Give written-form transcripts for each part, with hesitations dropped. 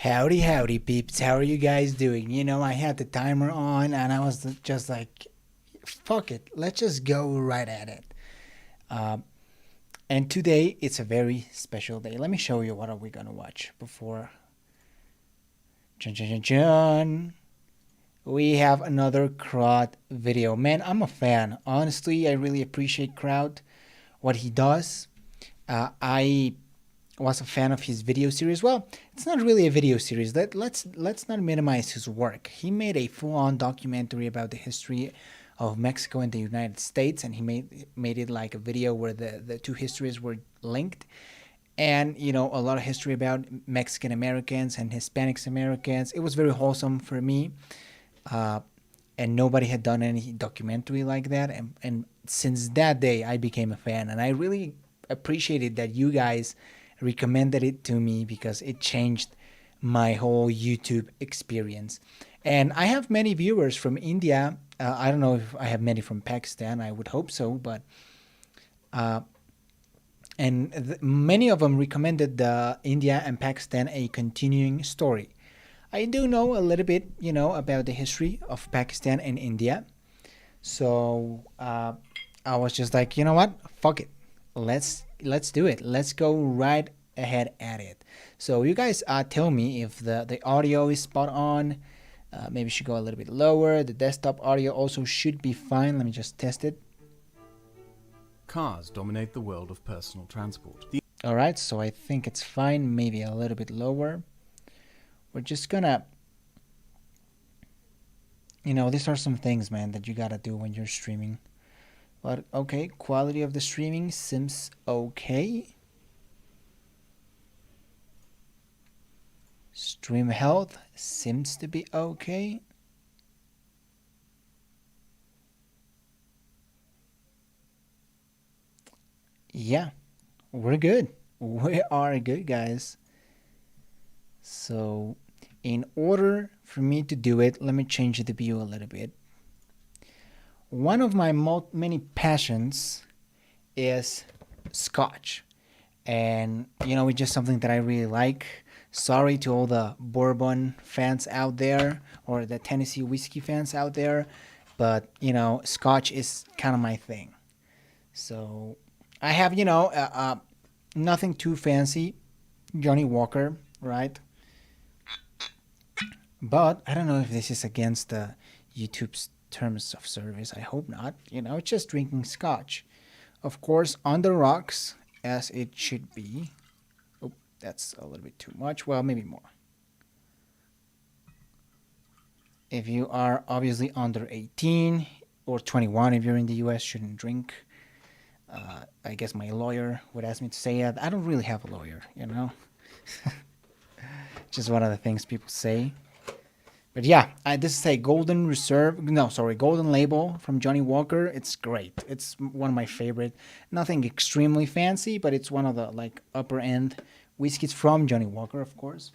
Howdy, howdy, peeps. How are you guys doing? I had the timer on and I was just like, fuck it. Let's just go right at it. Uh, and today, it's a very special day. Let me show you what are we going to watch before. Chun, chun, chun, chun. We have another Kraut video. Man, I'm a fan. Honestly, I really appreciate Kraut, what he does. I was a fan of his video series. Well, it's not really a video series. Let's not minimize his work. He made a full-on documentary about the history of Mexico and the United States, and he made it like a video where the two histories were linked. And a lot of history about Mexican Americans and Hispanics Americans. It was very wholesome for me. And nobody had done any documentary like that. And since that day, I became a fan. And I really appreciated that you guys recommended it to me because it changed my whole YouTube experience. And I have many viewers from India. I don't know if I have many from Pakistan. I would hope so, but many of them recommended India and Pakistan a continuing story. I do know a little bit, about the history of Pakistan and India. So I was just like, you know what? Fuck it. Let's do it. Let's go right ahead at it. So you guys tell me if the audio is spot on. Maybe should go a little bit lower. The desktop audio also should be fine. Let me just test it. Cars dominate the world of personal transport. All right, so I think it's fine. Maybe a little bit lower. We're just gonna, these are some things, man, that you gotta do when you're streaming. But okay, quality of the streaming seems okay. Stream health seems to be okay. Yeah, we're good. We are good, guys. So in order for me to do it, let me change the view a little bit. One of my many passions is Scotch. And, it's just something that I really like. Sorry to all the bourbon fans out there or the Tennessee whiskey fans out there. But, Scotch is kind of my thing. So I have, nothing too fancy. Johnny Walker, right? But I don't know if this is against the YouTube's terms of service. I hope not. It's just drinking Scotch. Of course, on the rocks, as it should be. Oh, that's a little bit too much. Well, maybe more. If you are obviously under 18 or 21, if you're in the US, shouldn't drink. I guess my lawyer would ask me to say that. I don't really have a lawyer, Just one of the things people say. But yeah, this is a golden label from Johnny Walker. It's great. It's one of my favorite. Nothing extremely fancy, but it's one of the upper end whiskeys from Johnny Walker, of course.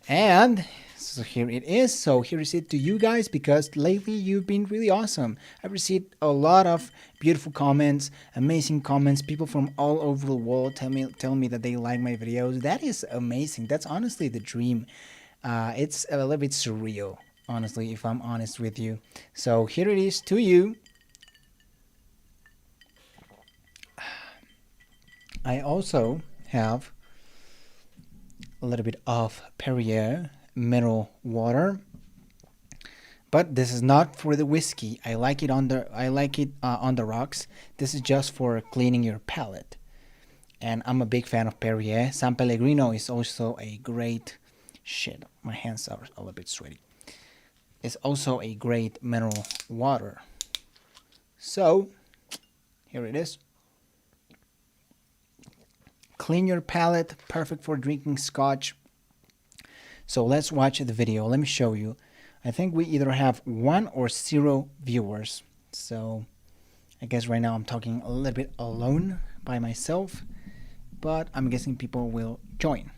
And so here it is. So here is it to you guys because lately you've been really awesome. I've received a lot of beautiful comments, amazing comments. People from all over the world tell me that they like my videos. That is amazing. That's honestly the dream. It's a little bit surreal, honestly, if I'm honest with you. So here it is to you. I also have a little bit of Perrier mineral water, but this is not for the whiskey. I like it on the rocks. This is just for cleaning your palate, and I'm a big fan of Perrier. San Pellegrino is also a great. Shit, my hands are a little bit sweaty. It's also a great mineral water. So, here it is. Clean your palate, perfect for drinking Scotch. So let's watch the video. Let me show you. I think we either have 1 or 0 viewers. So, I guess right now I'm talking a little bit alone by myself. But I'm guessing people will join.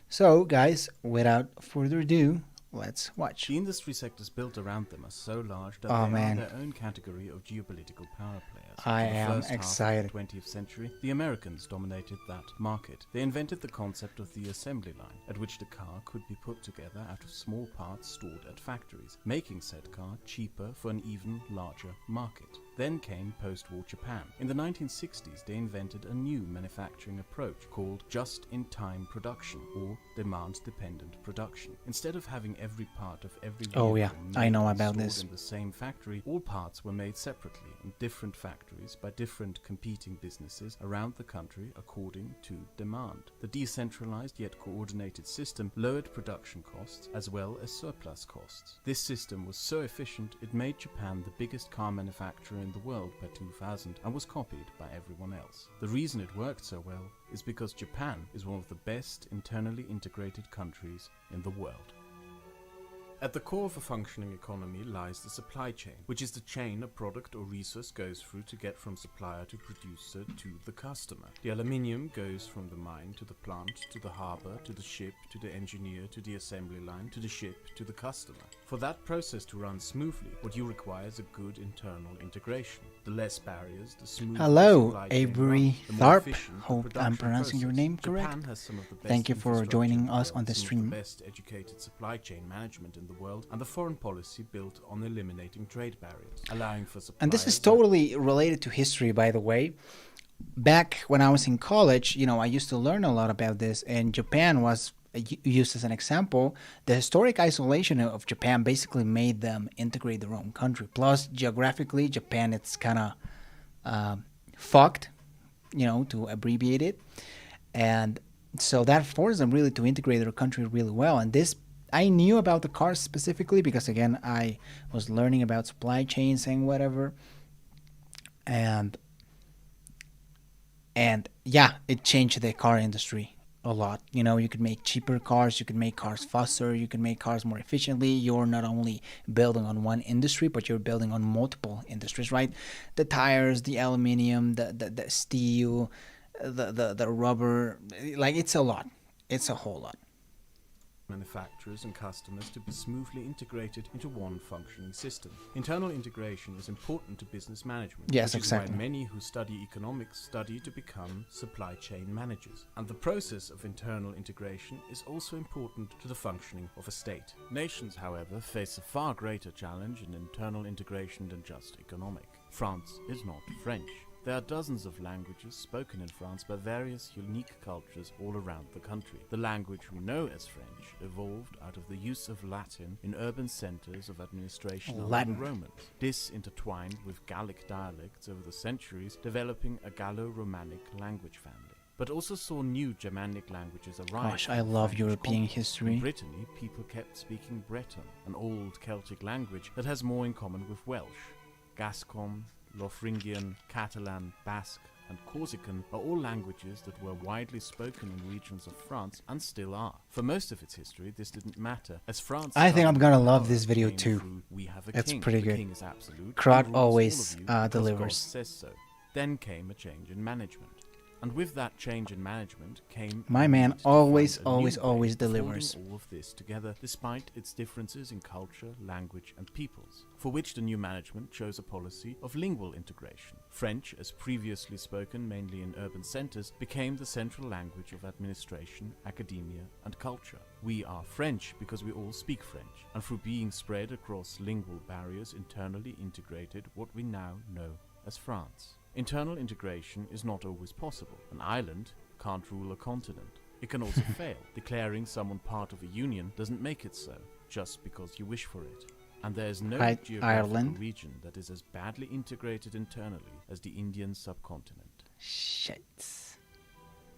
So, guys, without further ado, let's watch. The industry sectors built around them are so large that Oh, they man. are their own category of geopolitical power players. I For the am first half excited. of the 20th century, the Americans dominated that market. They invented the concept of the assembly line, at which the car could be put together out of small parts stored at factories, making said car cheaper for an even larger market. Then came post-war Japan. In the 1960s, they invented a new manufacturing approach called just-in-time production, or demand-dependent production. Instead of having every part of every vehicle Oh yeah, I made know and about stored this. in the same factory, all parts were made separately in different factories by different competing businesses around the country according to demand. The decentralized yet coordinated system lowered production costs as well as surplus costs. This system was so efficient it made Japan the biggest car manufacturer in the world by 2000 and was copied by everyone else. The reason it worked so well is because Japan is one of the best internally integrated countries in the world. At the core of a functioning economy lies the supply chain, which is the chain a product or resource goes through to get from supplier to producer to the customer. The aluminium goes from the mine to the plant, to the harbor, to the ship, to the engineer, to the assembly line, to the ship, to the customer. For that process to run smoothly, what you require is a good internal integration. The less barriers, the smoother the Hello, supply chain Avery runs, the more Tharp. efficient the Hope I'm production pronouncing your process. name Japan correct. has some of the best Thank you for infrastructure joining in the us world, on the some of stream. the best educated supply chain management in the world, and the foreign policy built on eliminating trade barriers, allowing for suppliers. And this is totally related to history, by the way. Back when I was in college, I used to learn a lot about this, and Japan was used as an example. The historic isolation of Japan basically made them integrate their own country. Plus, geographically, Japan, it's kind of fucked, to abbreviate it. And so that forced them really to integrate their country really well. And this, I knew about the cars specifically because, again, I was learning about supply chains and whatever. And yeah, it changed the car industry a lot. You could make cheaper cars, you could make cars faster, you could make cars more efficiently. You're not only building on one industry, but you're building on multiple industries, right? The tires, the aluminum, the steel, the rubber, like it's a lot. It's a whole lot. Manufacturers and customers to be smoothly integrated into one functioning system. Internal integration is important to business management. Yes, which exactly. Is why many who study economics study to become supply chain managers. And the process of internal integration is also important to the functioning of a state. Nations, however, face a far greater challenge in internal integration than just economic. France is not French. There are dozens of languages spoken in France by various unique cultures all around the country. The language we know as French evolved out of the use of Latin in urban centers of administration under the Romans. This intertwined with Gallic dialects over the centuries, developing a Gallo-Romanic language family. But also saw new Germanic languages arise. Gosh, I love European history. In Brittany, people kept speaking Breton, an old Celtic language that has more in common with Welsh. Gascon, Lotharingian, Catalan, Basque, and Corsican are all languages that were widely spoken in regions of France and still are. For most of its history, this didn't matter, as France... I think I'm gonna love this video too. We have a It's king. pretty The good. king is absolute. Kraut He rules all always of you because delivers. God says so. Then came a change in management. And with that change in management came... My man need to always, find a new always, way always of holding delivers. all of this together, despite its differences in culture, language, and peoples, for which the new management chose a policy of lingual integration. French, as previously spoken mainly in urban centers, became the central language of administration, academia, and culture. We are French because we all speak French, and through being spread across lingual barriers internally integrated what we now know as France. Internal integration is not always possible. An island can't rule a continent. It can also fail. Declaring someone part of a union doesn't make it so, just because you wish for it. And there is no geographical Ireland. region that is as badly integrated internally as the Indian subcontinent. Shit.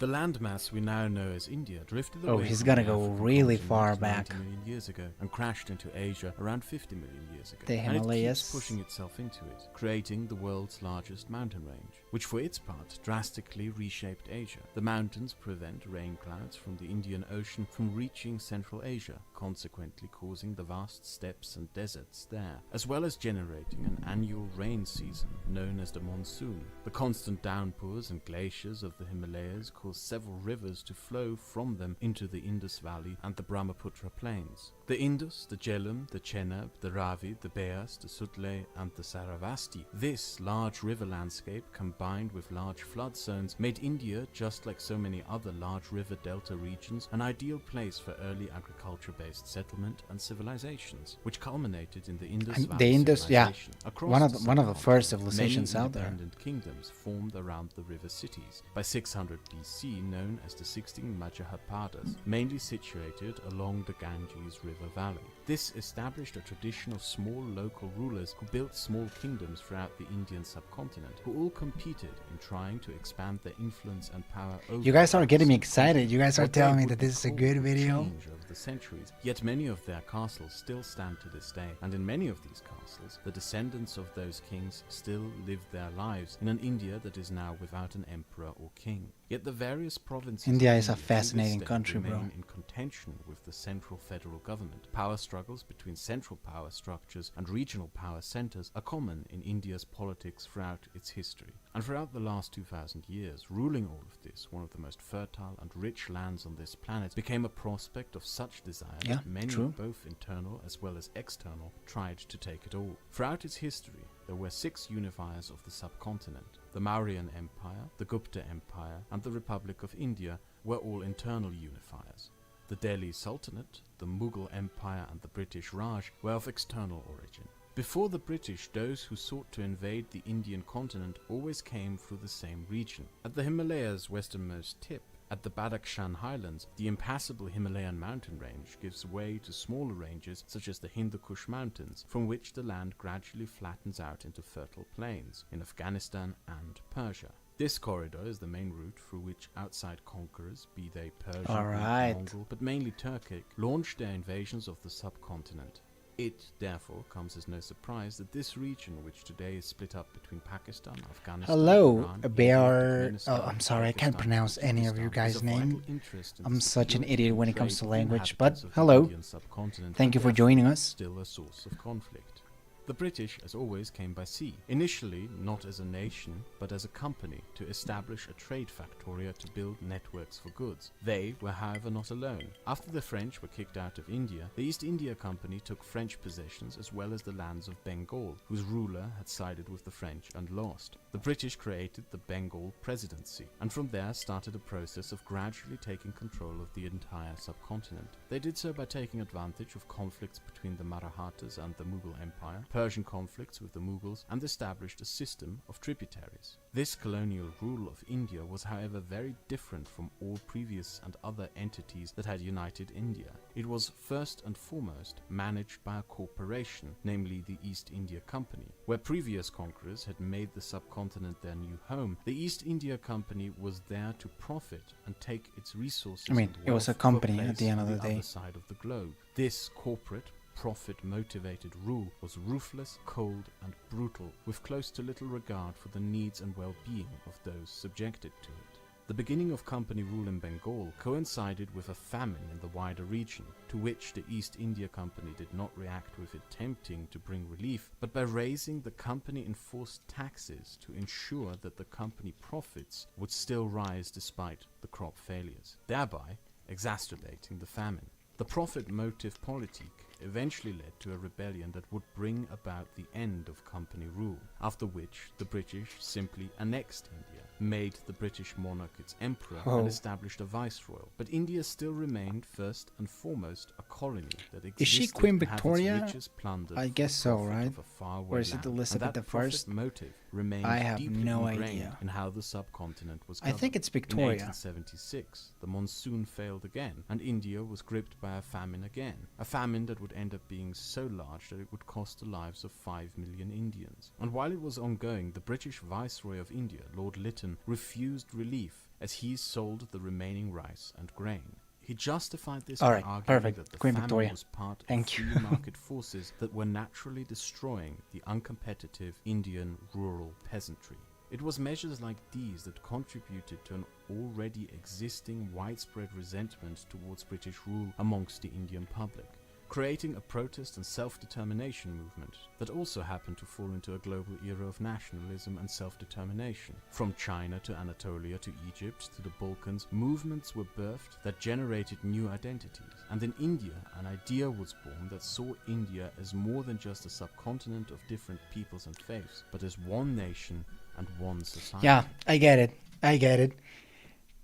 The landmass we now know as India drifted away. Oh, he's from gonna the go African really continent far 90 back. million years ago and crashed into Asia around 50 million years ago. The And it Himalayas. keeps pushing itself into it, creating the world's largest mountain range, which for its part drastically reshaped Asia. The mountains prevent rain clouds from the Indian Ocean from reaching Central Asia, consequently causing the vast steppes and deserts there, as well as generating an annual rain season known as the monsoon. The constant downpours and glaciers of the Himalayas cause caused several rivers to flow from them into the Indus Valley and the Brahmaputra plains. The Indus, the Jhelum, the Chenab, the Ravi, the Beas, the Sutlej and the Saravasti. This large river landscape combined with large flood zones made India, just like so many other large river delta regions, an ideal place for early agriculture-based settlement and civilizations, which culminated in the Indus And Valley the Indus, yeah, civilization. Across one of the first subcontinent, civilizations many out there. independent kingdoms formed around the river cities. By 600 BC, known as the 16 Majapadas, mainly situated along the Ganges River Valley. This established a tradition of small local rulers who built small kingdoms throughout the Indian subcontinent, who all competed in trying to expand their influence and power over. You guys are the getting me subcontinent. excited. You guys are What they telling me would that be this is a called good would video. change over the centuries, yet many of their castles still stand to this day, and in many of these castles, the descendants of those kings still live their lives in an India that is now without an emperor or king. Yet the various provinces India of is a India to fascinating this day country, bro. remain in contention with the central federal government. Power struggles between central power structures and regional power centers are common in India's politics throughout its history. And throughout the last 2000 years, ruling all of this, one of the most fertile and rich lands on this planet, became a prospect of such desire Yeah, that many, true. both internal as well as external, tried to take it all. Throughout its history, there were 6 unifiers of the subcontinent. The Mauryan Empire, the Gupta Empire, and the Republic of India were all internal unifiers. The Delhi Sultanate, the Mughal Empire, and the British Raj were of external origin. Before the British, those who sought to invade the Indian continent always came through the same region. At the Himalayas' westernmost tip, at the Badakhshan Highlands, the impassable Himalayan mountain range gives way to smaller ranges such as the Hindu Kush Mountains, from which the land gradually flattens out into fertile plains in Afghanistan and Persia. This corridor is the main route through which outside conquerors, be they Persian, Alright. Mongol, but mainly Turkic, launched their invasions of the subcontinent. It, therefore, comes as no surprise that this region, which today is split up between Pakistan, Afghanistan, Hello, Iran, India, Bear. Turkmenistan, Oh, I'm sorry, I can't Uzbekistan, pronounce any of your Tajikistan, guys' is of vital name. interest in I'm the such an security idiot and when it comes trade to of language, inhabitants but of the hello. Indian subcontinent, Thank you and for therefore joining us. Still a source of conflict. The British, as always, came by sea, initially not as a nation, but as a company to establish a trade factoria to build networks for goods. They were, however, not alone. After the French were kicked out of India, the East India Company took French possessions as well as the lands of Bengal, whose ruler had sided with the French and lost. The British created the Bengal Presidency, and from there started a process of gradually taking control of the entire subcontinent. They did so by taking advantage of conflicts between the Marathas and the Mughal Empire, Persian conflicts with the Mughals, and established a system of tributaries. This colonial rule of India was, however, very different from all previous and other entities that had united India. It was first and foremost managed by a corporation, namely the East India Company. Where previous conquerors had made the subcontinent their new home, the East India Company was there to profit and take its resources. I mean, and it was a wealth to company at place the end on of the day. other side of the globe. This corporate, profit-motivated rule was ruthless, cold, and brutal, with close to little regard for the needs and well-being of those subjected to it. The beginning of company rule in Bengal coincided with a famine in the wider region, to which the East India Company did not react with attempting to bring relief, but by raising the company-enforced taxes to ensure that the company profits would still rise despite the crop failures, thereby exacerbating the famine. The profit motive politique eventually led to a rebellion that would bring about the end of company rule, after which the British simply annexed India, made the British monarch its emperor, and established a viceroy. But India still remained first and foremost a colony that existed. Is she Queen to have its Victoria? riches plundered I for guess the so, profit right? of a faraway Or is it land. Elizabeth And that the profit First? motive remained I have deeply no ingrained idea. in how the subcontinent was I governed. think it's In Victoria. 1876, the monsoon failed again, and India was gripped by a famine again. A famine that would end up being so large that it would cost the lives of 5 million Indians. And while it was ongoing, the British Viceroy of India, Lord Lytton, refused relief as he sold the remaining rice and grain. He justified this by Alright, arguing perfect. that the Queen famine Victoria. was part Thank of you. free market forces that were naturally destroying the uncompetitive Indian rural peasantry. It was measures like these that contributed to an already existing widespread resentment towards British rule amongst the Indian public. creating a protest and self-determination movement that also happened to fall into a global era of nationalism and self-determination. From China to Anatolia to Egypt to the Balkans, movements were birthed that generated new identities. And in India, an idea was born that saw India as more than just a subcontinent of different peoples and faiths, but as one nation and one society. Yeah, I get it.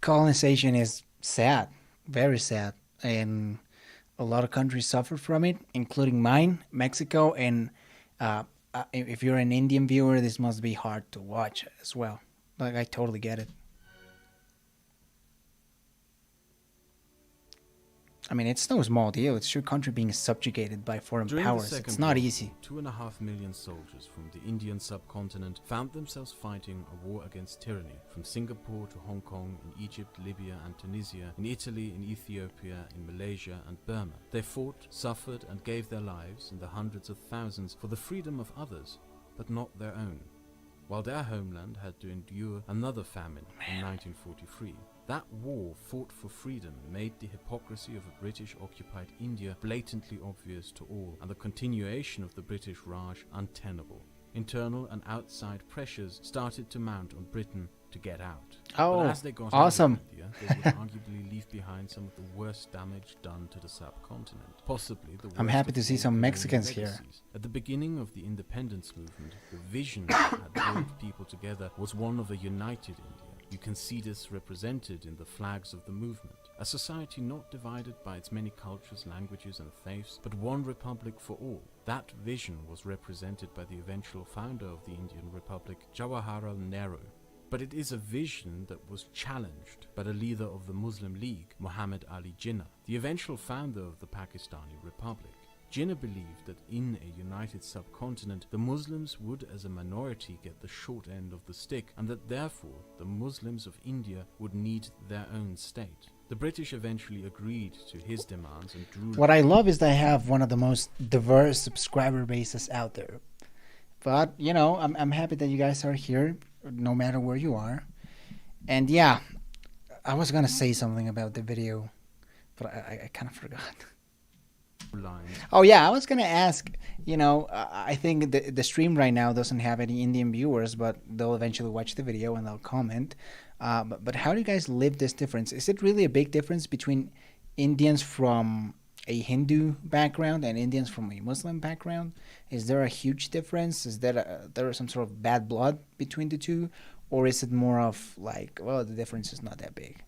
Colonization is sad, very sad, and a lot of countries suffer from it, including mine, Mexico, and if you're an Indian viewer, this must be hard to watch as well. Like, I totally get it. I mean, it's no small deal. It's your country being subjugated by foreign During powers. the Second It's not World easy. War, 2.5 million soldiers from the Indian subcontinent found themselves fighting a war against tyranny, from Singapore to Hong Kong, in Egypt, Libya and Tunisia, in Italy, in Ethiopia, in Malaysia and Burma. They fought, suffered and gave their lives in the hundreds of thousands for the freedom of others, but not their own. While their homeland had to endure another famine in 1943. That war fought for freedom made the hypocrisy of a British-occupied India blatantly obvious to all, and the continuation of the British Raj untenable. Internal and outside pressures started to mount on Britain to get out. Oh, But as they got awesome. out of India, they would arguably leave behind some of the worst damage done to the subcontinent. Possibly the worst. I'm happy of to see all some colonial Mexicans here. legacies. At the beginning of the independence movement, the vision that had brought people together was one of a united India. You can see this represented in the flags of the movement. A society not divided by its many cultures, languages and faiths, but one republic for all. That vision was represented by the eventual founder of the Indian Republic, Jawaharlal Nehru. But it is a vision that was challenged by the leader of the Muslim League, Muhammad Ali Jinnah, the eventual founder of the Pakistani Republic. Jinnah believed that in a united subcontinent, the Muslims would as a minority get the short end of the stick, and that therefore the Muslims of India would need their own state. The British eventually agreed to his demands and drew... What I love is they have one of the most diverse subscriber bases out there. But, you know, I'm happy that you guys are here, no matter where you are. And yeah, I was going to say something about the video, but I kind of forgot. lines. Oh yeah, I was gonna ask. You know, I think the stream right now doesn't have any Indian viewers, but they'll eventually watch the video and they'll comment. But how do you guys live this difference? Is it really a big difference between Indians from a Hindu background and Indians from a Muslim background? Is there a huge difference? Is there some sort of bad blood between the two, or is it more of like, well, the difference is not that big?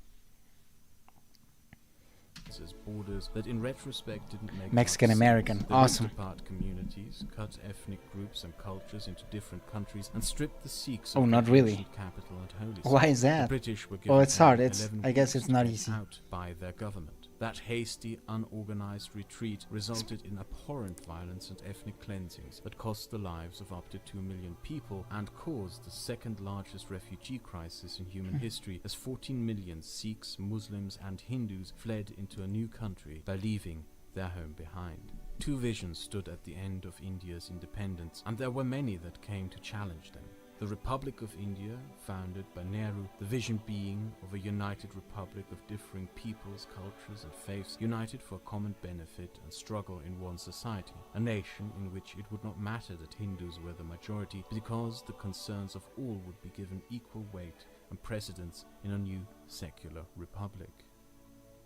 As borders that in retrospect didn't make Mexican much American, sense. They awesome. ripped apart communities, cut ethnic groups and cultures into different countries, and stripped the Sikhs Oh, of not their really. ancient capital and holy Why site. is that? The British were Well, given it's hard. only It's 11 I guess weeks it's to not get easy. out by their government. That hasty, unorganized retreat resulted in abhorrent violence and ethnic cleansings that cost the lives of up to 2 million people and caused the second largest refugee crisis in human history, as 14 million Sikhs, Muslims and Hindus fled into a new country by leaving their home behind. Two visions stood at the end of India's independence, and there were many that came to challenge them. The Republic of India, founded by Nehru, the vision being of a united republic of differing peoples, cultures and faiths, united for common benefit and struggle in one society, a nation in which it would not matter that Hindus were the majority, because the concerns of all would be given equal weight and precedence in a new secular republic.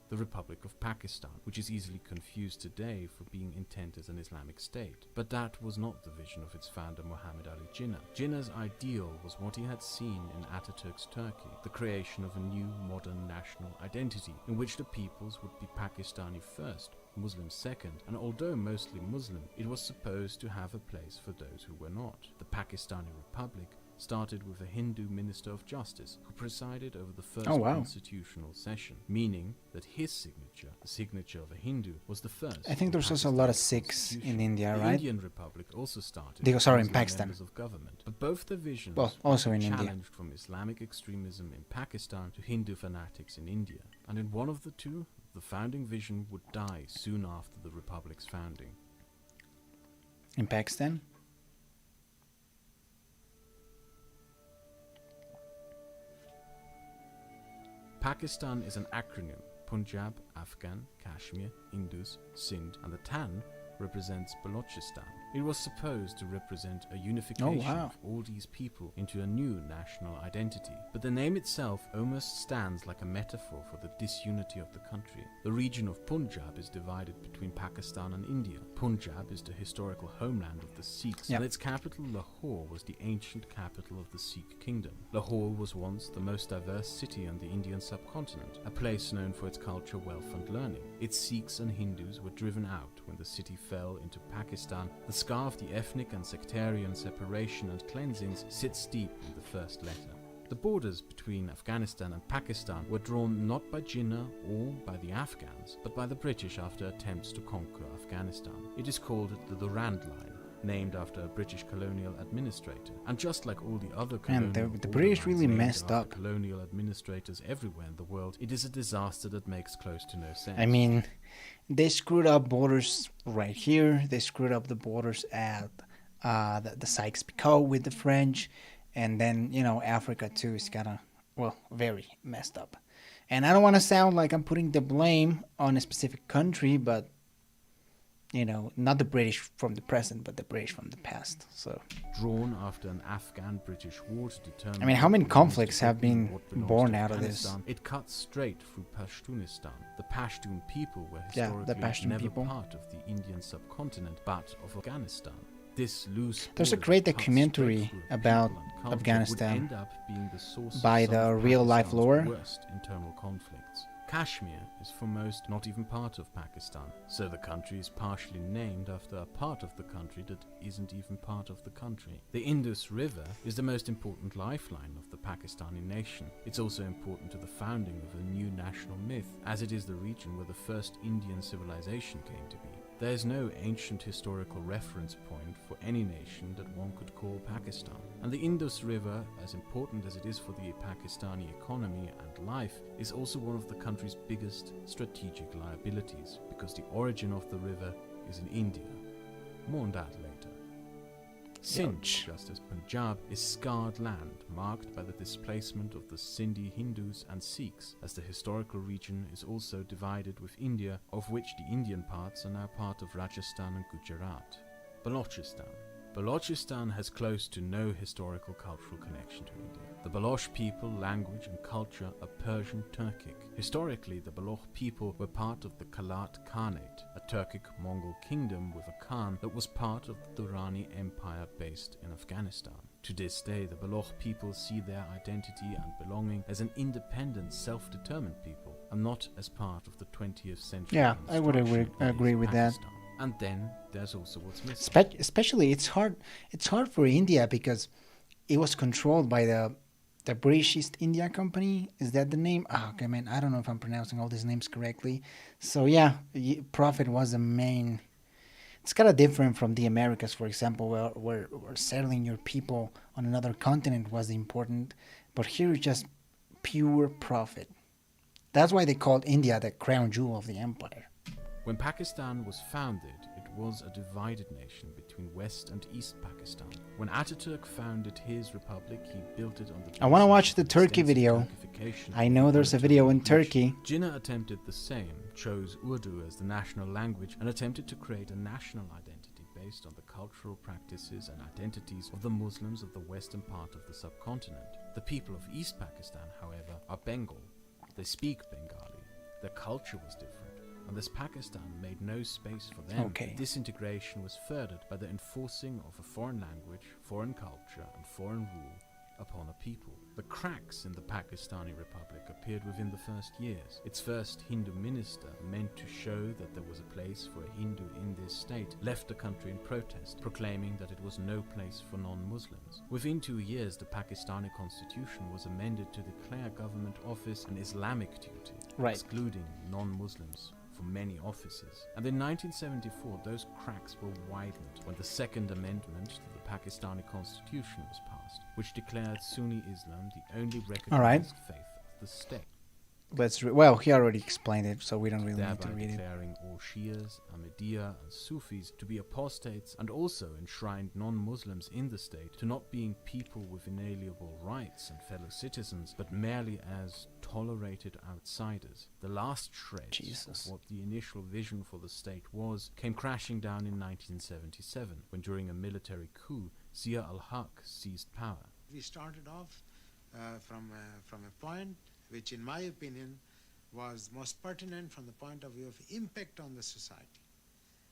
The Republic of Pakistan, which is easily confused today for being intent as an Islamic state. But that was not the vision of its founder Muhammad Ali Jinnah. Jinnah's ideal was what he had seen in Ataturk's Turkey, the creation of a new modern national identity, in which the peoples would be Pakistani first, Muslims second, and although mostly Muslim, it was supposed to have a place for those who were not. The Pakistani Republic started with a Hindu Minister of Justice, who presided over the first constitutional session, meaning that his signature, the signature of a Hindu, was the first. I think there's also a lot of Sikhs in India, the right? Indian Republic also started In Muslim Pakistan. members of government, but both the visions also were in India. challenged from Islamic extremism in Pakistan to Hindu fanatics in India, and in one of the two, the founding vision would die soon after the Republic's founding. In Pakistan? Pakistan is an acronym, Punjab, Afghan, Kashmir, Indus, Sindh, and the tan represents Balochistan. It was supposed to represent a unification of all these people into a new national identity, but the name itself almost stands like a metaphor for the disunity of the country. The region of Punjab is divided between Pakistan and India. Punjab is the historical homeland of the Sikhs, and its capital Lahore was the ancient capital of the Sikh kingdom. Lahore was once the most diverse city on the Indian subcontinent, a place known for its culture, wealth and learning. Its Sikhs and Hindus were driven out when the city fell into Pakistan. The scar of the ethnic and sectarian separation and cleansings sits deep in the first letter. The borders between Afghanistan and Pakistan were drawn not by Jinnah or by the Afghans, but by the British after attempts to conquer Afghanistan. It is called the Durand Line, named after a British colonial administrator. And just like all the other colonial the British really messed up. Colonial administrators everywhere in the world, it is a disaster that makes close to no sense. I mean, they screwed up borders right here. They screwed up the borders at the Sykes-Picot with the French. And then, Africa too is kind of, very messed up. And I don't want to sound like I'm putting the blame on a specific country, but, not the British from the present, but the British from the past. So, drawn after an Afghan-British war to determine... I mean, how many conflicts have been born out of this? It cuts straight through Pashtunistan. The Pashtun people were historically never part of the Indian subcontinent, but of Afghanistan. This loose There's a great documentary about Afghanistan by the real-life lore. Worst internal conflicts. Kashmir is for most not even part of Pakistan, so the country is partially named after a part of the country that isn't even part of the country. The Indus River is the most important lifeline of the Pakistani nation. It's also important to the founding of a new national myth, as it is the region where the first Indian civilization came to be. There is no ancient historical reference point for any nation that one could call Pakistan. And the Indus River, as important as it is for the Pakistani economy and life, is also one of the country's biggest strategic liabilities, because the origin of the river is in India. More on that later. Sindh, just as Punjab, is scarred land marked by the displacement of the Sindhi Hindus and Sikhs, as the historical region is also divided with India, of which the Indian parts are now part of Rajasthan and Gujarat. Balochistan. Balochistan has close to no historical cultural connection to India. The Baloch people, language and culture are Persian Turkic. Historically, the Baloch people were part of the Kalat Khanate, a Turkic Mongol kingdom with a Khan that was part of the Durrani Empire based in Afghanistan. To this day, the Baloch people see their identity and belonging as an independent, self-determined people, and not as part of the 20th century. Yeah, I would agree with that. And then there's also what's missing. Especially, it's hard for India because it was controlled by the British East India Company. Is that the name? Oh, okay, man, I don't know if I'm pronouncing all these names correctly. So yeah, profit was the main. It's kind of different from the Americas, for example, where settling your people on another continent was important, but here it's just pure profit. That's why they called India the crown jewel of the empire. When Pakistan was founded, it was a divided nation between West and East Pakistan. When Ataturk founded his republic, he built it on the... I want to watch the Turkey video. I know there's a video in Turkey. Jinnah attempted the same, chose Urdu as the national language, and attempted to create a national identity based on the cultural practices and identities of the Muslims of the western part of the subcontinent. The people of East Pakistan, however, are Bengal. They speak Bengali. Their culture was different. And as Pakistan made no space for them, disintegration was furthered by the enforcing of a foreign language, foreign culture, and foreign rule upon a people. The cracks in the Pakistani Republic appeared within the first years. Its first Hindu minister, meant to show that there was a place for a Hindu in this state, left the country in protest, proclaiming that it was no place for non-Muslims. Within 2 years, the Pakistani constitution was amended to declare government office an Islamic duty, excluding non-Muslims from many offices. And in 1974, those cracks were widened when the Second Amendment to the Pakistani Constitution was passed, which declared Sunni Islam the only recognized faith of the state. Well, he already explained it, so we don't really need to thereby read it. declaring all Shias, Ahmadiyya, and Sufis to be apostates, and also enshrined non-Muslims in the state to not being people with inalienable rights and fellow citizens, but merely as tolerated outsiders. The last shreds Jesus. of what the initial vision for the state was came crashing down in 1977, when during a military coup, Zia al-Haq seized power. We started off from a point which, in my opinion, was most pertinent from the point of view of impact on the society.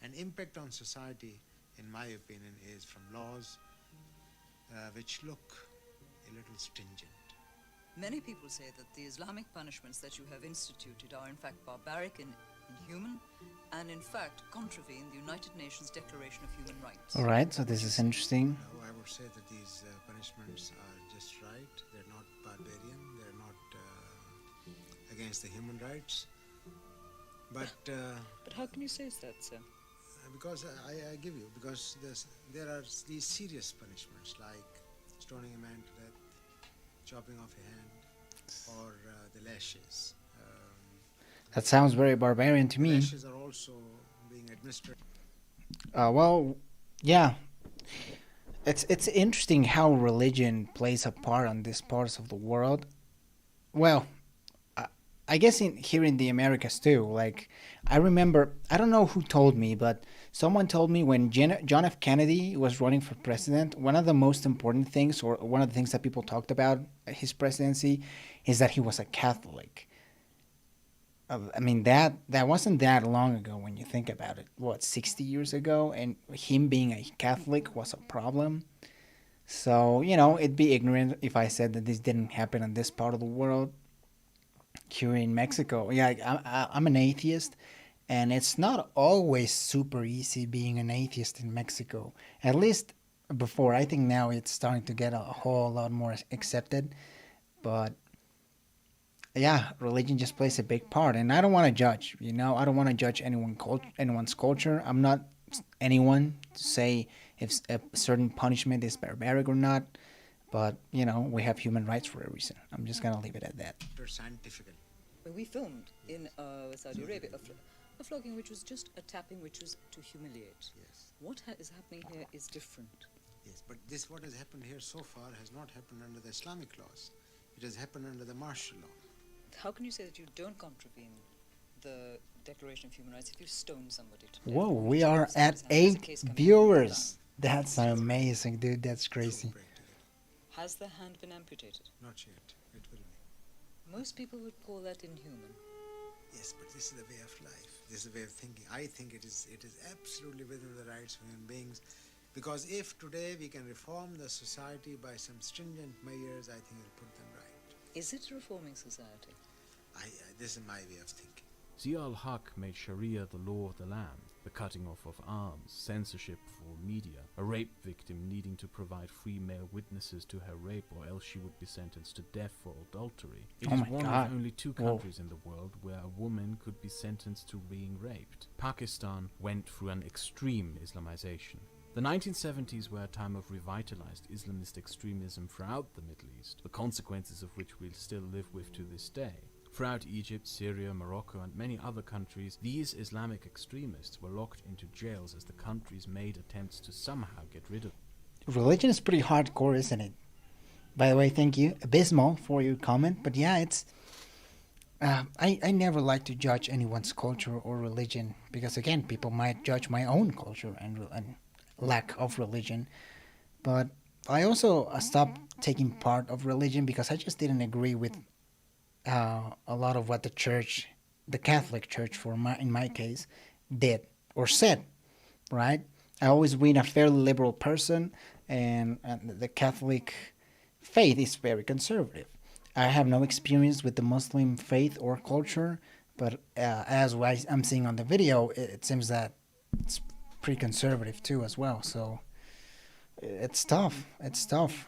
And impact on society, in my opinion, is from laws which look a little stringent. Many people say that the Islamic punishments that you have instituted are in fact barbaric and inhuman, and in fact contravene the United Nations Declaration of Human Rights. All right, so this is interesting. No, I would say that these punishments are just right. They're not barbarian. They're not against the human rights. But how can you say that, sir? because I give you, because there are these serious punishments like stoning a man to death, chopping off a hand, or the lashes. That sounds very barbarian to me. Lashes are also being administered. Well, yeah. It's interesting how religion plays a part on these parts of the world. Well, I guess here in the Americas too. Like, I remember, I don't know who told me, but someone told me when John F. Kennedy was running for president, one of the most important things, or one of the things that people talked about his presidency, is that he was a Catholic. I mean, that wasn't that long ago when you think about it. What, 60 years ago? And him being a Catholic was a problem. So, it'd be ignorant if I said that this didn't happen in this part of the world. Here in Mexico, yeah, I'm an atheist, and it's not always super easy being an atheist in Mexico. At least before. I think now it's starting to get a whole lot more accepted. But yeah, religion just plays a big part, and I don't want to judge. I don't want to judge anyone's culture. I'm not anyone to say if a certain punishment is barbaric or not. But we have human rights for a reason. I'm just gonna leave it at that. Scientifically. We filmed in Saudi Arabia a flogging which was just a tapping which was to humiliate. Yes. What is happening here is different. Yes, but what has happened here so far has not happened under the Islamic laws. It has happened under the martial law. How can you say that you don't contravene the Declaration of Human Rights if you stone somebody to death? Whoa, we are at 8 viewers. That's amazing, dude. That's crazy. Has the hand been amputated? Not yet. It will be. Most people would call that inhuman. Yes, but this is the way of life. This is the way of thinking. I think it is absolutely within the rights of human beings. Because if today we can reform the society by some stringent measures, I think it'll put them right. Is it reforming society? This is my way of thinking. Zia al-Haq made Sharia the law of the land, the cutting off of arms, censorship for media, a rape victim needing to provide free male witnesses to her rape or else she would be sentenced to death for adultery. It Oh is my one God. of only 2 countries in the world where a woman could be sentenced to being raped. Pakistan went through an extreme Islamization. The 1970s were a time of revitalized Islamist extremism throughout the Middle East, the consequences of which we still live with to this day. Throughout Egypt, Syria, Morocco, and many other countries, these Islamic extremists were locked into jails as the countries made attempts to somehow get rid of them. Religion is pretty hardcore, isn't it? By the way, thank you, Abysmal, for your comment. But yeah, it's... I never like to judge anyone's culture or religion because, again, people might judge my own culture and lack of religion. But I also stopped taking part of religion because I just didn't agree with a lot of what the Catholic Church, in my case, did or said, right? I always been a fairly liberal person, and the Catholic faith is very conservative. I have no experience with the Muslim faith or culture, but as I'm seeing on the video, it seems that it's pretty conservative too as well. So it's tough. It's tough.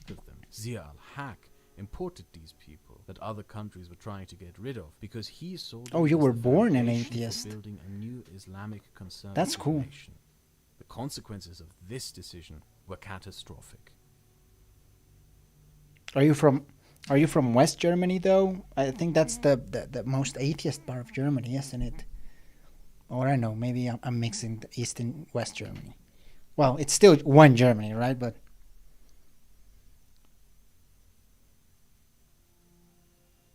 Of them. Zia al-Haq imported these people that other countries were trying to get rid of because he saw them Oh, you as were the born an foundation for atheist. building a new Islamic conservative That's cool. nation. The consequences of this decision were catastrophic. Are you from Are you from West Germany though? I think that's the most atheist part of Germany, isn't it? Or I know, maybe I'm mixing the East and West Germany. Well, it's still one Germany, right? But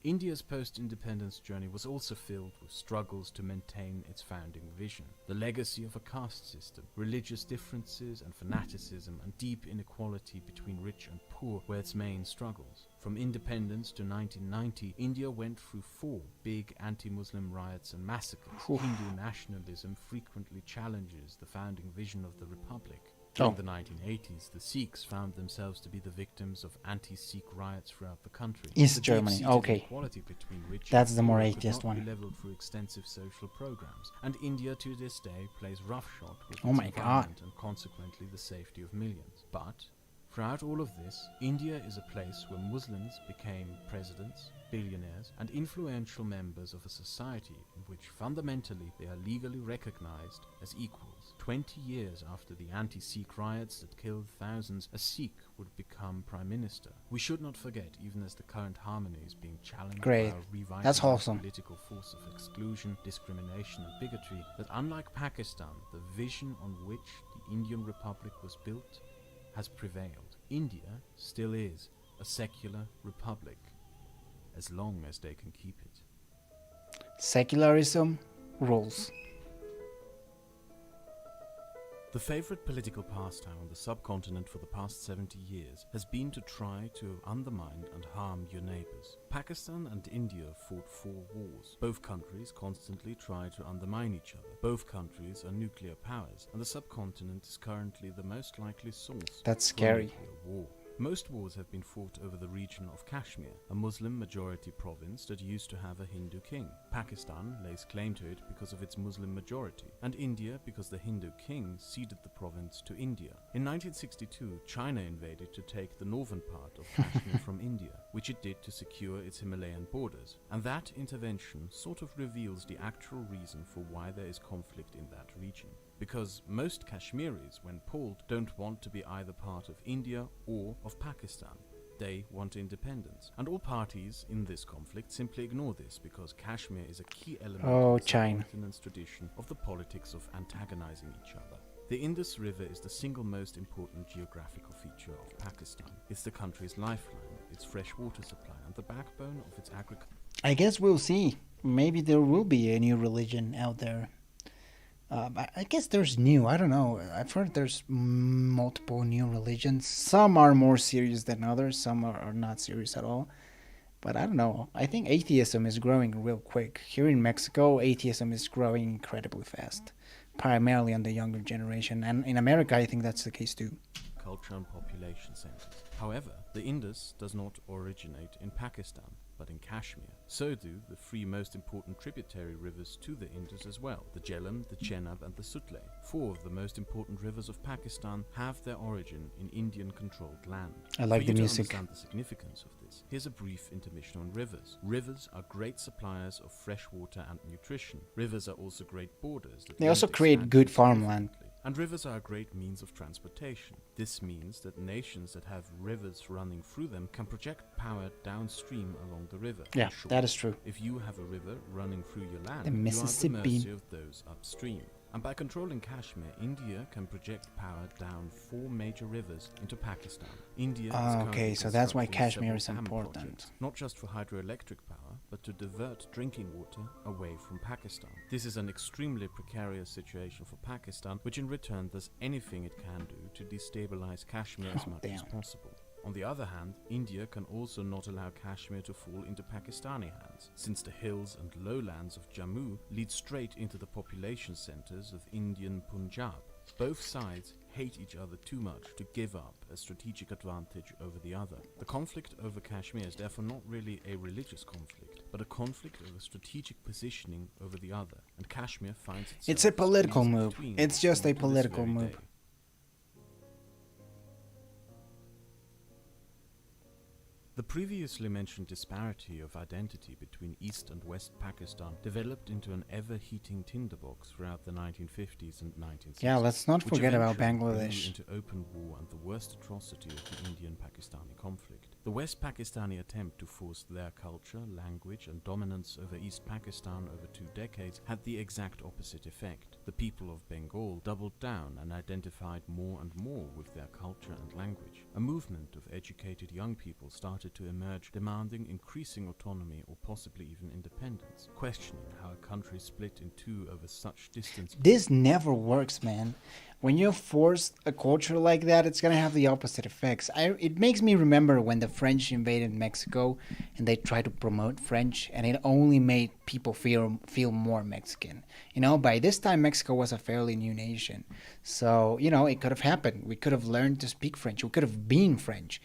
India's post-independence journey was also filled with struggles to maintain its founding vision. The legacy of a caste system, religious differences and fanaticism, and deep inequality between rich and poor were its main struggles. From independence to 1990, India went through 4 big anti-Muslim riots and massacres. Hindu nationalism frequently challenges the founding vision of the republic. During the 1980s, the Sikhs found themselves to be the victims of anti-Sikh riots throughout the country. East The Germany, deep-seated okay. inequality between rich That's and the more poor could atheist not be one. leveled through extensive social programs, and India to this day plays roughshod with Oh its my God. environment and consequently the safety of millions. But throughout all of this, India is a place where Muslims became presidents, billionaires, and influential members of a society in which fundamentally they are legally recognized as equals. 20 years after the anti-Sikh riots that killed thousands, a Sikh would become prime minister. We should not forget, even as the current harmony is being challenged Great. by a revitalized That's wholesome. political force of exclusion, discrimination, and bigotry, that unlike Pakistan, the vision on which the Indian Republic was built has prevailed. India still is a secular republic, as long as they can keep it. Secularism rules. The favorite political pastime on the subcontinent for the past 70 years has been to try to undermine and harm your neighbors. Pakistan and India fought 4 wars. Both countries constantly try to undermine each other. Both countries are nuclear powers, and the subcontinent is currently the most likely source That's for a scary. nuclear war. Most wars have been fought over the region of Kashmir, a Muslim-majority province that used to have a Hindu king. Pakistan lays claim to it because of its Muslim majority, and India because the Hindu king ceded the province to India. In 1962, China invaded to take the northern part of Kashmir from India, which it did to secure its Himalayan borders. And that intervention sort of reveals the actual reason for why there is conflict in that region. Because most Kashmiris, when polled, don't want to be either part of India or of Pakistan. They want independence. And all parties in this conflict simply ignore this because Kashmir is a key element Oh, of the China. subcontinent's tradition of the politics of antagonizing each other. The Indus River is the single most important geographical feature of Pakistan. It's the country's lifeline, its fresh water supply, and the backbone of its agriculture. I guess we'll see. Maybe there will be a new religion out there. I guess there's new. I don't know. I've heard there's multiple new religions. Some are more serious than others. Some are not serious at all. But I don't know. I think atheism is growing real quick. Here in Mexico, atheism is growing incredibly fast, primarily on the younger generation. And in America, I think that's the case too. Culture and population centers. However, the Indus does not originate in Pakistan, but in Kashmir. So do the 3 most important tributary rivers to the Indus as well, the Jhelum, the Chenab, and the Sutlej. 4 of the most important rivers of Pakistan have their origin in Indian-controlled land. I like For the you to music. understand the significance of this, here's a brief intermission on rivers. Rivers are great suppliers of fresh water and nutrition. Rivers are also great borders. That They also limit create good expansion farmland. significantly. And rivers are a great means of transportation. This means that nations that have rivers running through them can project power downstream along the river. Yeah, In short, that is true. if you have a river running through your land, The you are Mississippi. at the mercy of those upstream. And by controlling Kashmir, India can project power down 4 major rivers into Pakistan. India is Ah, currently okay, so that's why constructing Kashmir is several dam important. projects, not just for hydroelectric power, but to divert drinking water away from Pakistan. This is an extremely precarious situation for Pakistan, which in return does anything it can do to destabilize Kashmir as Oh, much as damn. possible. On the other hand, India can also not allow Kashmir to fall into Pakistani hands, since the hills and lowlands of Jammu lead straight into the population centers of Indian Punjab. Both sides hate each other too much to give up a strategic advantage over the other. The conflict over Kashmir is therefore not really a religious conflict, but a conflict over strategic positioning over the other, and Kashmir finds itself It's a political squeezed move. between It's just a them to this political very move. day. The previously mentioned disparity of identity between East and West Pakistan developed into an ever-heating tinderbox throughout the 1950s and 1960s. Yeah, let's not which forget about eventually grew Bangladesh. into open war and the worst atrocity of the Indian-Pakistani conflict. The West Pakistani attempt to force their culture, language and dominance over East Pakistan over 2 decades had the exact opposite effect. The people of Bengal doubled down and identified more and more with their culture and language. A movement of educated young people started to emerge, demanding increasing autonomy or possibly even independence, questioning how a country split in two over such distance. This never works, man. When you force a culture like that, it's gonna have the opposite effects. It makes me remember when the French invaded Mexico and they tried to promote French, and it only made people feel more Mexican. By this time Mexico was a fairly new nation, so it could have happened. We could have learned to speak French. We could have been French,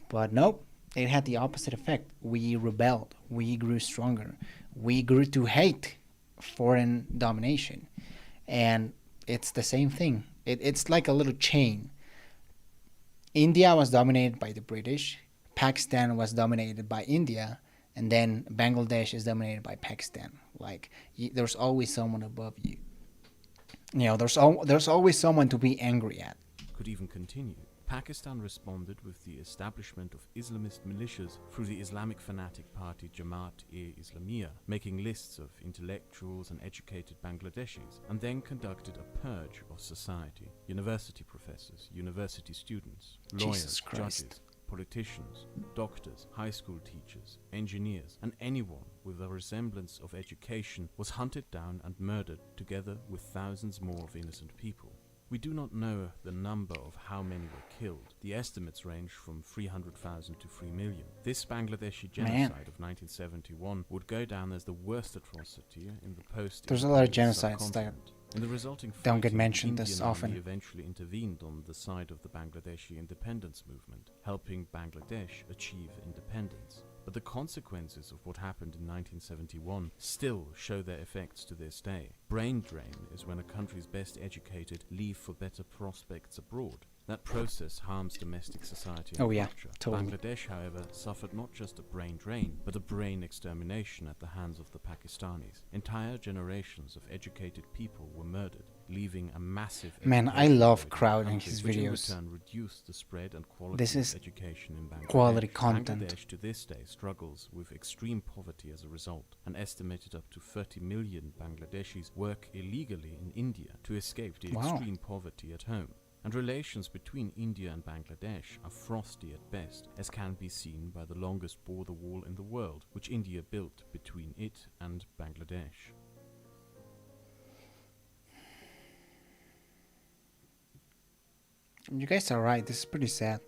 but nope. It had the opposite effect. We rebelled. We grew stronger. We grew to hate foreign domination, and it's the same thing. It's like a little chain. India was dominated by the British, Pakistan was dominated by India, and then Bangladesh is dominated by Pakistan. Like, there's always someone above you. There's always someone to be angry at. Could even continue. Pakistan responded with the establishment of Islamist militias through the Islamic fanatic party Jamaat-e-Islamiyah, making lists of intellectuals and educated Bangladeshis, and then conducted a purge of society. University professors, university students, lawyers, judges, politicians, doctors, high school teachers, engineers, and anyone with a resemblance of education was hunted down and murdered, together with thousands more of innocent people. We do not know the number of how many were killed. The estimates range from 300,000 to 3 million. This Bangladeshi genocide of 1971 would go down as the worst atrocity in the post. There's a lot of genocides that in the resulting don't get fighting, mentioned the this Indian often. Army eventually intervened on the side of the Bangladeshi independence movement, helping Bangladesh achieve independence. But the consequences of what happened in 1971 still show their effects to this day. Brain drain is when a country's best educated leave for better prospects abroad. That process harms domestic society and culture. Totally. Bangladesh, however, suffered not just a brain drain, but a brain extermination at the hands of the Pakistanis. Entire generations of educated people were murdered, leaving a massive... Man, I love Kraut and his which videos. in return reduced the spread and quality This is of education in Bangladesh. quality content. Bangladesh to this day struggles with extreme poverty as a result. An estimated up to 30 million Bangladeshis work illegally in India to escape the extreme poverty at home. And relations between India and Bangladesh are frosty at best, as can be seen by the longest border wall in the world, which India built between it and Bangladesh. You guys are right. This is pretty sad.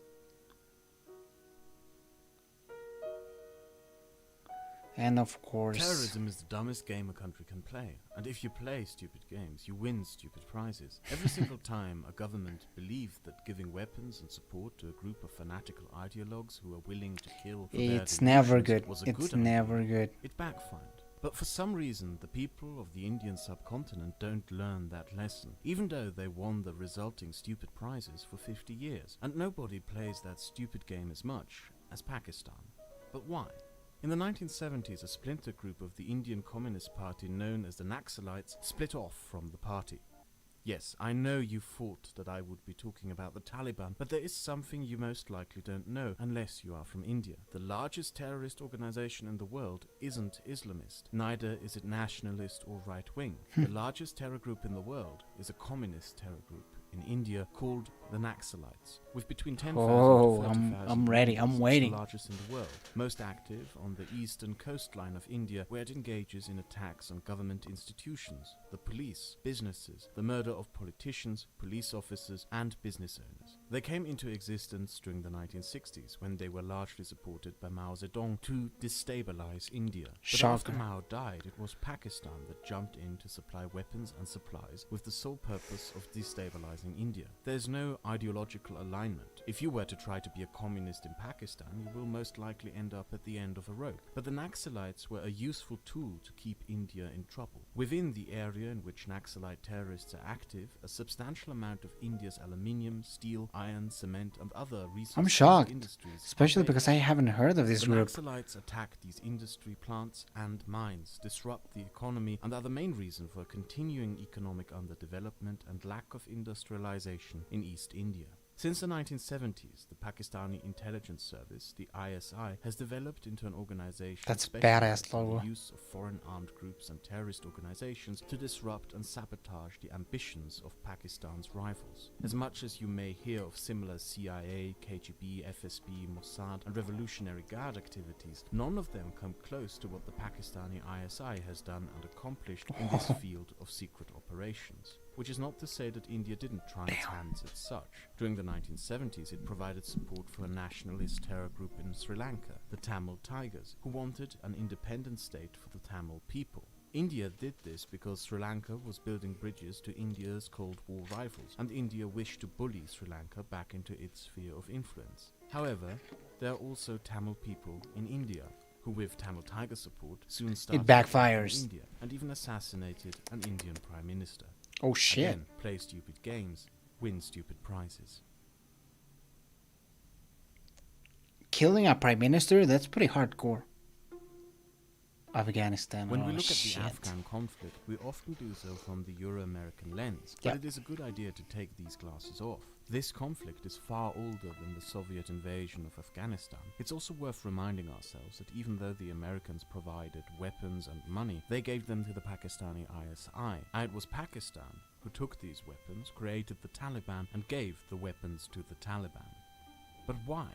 And of course... Terrorism is the dumbest game a country can play. And if you play stupid games, you win stupid prizes. Every single time a government believed that giving weapons and support to a group of fanatical ideologues who are willing to kill for their It's never delusions good. was a It's good never idea, good. it backfired. But for some reason, the people of the Indian subcontinent don't learn that lesson, even though they won the resulting stupid prizes for 50 years. And nobody plays that stupid game as much as Pakistan. But why? In the 1970s, a splinter group of the Indian Communist Party known as the Naxalites split off from the party. Yes, I know you thought that I would be talking about the Taliban, but there is something you most likely don't know unless you are from India. The largest terrorist organization in the world isn't Islamist. Neither is it nationalist or right-wing. The largest terror group in the world is a communist terror group in India called the Naxalites, with between 10,000 to 30,000 I'm ready. I'm members. waiting. It's the largest in the world, most active on the eastern coastline of India, where it engages in attacks on government institutions, the police, businesses, the murder of politicians, police officers, and business owners. They came into existence during the 1960s, when they were largely supported by Mao Zedong to destabilize India. But after Mao died, it was Pakistan that jumped in to supply weapons and supplies with the sole purpose of destabilizing India. There's no ideological alignment. If you were to try to be a communist in Pakistan, you will most likely end up at the end of a rope. But the Naxalites were a useful tool to keep India in trouble. Within the area in which Naxalite terrorists are active, a substantial amount of India's aluminium, steel, iron, cement, and other resource I'm shocked, industries. especially because I haven't heard of this the group. Naxalites attack these industry plants and mines, disrupt the economy, and are the main reason for continuing economic underdevelopment and lack of industrialization in East India. Since the 1970s, the Pakistani intelligence service, the ISI, has developed into an organization That's specialized badass in logo. the use of foreign armed groups and terrorist organizations to disrupt and sabotage the ambitions of Pakistan's rivals. As much as you may hear of similar CIA, KGB, FSB, Mossad, and Revolutionary Guard activities, none of them come close to what the Pakistani ISI has done and accomplished in this field of secret operations. Which is not to say that India didn't try its hands at such. During the 1970s, it provided support for a nationalist terror group in Sri Lanka, the Tamil Tigers, who wanted an independent state for the Tamil people. India did this because Sri Lanka was building bridges to India's Cold War rivals, and India wished to bully Sri Lanka back into its sphere of influence. However, there are also Tamil people in India, who with Tamil Tiger support soon started backfires. India and even assassinated an Indian prime minister. Oh shit. Again, play stupid games, win stupid prizes. Killing a prime minister? That's pretty hardcore. Afghanistan. When oh we look shit. at the Afghan conflict, we often do so from the Euro-American lens, but Yep. it is a good idea to take these glasses off. This conflict is far older than the Soviet invasion of Afghanistan. It's also worth reminding ourselves that even though the Americans provided weapons and money, they gave them to the Pakistani ISI. And it was Pakistan who took these weapons, created the Taliban, and gave the weapons to the Taliban. But why?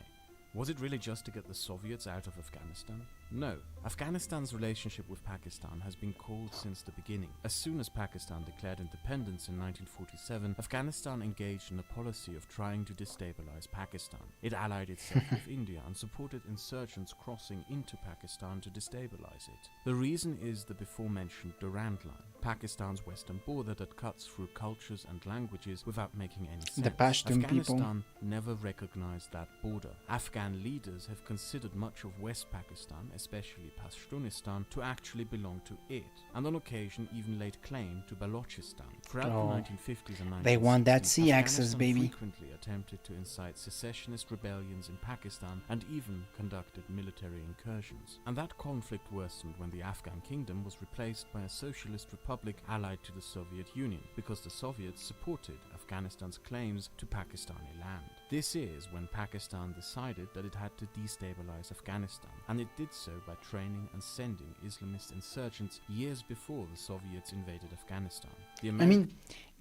Was it really just to get the Soviets out of Afghanistan? No. Afghanistan's relationship with Pakistan has been cold since the beginning. As soon as Pakistan declared independence in 1947, Afghanistan engaged in a policy of trying to destabilize Pakistan. It allied itself with India and supported insurgents crossing into Pakistan to destabilize it. The reason is the before-mentioned Durand Line, Pakistan's western border that cuts through cultures and languages without making any sense. The Pashtun Afghanistan people. never recognized that border. Afghan leaders have considered much of West Pakistan, especially Pashtunistan, to actually belong to it, and on occasion even laid claim to Balochistan. Throughout Oh. the 1950s and 1960s, They want that sea access, Afghanistan baby. frequently attempted to incite secessionist rebellions in Pakistan and even conducted military incursions. And that conflict worsened when the Afghan kingdom was replaced by a socialist republic allied to the Soviet Union, because the Soviets supported Afghanistan's claims to Pakistani land. This is when Pakistan decided that it had to destabilize Afghanistan, and it did so by training and sending Islamist insurgents years before the Soviets invaded Afghanistan. The I mean,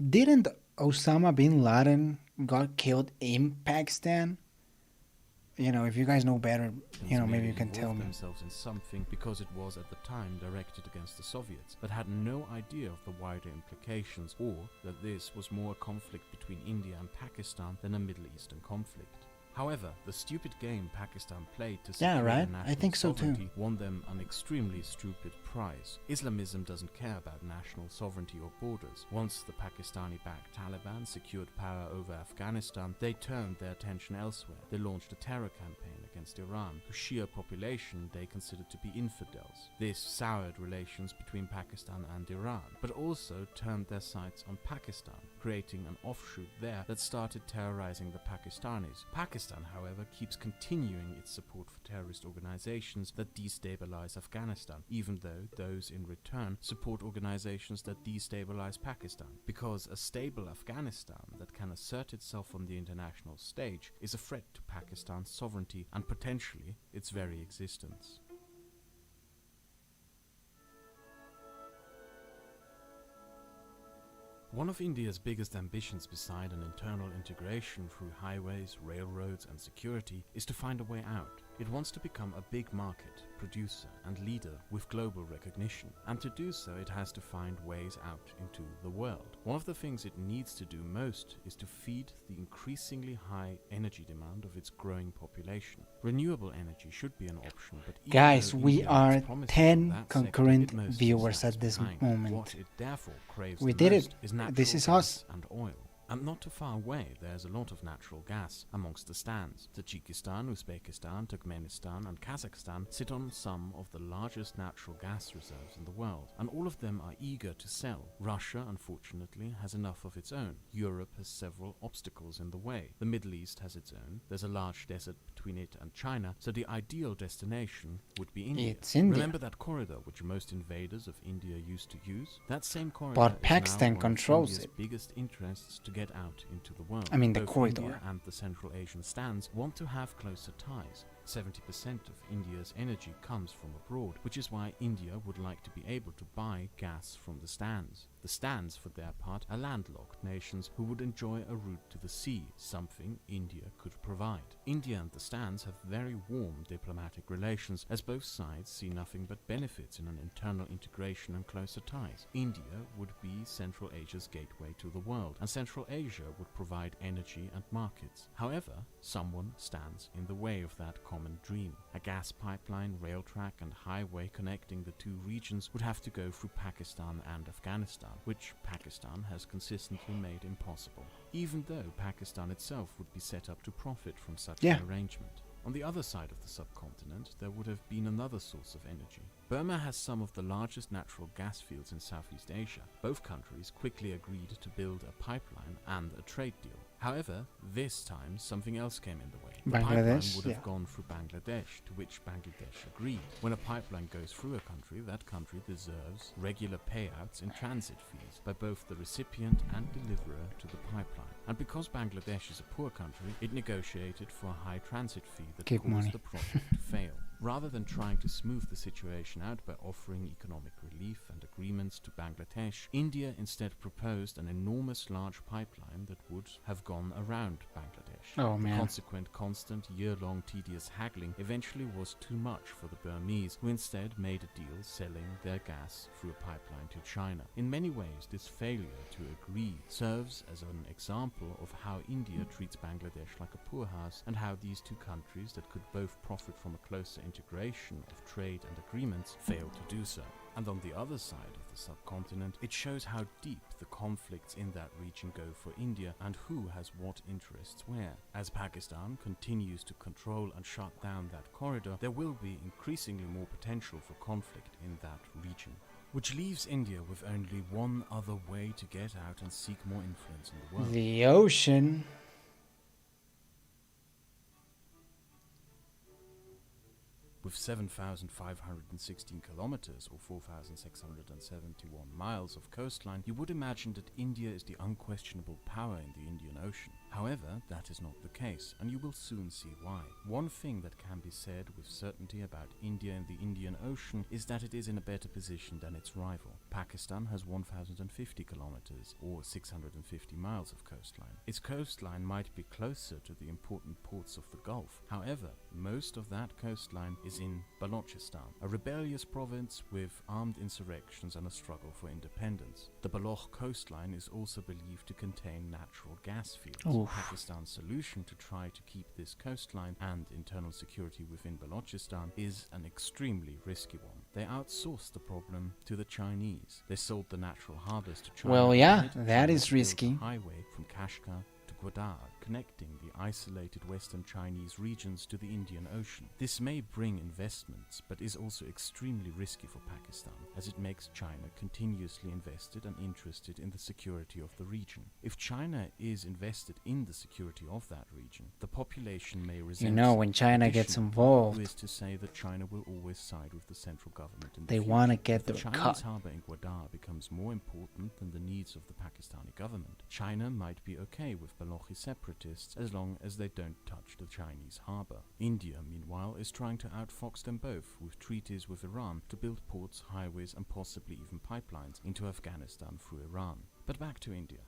didn't Osama bin Laden got killed in Pakistan? You know, if you guys know better, you know, maybe you can tell me. themselves in something because it was at the time directed against the Soviets, but had no idea of the wider implications, or that this was more a conflict between India and Pakistan than a Middle Eastern conflict. However, the stupid game Pakistan played to secure right. their I national think so too. sovereignty won them an extremely stupid prize. Islamism doesn't care about national sovereignty or borders. Once the Pakistani-backed Taliban secured power over Afghanistan, they turned their attention elsewhere. They launched a terror campaign against Iran, whose Shia population they considered to be infidels. This soured relations between Pakistan and Iran, but also turned their sights on Pakistan, creating an offshoot there that started terrorizing the Pakistanis. Pakistan, however, keeps continuing its support for terrorist organizations that destabilize Afghanistan, even though those in return support organizations that destabilize Pakistan, because a stable Afghanistan that can assert itself on the international stage is a threat to Pakistan's sovereignty and potentially its very existence. One of India's biggest ambitions beside an internal integration through highways, railroads and security is to find a way out. It wants to become a big market, producer and leader with global recognition. And to do so it has to find ways out into the world. One of the things it needs to do most is to feed the increasingly high energy demand of its growing population. Renewable energy should be an option, but even Guys, though we India are makes promises 10 on that sector, concurrent it mostly viewers lags at this behind. moment. What it therefore craves We the did most it. is natural This is gas us. and oil. And not too far away, there's a lot of natural gas amongst the stands. Tajikistan, Uzbekistan, Turkmenistan and Kazakhstan sit on some of the largest natural gas reserves in the world, and all of them are eager to sell. Russia, unfortunately, has enough of its own. Europe has several obstacles in the way. The Middle East has its own. There's a large desert between it and China, so the ideal destination would be India. It's India. Remember that corridor which most invaders of India used to use? That same corridor But is Pakistan now one controls of India's it. biggest interests to get out into the world. I mean, the Both corridor. India and the Central Asian stands want to have closer ties. 70% of India's energy comes from abroad, which is why India would like to be able to buy gas from the stands. The stands, for their part, are landlocked nations who would enjoy a route to the sea, something India could provide. India and the stands have very warm diplomatic relations, as both sides see nothing but benefits in an internal integration and closer ties. India would be Central Asia's gateway to the world, and Central Asia would provide energy and markets. However, someone stands in the way of that common dream. A gas pipeline, rail track and highway connecting the two regions would have to go through Pakistan and Afghanistan, which Pakistan has consistently made impossible, even though Pakistan itself would be set up to profit from such an arrangement. On the other side of the subcontinent, there would have been another source of energy. Burma has some of the largest natural gas fields in Southeast Asia. Both countries quickly agreed to build a pipeline and a trade deal. However, this time something else came in the way. The pipeline would have gone through Bangladesh, to which Bangladesh agreed. When a pipeline goes through a country, that country deserves regular payouts in transit fees by both the recipient and deliverer to the pipeline. And because Bangladesh is a poor country, it negotiated for a high transit fee that caused the project to fail. Rather than trying to smooth the situation out by offering economic relief and agreements to Bangladesh, India instead proposed an enormous large pipeline that would have gone around Bangladesh. The consequent constant year-long tedious haggling eventually was too much for the Burmese, who instead made a deal selling their gas through a pipeline to China. In many ways, this failure to agree serves as an example of how India treats Bangladesh like a poor house, and how these two countries that could both profit from a closer integration of trade and agreements fail to do so. And on the other side of the subcontinent, it shows how deep the conflicts in that region go for India and who has what interests where. As Pakistan continues to control and shut down that corridor, there will be increasingly more potential for conflict in that region. Which leaves India with only one other way to get out and seek more influence in the world. The ocean. With 7,516 kilometers or 4,671 miles of coastline, you would imagine that India is the unquestionable power in the Indian Ocean. However, that is not the case, and you will soon see why. One thing that can be said with certainty about India in the Indian Ocean is that it is in a better position than its rival. Pakistan has 1,050 kilometers or 650 miles of coastline. Its coastline might be closer to the important ports of the Gulf. However, most of that coastline is in Balochistan, a rebellious province with armed insurrections and a struggle for independence. The Baloch coastline is also believed to contain natural gas fields. Pakistan's solution to try to keep this coastline and internal security within Balochistan is an extremely risky one. They outsourced the problem to the Chinese. They sold the natural harbors to China. Well, yeah, that is risky. Highway from Kashgar to Gwadar, connecting the isolated western Chinese regions to the Indian Ocean. This may bring investments, but is also extremely risky for Pakistan, as it makes China continuously invested and interested in the security of the region. If China is invested in the security of that region, the population may resent. You know, when China gets involved, who is to say that China will always side with the central government in the they future. want to get If the their Chinese cut. harbour in Gwadar becomes more important than the needs of the Pakistani government, China might be okay with Balochi separatists as long as they don't touch the Chinese harbour. India, meanwhile, is trying to outfox them both with treaties with Iran to build ports, highways and possibly even pipelines into Afghanistan through Iran. But back to India.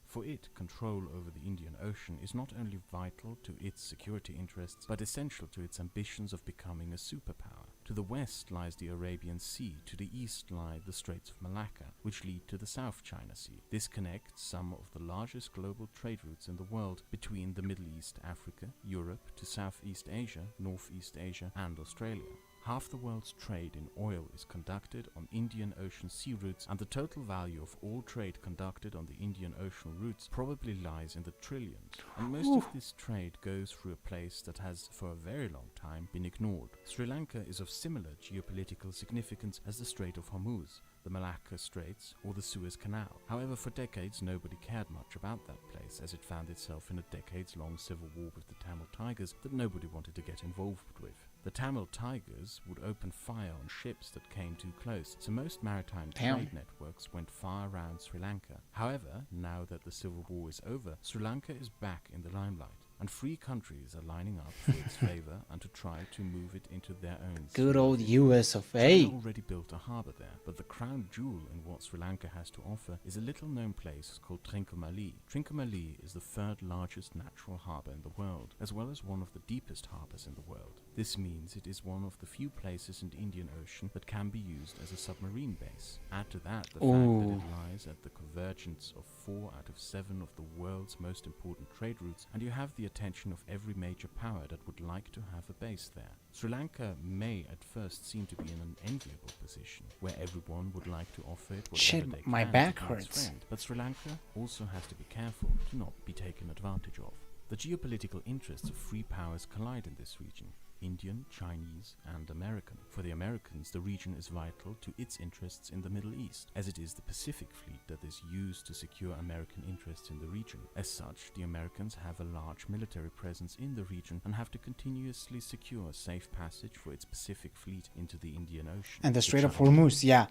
For it, control over the Indian Ocean is not only vital to its security interests, but essential to its ambitions of becoming a superpower. To the west lies the Arabian Sea, to the east lie the Straits of Malacca, which lead to the South China Sea. This connects some of the largest global trade routes in the world between the Middle East, Africa, Europe, to Southeast Asia, Northeast Asia and Australia. Half the world's trade in oil is conducted on Indian Ocean sea routes, and the total value of all trade conducted on the Indian Ocean routes probably lies in the trillions. And most of this trade goes through a place that has for a very long time been ignored. Sri Lanka is of similar geopolitical significance as the Strait of Hormuz, the Malacca Straits, or the Suez Canal. However, for decades nobody cared much about that place, as it found itself in a decades-long civil war with the Tamil Tigers that nobody wanted to get involved with. The Tamil Tigers would open fire on ships that came too close, so most maritime trade networks went far around Sri Lanka. However, now that the civil war is over, Sri Lanka is back in the limelight, and free countries are lining up for its favor and to try to move it into their own Good sphere. old US of A. China already built a harbour there, but the crown jewel in what Sri Lanka has to offer is a little-known place called Trincomalee. Trincomalee is the third largest natural harbour in the world, as well as one of the deepest harbours in the world. This means it is one of the few places in the Indian Ocean that can be used as a submarine base. Add to that the fact that it lies at the convergence of 4 out of 7 of the world's most important trade routes, and you have the attention of every major power that would like to have a base there. Sri Lanka may at first seem to be in an enviable position, where everyone would like to offer it whatever they my can back to its hurts. friend. But Sri Lanka also has to be careful to not be taken advantage of. The geopolitical interests of free powers collide in this region. Indian, Chinese, and American. For the Americans, the region is vital to its interests in the Middle East, as it is the Pacific Fleet that is used to secure American interests in the region. As such, the Americans have a large military presence in the region and have to continuously secure safe passage for its Pacific Fleet into the Indian Ocean. And the Strait of Hormuz, yeah.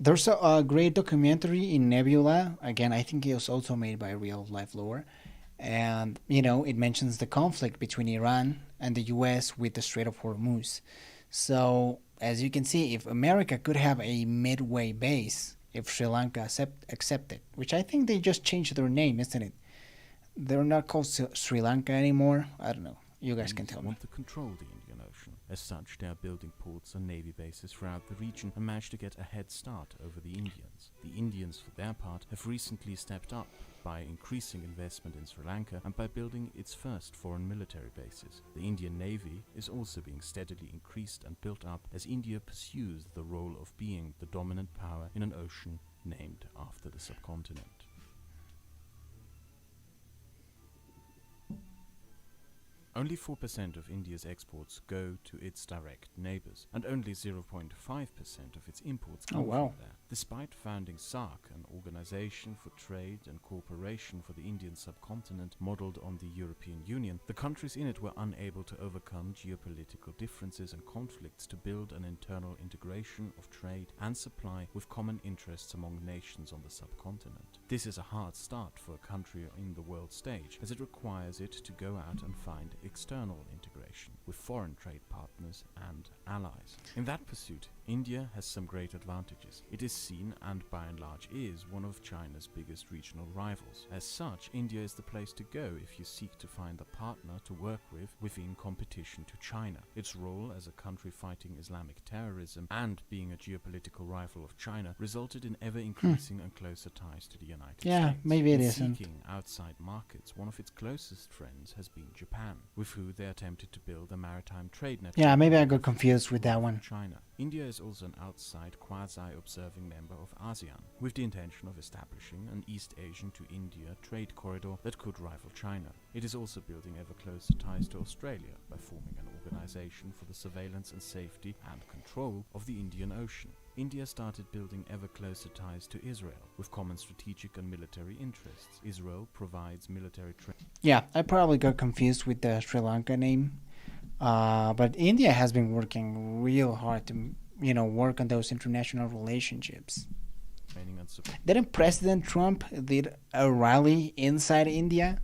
There's a great documentary in Nebula. Again, I think it was also made by Real Life Lore. And, it mentions the conflict between Iran and the US with the Strait of Hormuz. So, as you can see, if America could have a midway base, if Sri Lanka accepted, which I think they just changed their name, isn't it? They're not called Sri Lanka anymore. I don't know. You guys can tell me. Want to control the Indian Ocean. As such, they are building ports and navy bases throughout the region and managed to get a head start over the Indians. The Indians, for their part, have recently stepped up by increasing investment in Sri Lanka and by building its first foreign military bases. The Indian Navy is also being steadily increased and built up as India pursues the role of being the dominant power in an ocean named after the subcontinent. Only 4% of India's exports go to its direct neighbors, and only 0.5% of its imports come from there. Despite founding SAARC, an organization for trade and cooperation for the Indian subcontinent modeled on the European Union, the countries in it were unable to overcome geopolitical differences and conflicts to build an internal integration of trade and supply with common interests among nations on the subcontinent. This is a hard start for a country in the world stage, as it requires it to go out and find external integration with foreign trade partners and allies. In that pursuit, India has some great advantages. It is seen, and by and large is, one of China's biggest regional rivals. As such, India is the place to go if you seek to find a partner to work with within competition to China. Its role as a country fighting Islamic terrorism and being a geopolitical rival of China resulted in ever-increasing and closer ties to the United States. Yeah, maybe it in isn't. Seeking outside markets, one of its closest friends has been Japan, with who they attempted to build a maritime trade network. Yeah, maybe I got confused with that one. China. India is also an outside quasi-observing member of ASEAN, with the intention of establishing an East Asian to India trade corridor that could rival China. It is also building ever closer ties to Australia by forming an organization for the surveillance and safety and control of the Indian Ocean. India started building ever closer ties to Israel, with common strategic and military interests. Israel provides military training. Yeah, I probably got confused with the Sri Lanka name. But India has been working real hard to, work on those international relationships. And support Didn't President Trump did a rally inside India?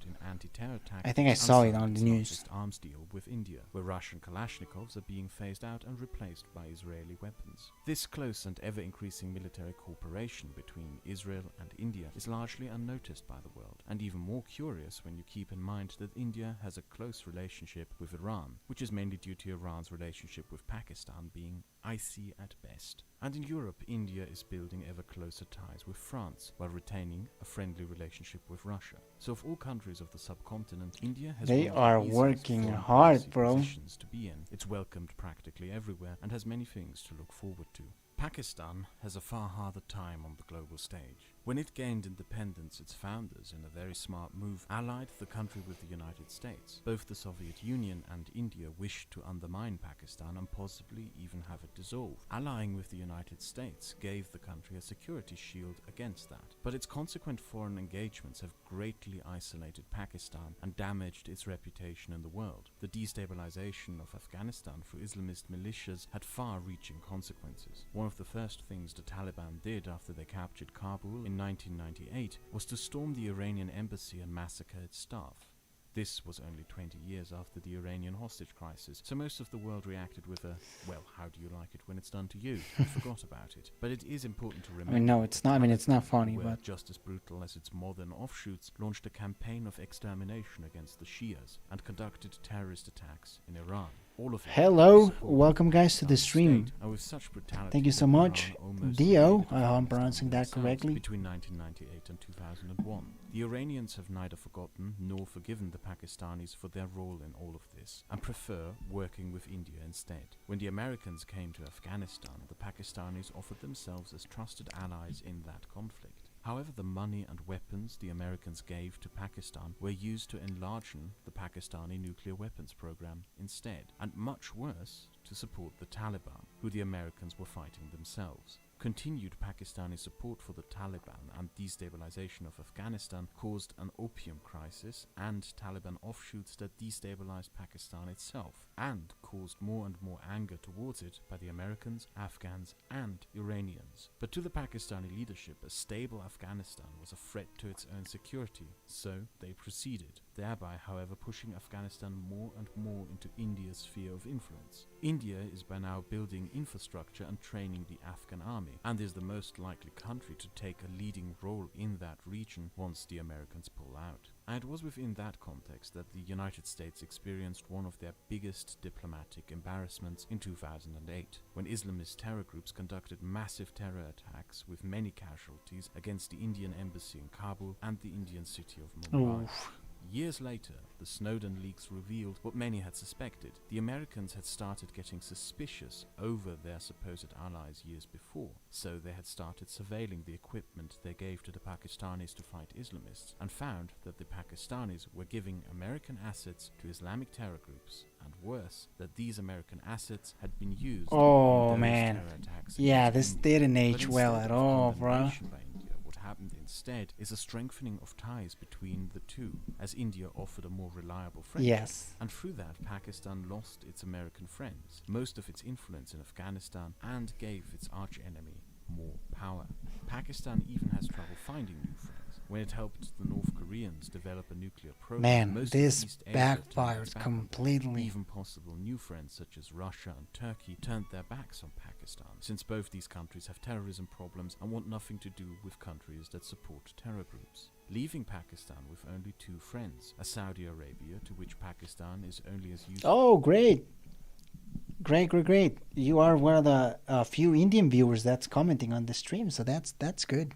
in anti-terror tactics. I think I saw it on the its news. largest arms deal with India, where Russian Kalashnikovs are being phased out and replaced by Israeli weapons. This close and ever-increasing military cooperation between Israel and India is largely unnoticed by the world, and even more curious when you keep in mind that India has a close relationship with Iran, which is mainly due to Iran's relationship with Pakistan being icy at best. And in Europe, India is building ever closer ties with France, while retaining a friendly relationship with Russia. So of all countries of the subcontinent, India has They one of the are easiest working foreign hard smart, bro. positions to be in. It's welcomed practically everywhere and has many things to look forward to. Pakistan has a far harder time on the global stage. When it gained independence, its founders, in a very smart move, allied the country with the United States. Both the Soviet Union and India wished to undermine Pakistan and possibly even have it dissolved. Allying with the United States gave the country a security shield against that. But its consequent foreign engagements have greatly isolated Pakistan and damaged its reputation in the world. The destabilization of Afghanistan through Islamist militias had far-reaching consequences. One of the first things the Taliban did after they captured Kabul in 1998 was to storm the Iranian embassy and massacre its staff. This was only 20 years after the Iranian hostage crisis, so most of the world reacted with a, well, how do you like it when it's done to you? And forgot about it. But it is important to remember. No, it's not. I mean, it's not funny, were but just as brutal as its modern offshoots, launched a campaign of extermination against the Shias and conducted terrorist attacks in Iran. All of it hello, supported welcome by guys to the Islamic stream. State, and with such brutality Thank you so that much, Iran almost Dio. invaded I hope I'm Afghanistan pronouncing that themselves correctly. Between 1998 and 2001, the Iranians have neither forgotten nor forgiven the Pakistanis for their role in all of this, and prefer working with India instead. When the Americans came to Afghanistan, the Pakistanis offered themselves as trusted allies in that conflict. However, the money and weapons the Americans gave to Pakistan were used to enlarge the Pakistani nuclear weapons program instead, and much worse, to support the Taliban, who the Americans were fighting themselves. Continued Pakistani support for the Taliban and destabilization of Afghanistan caused an opium crisis and Taliban offshoots that destabilized Pakistan itself, and caused more and more anger towards it by the Americans, Afghans, and Iranians. But to the Pakistani leadership, a stable Afghanistan was a threat to its own security, so they proceeded, thereby, however, pushing Afghanistan more and more into India's sphere of influence. India is by now building infrastructure and training the Afghan army, and is the most likely country to take a leading role in that region once the Americans pull out. And it was within that context that the United States experienced one of their biggest diplomatic embarrassments in 2008, when Islamist terror groups conducted massive terror attacks with many casualties against the Indian embassy in Kabul and the Indian city of Mumbai. Oof. Years later, the Snowden leaks revealed what many had suspected. The Americans had started getting suspicious over their supposed allies years before, so they had started surveilling the equipment they gave to the Pakistanis to fight Islamists, and found that the Pakistanis were giving American assets to Islamic terror groups, and worse, that these American assets had been used Oh, in those man. terror attacks Yeah, against this India. didn't But age well instead at of all, bro. condemnation by India, what happened instead is a strengthening of ties between the two, as India offered a more reliable friendship. Yes. And through that, Pakistan lost its American friends, most of its influence in Afghanistan, and gave its arch-enemy more power. Pakistan even has trouble finding new friends. When it helped the North Koreans develop a nuclear program, Man, most of this East Asia turned backfires its back on them. completely. Even possible new friends such as Russia and Turkey turned their backs on Pakistan, since both these countries have terrorism problems and want nothing to do with countries that support terror groups, leaving Pakistan with only two friends, a Saudi Arabia, to which Pakistan is only as useful Oh, great. Great. You are one of the few Indian viewers that's commenting on the stream, so that's good.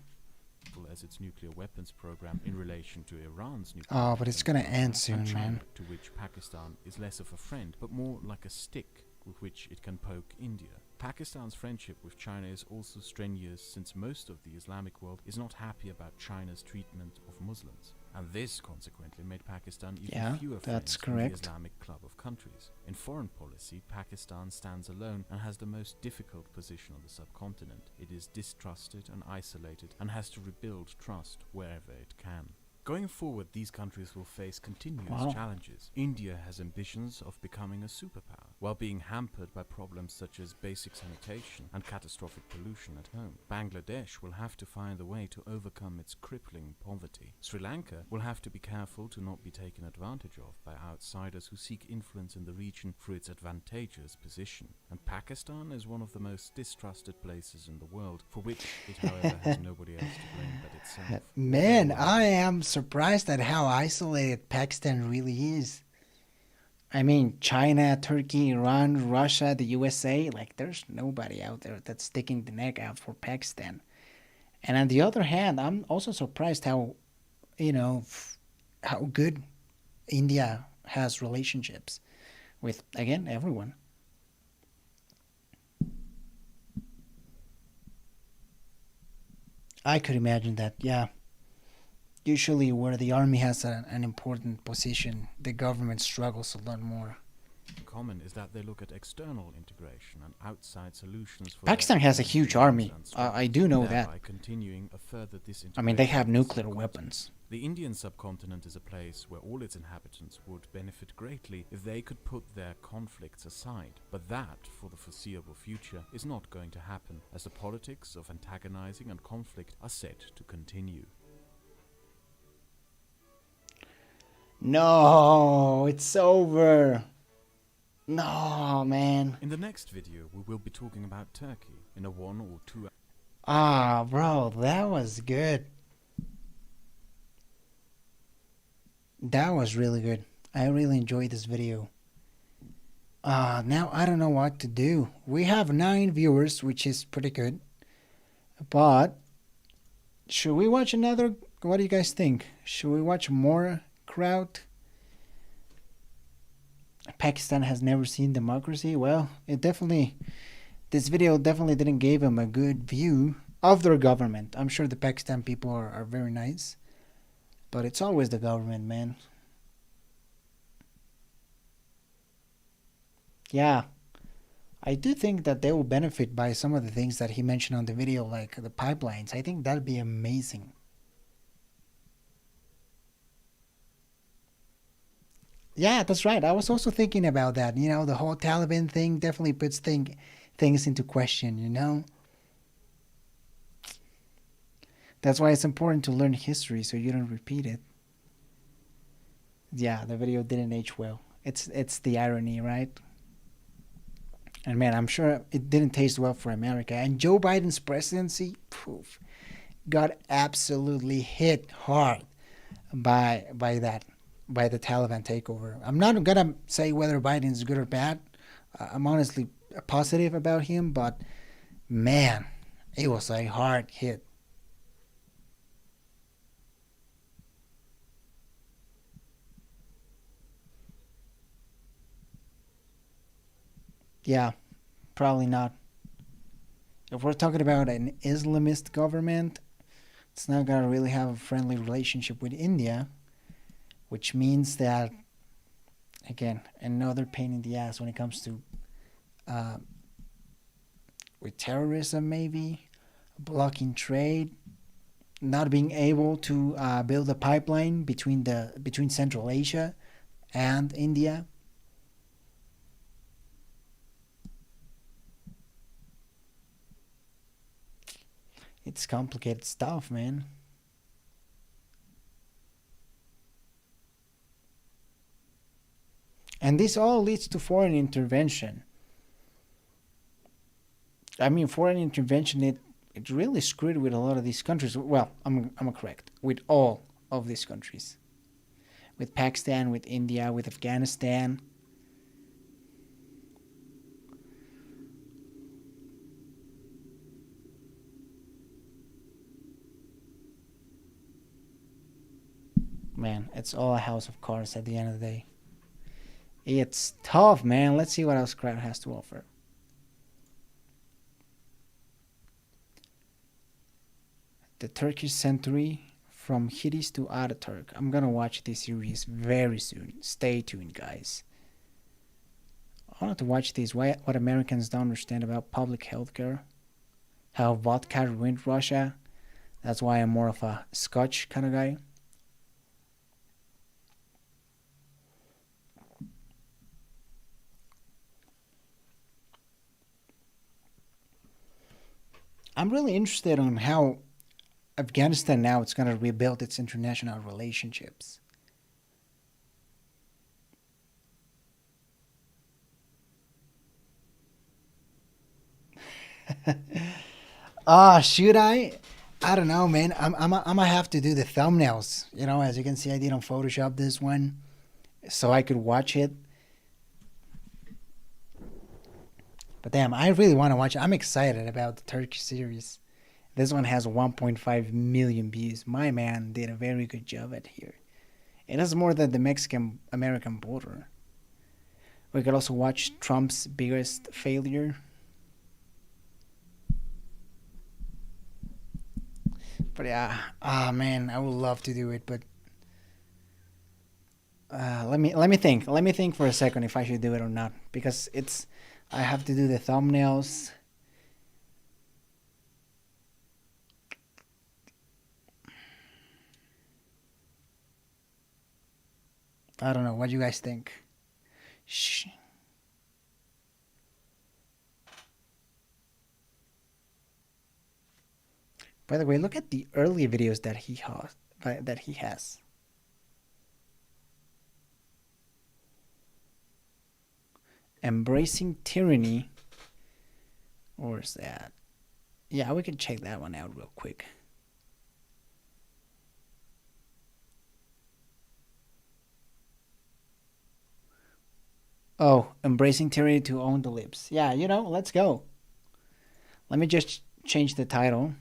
as its nuclear weapons program in relation to Iran's nuclear Oh, but it's weapons gonna program, end soon, and China, man. to which Pakistan is less of a friend, but more like a stick with which it can poke India. Pakistan's friendship with China is also strenuous, since most of the Islamic world is not happy about China's treatment of Muslims. And this consequently made Pakistan even Yeah, fewer that's friends in correct. the Islamic club of countries. In foreign policy, Pakistan stands alone and has the most difficult position on the subcontinent. It is distrusted and isolated and has to rebuild trust wherever it can. Going forward, these countries will face continuous Wow. challenges. India has ambitions of becoming a superpower, while being hampered by problems such as basic sanitation and catastrophic pollution at home. Bangladesh will have to find a way to overcome its crippling poverty. Sri Lanka will have to be careful to not be taken advantage of by outsiders who seek influence in the region through its advantageous position. And Pakistan is one of the most distrusted places in the world, for which it, however, has nobody else to blame but itself. Man, I am surprised at how isolated Pakistan really is. I mean, China, Turkey, Iran, Russia, the USA, like there's nobody out there that's sticking the neck out for Pakistan. And on the other hand, I'm also surprised how, how good India has relationships with, again, everyone. I could imagine that, yeah. Usually, where the army has an important position, the government struggles to learn more. Common is that they look at external integration and outside solutions for Pakistan has a huge army. I do know that. Continuing a further disintegration. I mean, they have nuclear weapons. The Indian subcontinent is a place where all its inhabitants would benefit greatly if they could put their conflicts aside. But that, for the foreseeable future, is not going to happen, as the politics of antagonizing and conflict are set to continue. No, it's over. No, man. In the next video, we will be talking about Turkey in a 1 or 2 Ah, bro, that was good. That was really good. I really enjoyed this video. Now I don't know what to do. We have 9 viewers, which is pretty good. But should we watch another? What do you guys think? Should we watch more Kraut? Pakistan has never seen democracy. Well, this video definitely didn't give him a good view of their government. I'm sure the Pakistan people are very nice, but it's always the government, man. Yeah, I do think that they will benefit by some of the things that he mentioned on the video, like the pipelines. I think that'd be amazing. Yeah, that's right. I was also thinking about that. You know, the whole Taliban thing definitely puts things into question, you know? That's why it's important to learn history so you don't repeat it. Yeah, the video didn't age well. It's the irony, right? And man, I'm sure it didn't taste well for America. And Joe Biden's presidency, poof, got absolutely hit hard by the Taliban takeover. I'm not gonna say whether Biden's good or bad. I'm honestly positive about him, but man, it was a hard hit. Yeah, probably not. If we're talking about an Islamist government, it's not gonna really have a friendly relationship with India, which means that, again, another pain in the ass when it comes to with terrorism, maybe blocking trade, not being able to build a pipeline between Central Asia and India. It's complicated stuff, man. And this all leads to foreign intervention. I mean, foreign intervention, it really screwed with a lot of these countries. Well, I'm correct. With all of these countries. With Pakistan, with India, with Afghanistan. Man, it's all a house of cards at the end of the day. It's tough, man. Let's see what else Kraut has to offer. The Turkish Century, from Hittites to Ataturk. I'm gonna watch this series very soon. Stay tuned, guys. I wanted to watch this. What Americans don't understand about public healthcare. How vodka ruined Russia. That's why I'm more of a Scotch kind of guy. I'm really interested on how Afghanistan now it's going to rebuild its international relationships. Should I? I don't know, man. I'm gonna have to do the thumbnails. You know, as you can see, I did on Photoshop this one so I could watch it. But damn, I really want to watch it. I'm excited about the Turkish series. This one has 1.5 million views. My man did a very good job at here. It has more than the Mexican-American border. We could also watch Trump's biggest failure. But yeah, ah man, I would love to do it, but let me think. Let me think for a second if I should do it or not, because it's I have to do the thumbnails. I don't know. What do you guys think? Shh. By the way, look at the early videos that he has. That he has. Embracing tyranny. Or is that? Yeah, we can check that one out real quick. Oh, embracing tyranny to own the libs. Yeah, let's go. Let me just change the title.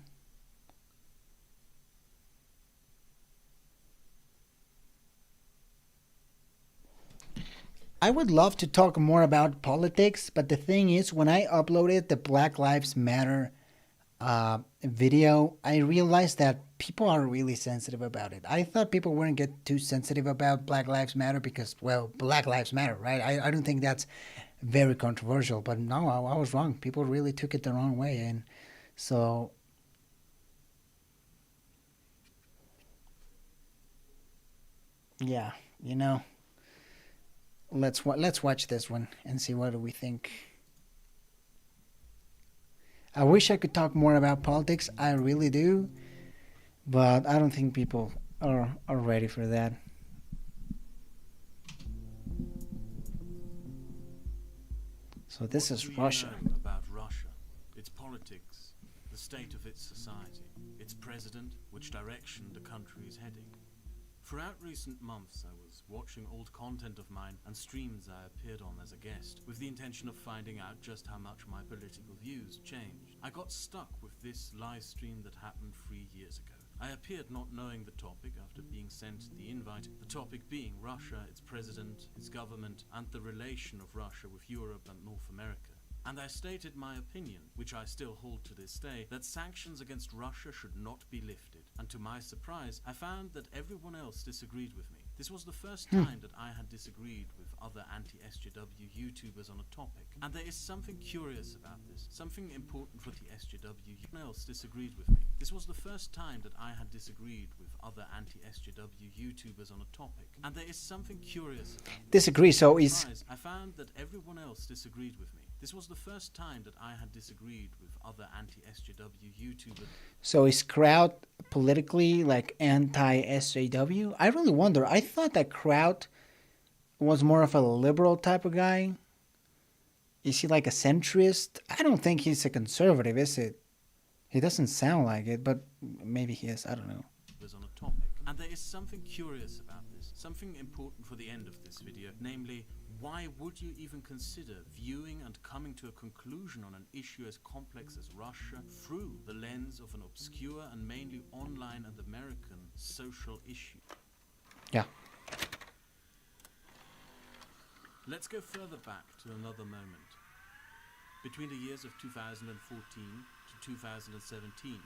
I would love to talk more about politics, but the thing is, when I uploaded the Black Lives Matter video, I realized that people are really sensitive about it. I thought people wouldn't get too sensitive about Black Lives Matter because, well, Black Lives Matter, right? I don't think that's very controversial, but no, I was wrong. People really took it the wrong way, and so yeah, let's watch this one and see what do we think. I wish I could talk more about politics. I really do, but I don't think people are ready for that. So this is Russia. About Russia, its politics, the state of its society, its president, which direction the country is heading. Throughout recent months, I was watching old content of mine and streams I appeared on as a guest, with the intention of finding out just how much my political views changed. I got stuck with this live stream that happened 3 years ago. I appeared not knowing the topic after being sent the invite, the topic being Russia, its president, its government, and the relation of Russia with Europe and North America. And I stated my opinion, which I still hold to this day, that sanctions against Russia should not be lifted. And to my surprise, I found that everyone else disagreed with me. This was the first time that I had disagreed with other anti-SJW YouTubers on a topic. And there is something curious about this, something important for the SJW. No one else disagreed with me. This was the first time that I had disagreed with other anti-SJW YouTubers on a topic. And there is something curious about this. Disagree, so is... I found that everyone else disagreed with me. This was the first time that I had disagreed with other anti-SJW YouTubers. So is Kraut politically like anti-SJW? I really wonder. I thought that Kraut was more of a liberal type of guy. Is he like a centrist? I don't think he's a conservative, is it? He doesn't sound like it, but maybe he is. I don't know. On a topic. And there is something curious about this, something important for the end of this video, namely, why would you even consider viewing and coming to a conclusion on an issue as complex as Russia through the lens of an obscure and mainly online and American social issue? Yeah. Let's go further back to another moment. Between the years of 2014 to 2017,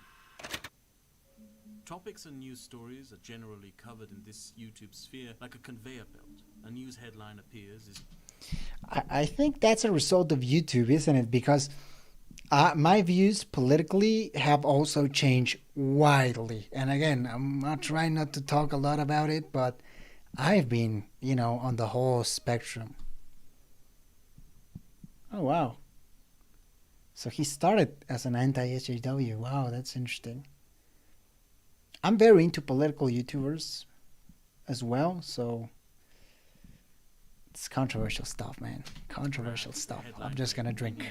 topics and news stories are generally covered in this YouTube sphere like a conveyor belt. A news headline appears is... I think that's a result of YouTube, isn't it? Because my views politically have also changed widely. And again, I'm not trying not to talk a lot about it, but I've been, on the whole spectrum. Oh, wow. So he started as an anti-SJW. Wow, that's interesting. I'm very into political YouTubers as well, so it's controversial stuff, man. Controversial stuff. I'm just gonna drink.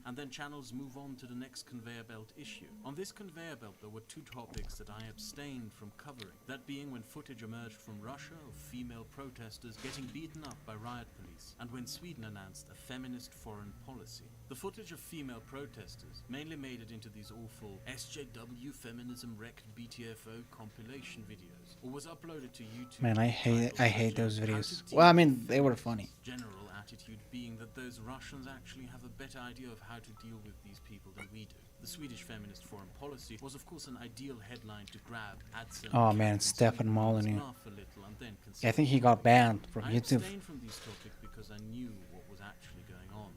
And then channels move on to the next conveyor belt issue. On this conveyor belt, there were two topics that I abstained from covering. That being when footage emerged from Russia of female protesters getting beaten up by riot police, and when Sweden announced a feminist foreign policy. The footage of female protesters mainly made it into these awful SJW feminism wrecked BTFO compilation videos, or was uploaded to YouTube. Man, I hate those videos. Well, I mean, they were fun. funny. General attitude being that those Russians actually have a better idea of how to deal with these people than we do. The Swedish feminist foreign policy was of course an ideal headline to grab, add some Oh man, catchy Stefan slogans, Molyneux. laugh a little, and then I consider think he what got to do. banned from I YouTube. abstained from these topics because I knew what was actually going on.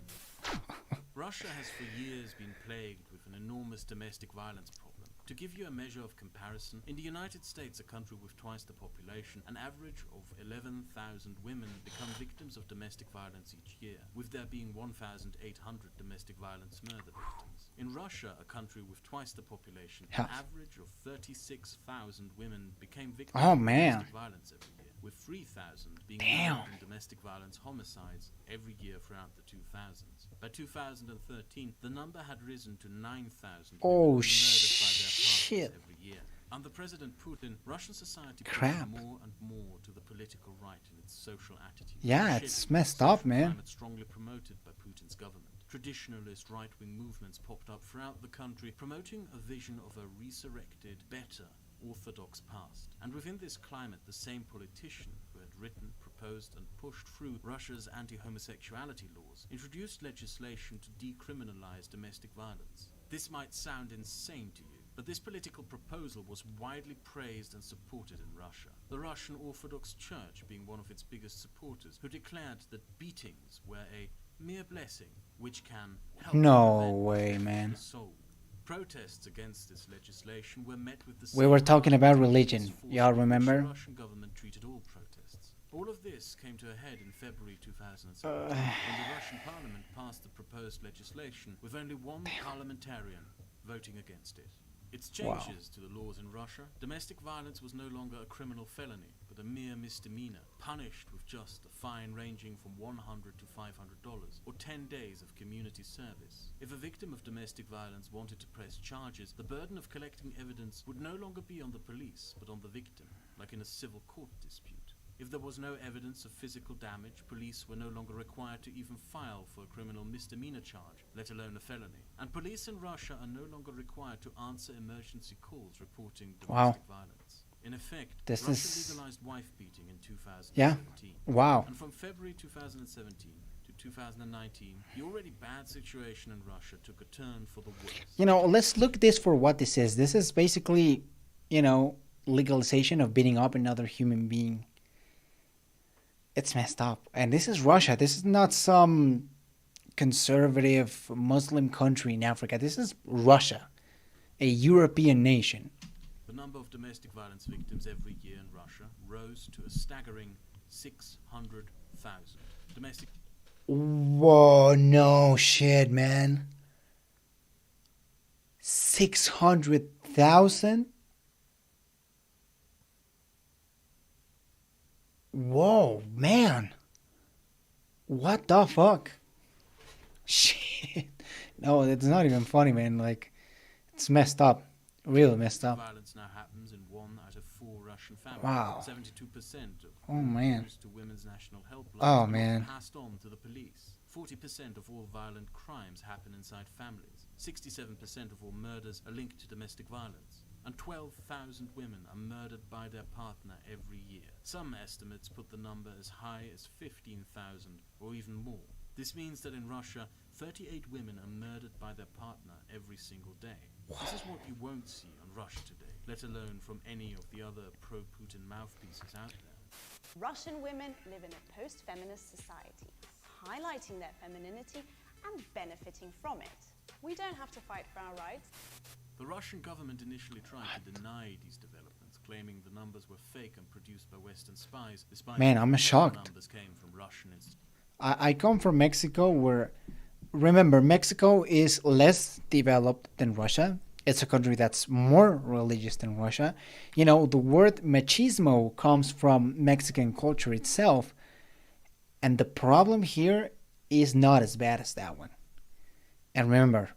Russia has for years been plagued with an enormous domestic violence problem. To give you a measure of comparison, in the United States, a country with twice the population, an average of 11,000 women become victims of domestic violence each year, with there being 1,800 domestic violence murder victims. In Russia, a country with twice the population, an average of 36,000 women became victims Oh, of man. domestic violence every year, with 3,000 being Damn. involved in domestic violence homicides every year throughout the 2000s. By 2013, the number had risen to 9,000 Oh, women murdered by their shit. partners every year. Under President Putin, Russian society Crap. pushed more and more to the political right in its social attitude. Yeah, Shaped it's by messed social up, man. climate strongly promoted by Putin's government. Traditionalist right-wing movements popped up throughout the country, promoting a vision of a resurrected, better, orthodox past. And within this climate, the same politician who had written, proposed and pushed through Russia's anti-homosexuality laws introduced legislation to decriminalize domestic violence. This might sound insane to you, but this political proposal was widely praised and supported in Russia. The Russian Orthodox Church being one of its biggest supporters, who declared that beatings were a mere blessing which can help No prevent way, death of man. the soul. Protests against this legislation were met with the We were same talking about violence religion. force Y'all with which remember? The Russian government treated all protests. All of this came to a head in February 2017 when the Russian parliament passed the proposed legislation with only one parliamentarian voting against it. Its changes to the laws in Russia, domestic violence was no longer a criminal felony, but a mere misdemeanor, punished with just a fine ranging from $100 to $500, or 10 days of community service. If a victim of domestic violence wanted to press charges, the burden of collecting evidence would no longer be on the police, but on the victim, like in a civil court dispute. If there was no evidence of physical damage, police were no longer required to even file for a criminal misdemeanor charge, let alone a felony. And police in Russia are no longer required to answer emergency calls reporting domestic violence. In effect, This Russia is- legalized wife beating in 2017. Yeah. Wow. And from February 2017 to 2019, the already bad situation in Russia took a turn for the worse. You know, let's look this for what this is. This is basically, you know, legalization of beating up another human being. It's messed up. And this is Russia. This is not some conservative Muslim country in Africa. This is Russia, a European nation. The number of domestic violence victims every year in Russia rose to a staggering 600,000. Domestic Whoa, no shit, man. 600,000? Whoa, man. What the fuck? Shit. No, it's not even funny, man. Like, it's messed up. Real messed up. violence now happens in 1 out of 4 Russian families. Wow. 72% of Oh, man. calls to women's national helplines Oh, are not man. passed on to the police. 40% of all violent crimes happen inside families. 67% of all murders are linked to domestic violence. And 12,000 women are murdered by their partner every year. Some estimates put the number as high as 15,000 or even more. This means that in Russia, 38 women are murdered by their partner every single day. This is what you won't see on Russia Today, let alone from any of the other pro-Putin mouthpieces out there. Russian women live in a post-feminist society, highlighting their femininity and benefiting from it. We don't have to fight for our rights. The Russian government initially tried to deny these developments, claiming the numbers were fake and produced by Western spies, despite Man, the I'm fact that shocked. the numbers came from Russian institutions. I come from Mexico where, remember, Mexico is less developed than Russia. It's a country that's more religious than Russia. You know, the word machismo comes from Mexican culture itself. And the problem here is not as bad as that one. And remember,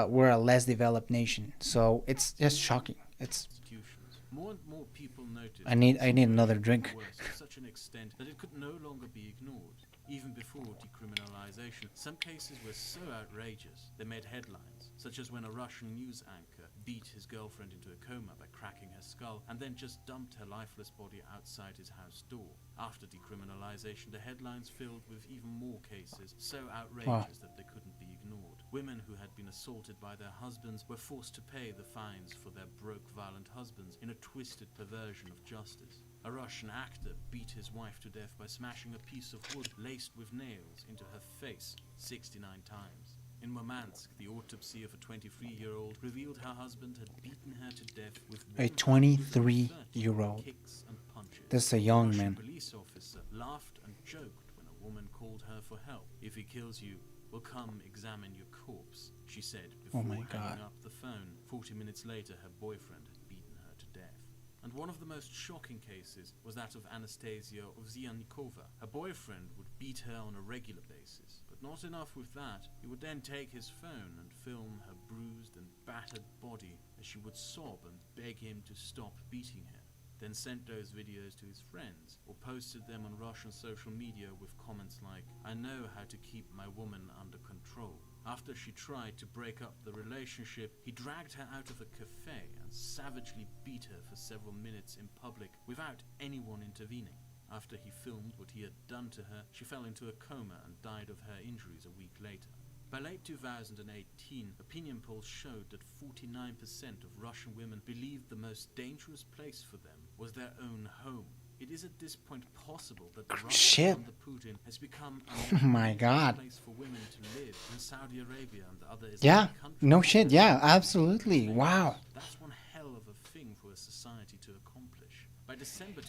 we're a less developed nation. So it's just shocking. It's Institutions. More and more people noticed I need that the another situation drink. got worse to such an extent that it could no longer be ignored. Even before decriminalization, some cases were so outrageous they made headlines, such as when a Russian news anchor beat his girlfriend into a coma by cracking her skull and then just dumped her lifeless body outside his house door. After decriminalization, the headlines filled with even more cases so outrageous that they couldn't be ignored. Women who had been assaulted by their husbands were forced to pay the fines for their broke, violent husbands in a twisted perversion of justice. A Russian actor beat his wife to death by smashing a piece of wood laced with nails into her face 69 times. In Murmansk, the autopsy of a 23-year-old revealed her husband had beaten her to death with A 23-year-old. kicks and punches. This is a young Russian man. police officer laughed and joked when a woman called her for help. If he kills you, we'll come examine your corpse, she said before my hanging God. up the phone. 40 minutes later, her boyfriend had beaten her to death. And one of the most shocking cases was that of Anastasia Ovsyannikova. Her boyfriend would beat her on a regular basis, but not enough with that. He would then take his phone and film her bruised and battered body as she would sob and beg him to stop beating her, then sent those videos to his friends or posted them on Russian social media with comments like, "I know how to keep my woman under control." After she tried to break up the relationship, he dragged her out of a cafe and savagely beat her for several minutes in public without anyone intervening. After he filmed what he had done to her, she fell into a coma and died of her injuries a week later. By late 2018, opinion polls showed that 49% of Russian women believed the most dangerous place for them was their own home. It is at this point possible that Russia Shit. under Putin has become Oh my God. place for women to live in Saudi Arabia and other Islamic Yeah, countries. no shit, yeah, absolutely. Wow. That's one hell of a thing for a society to accomplish. By December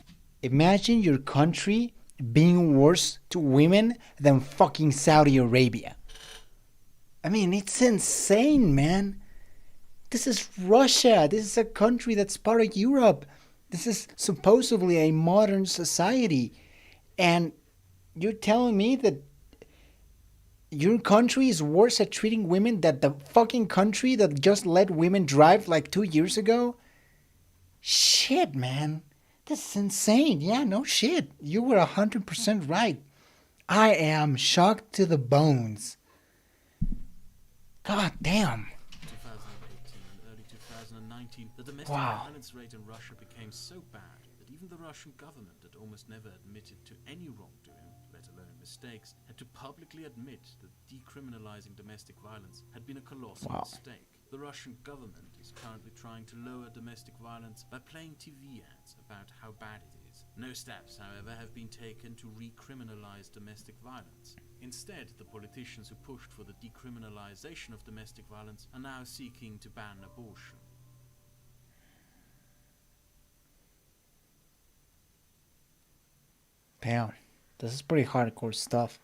Imagine your country being worse to women than fucking Saudi Arabia. I mean, it's insane, man. This is Russia. This is a country that's part of Europe. This is supposedly a modern society. And you're telling me that your country is worse at treating women than the fucking country that just let women drive like 2 years ago? Shit, man. This is insane. Yeah, no shit. You were 100% right. I am shocked to the bones. God damn. 2018 and early 2019, the domestic Wow. violence rate in Russia became so bad that even the Russian government that almost never admitted to any wrongdoing, let alone mistakes, had to publicly admit that decriminalizing domestic violence had been a colossal Wow. mistake. The Russian government is currently trying to lower domestic violence by playing TV ads about how bad it is. No steps, however, have been taken to recriminalize domestic violence. Instead, the politicians who pushed for the decriminalization of domestic violence are now seeking to ban abortion. Damn. This is pretty hardcore stuff.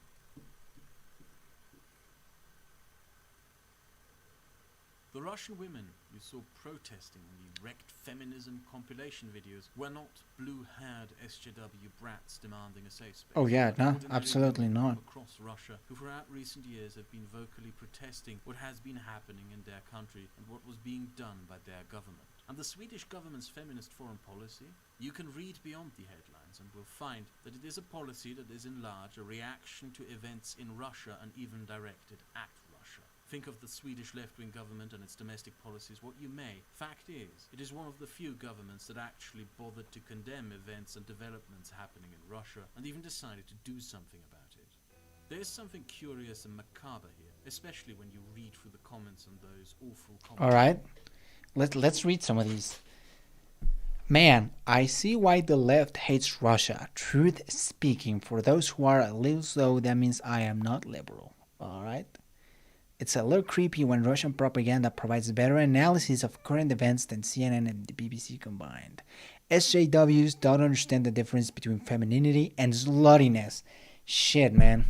The Russian women you saw protesting in the wrecked feminism compilation videos were not blue-haired SJW brats demanding a safe space. Oh, yeah, no, Ordinary absolutely women not. from across Russia who throughout recent years have been vocally protesting what has been happening in their country and what was being done by their government. And the Swedish government's feminist foreign policy, you can read beyond the headlines and will find that it is a policy that is in large a reaction to events in Russia and even directed at Russia. Think of the Swedish left-wing government and its domestic policies what you may. Fact is, it is one of the few governments that actually bothered to condemn events and developments happening in Russia and even decided to do something about it. There is something curious and macabre here, especially when you read through the comments on those awful comments. All right. Let's read some of these. Man, I see why the left hates Russia. Truth speaking, for those who are a little slow, that means I am not liberal. All right. It's a little creepy when Russian propaganda provides better analysis of current events than CNN and the BBC combined. SJWs don't understand the difference between femininity and sluttiness. Shit, man.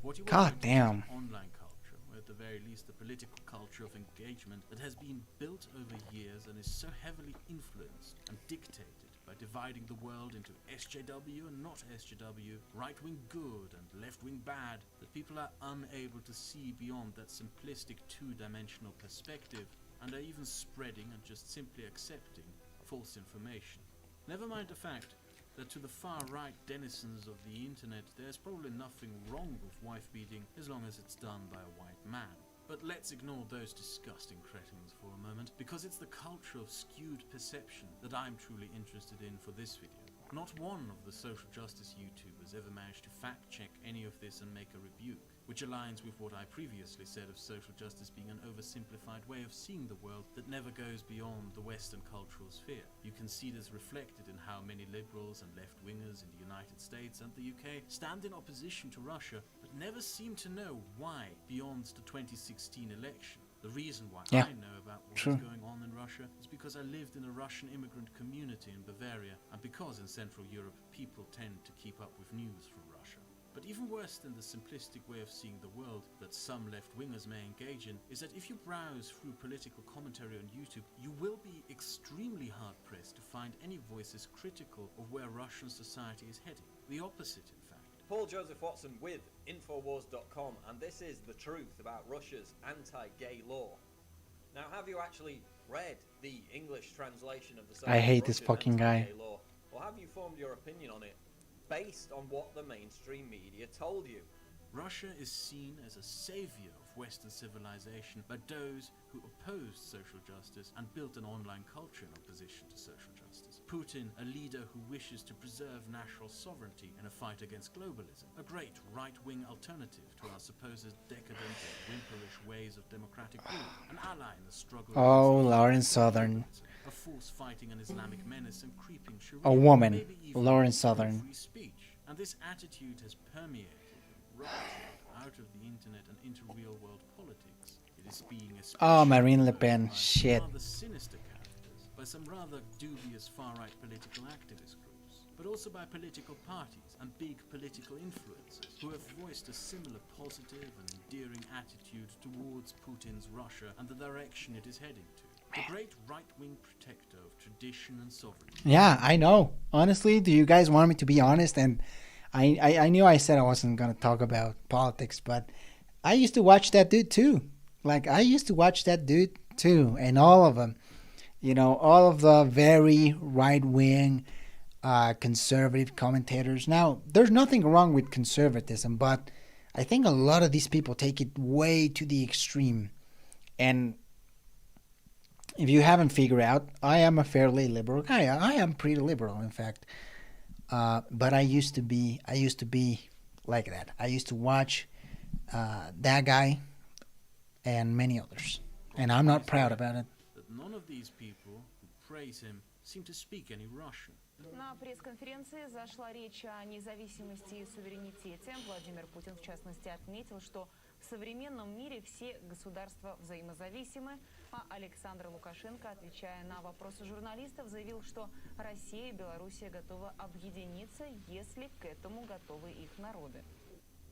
What you God want damn. is an online culture, or at the very least a political culture of engagement that has been built over years and is so heavily influenced and dictated by dividing the world into SJW and not SJW, right-wing good and left-wing bad, that people are unable to see beyond that simplistic two-dimensional perspective and are even spreading and just simply accepting false information. Never mind the fact that to the far-right denizens of the internet, there's probably nothing wrong with wife-beating as long as it's done by a white man. But let's ignore those disgusting cretins for a moment, because it's the culture of skewed perception that I'm truly interested in for this video. Not one of the social justice YouTubers ever managed to fact-check any of this and make a rebuke, which aligns with what I previously said of social justice being an oversimplified way of seeing the world that never goes beyond the Western cultural sphere. You can see this reflected in how many liberals and left-wingers in the United States and the UK stand in opposition to Russia, but never seem to know why beyond the 2016 election. The reason why I know about what is going on in Russia is because I lived in a Russian immigrant community in Bavaria, and because in Central Europe people tend to keep up with news from Russia. But even worse than the simplistic way of seeing the world that some left-wingers may engage in is that if you browse through political commentary on YouTube, you will be extremely hard-pressed to find any voices critical of where Russian society is heading. The opposite, in fact. Paul Joseph Watson with Infowars.com, and this is the truth about Russia's anti-gay law. Now, have you actually read the English translation of the I hate this fucking guy. law, or have you formed your opinion on it based on what the mainstream media told you? Russia is seen as a savior of Western civilization by those who opposed social justice and built an online culture in opposition to social justice. Putin, a leader who wishes to preserve national sovereignty in a fight against globalism, a great right-wing alternative to our supposed decadent and whimperish ways of democratic rule, an ally in the struggle against Lawrence Southern. a force fighting an Islamic menace and creeping Sharia, A woman, maybe even Lawrence Southern. free speech. And this attitude has permeated right out of the internet and into real-world politics. It is being Marine Le Pen, by shit. rather sinister characters, by some rather dubious far-right political activist groups, but also by political parties and big political influencers who have voiced a similar positive and endearing attitude towards Putin's Russia and the direction it is heading to. The great right-wing protector of tradition and sovereignty. Yeah, I know. Honestly, do you guys want me to be honest? And I knew I said I wasn't going to talk about politics, but I used to watch that dude too. Like, I used to watch that dude too. And all of them, you know, all of the very right-wing conservative commentators. Now, there's nothing wrong with conservatism, but I think a lot of these people take it way to the extreme. And if you haven't figured out, I am a fairly liberal guy. I am pretty liberal, in fact. But I used to be like that. I used to watch that guy and many others, and I'm not proud about it. That none of these people who praise him seem to speak any Russian. На пресс-конференции зашла речь о независимости и суверенитете. Владимир Путин, в частности, отметил, что в современном мире все государства взаимозависимы, а Александр Лукашенко, отвечая на вопросы журналистов, заявил, что Россия и Белоруссия готовы объединиться, если к этому готовы их народы.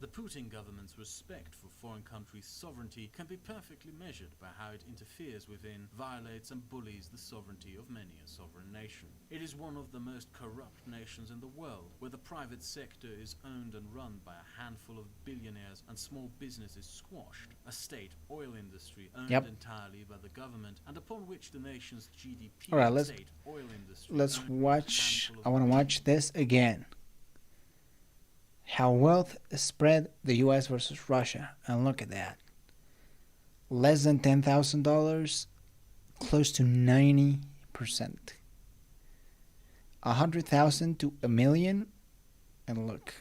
The Putin government's respect for foreign countries' sovereignty can be perfectly measured by how it interferes within, violates and bullies the sovereignty of many a sovereign nation. It is one of the most corrupt nations in the world, where the private sector is owned and run by a handful of billionaires and small businesses squashed, a state oil industry owned entirely by the government, and upon which the nation's GDP state oil industry. Let's watch. I want to watch this again. How wealth is spread, the U.S. versus Russia. And look at that. Less than $10,000, close to 90%. 100,000 to a million, and look.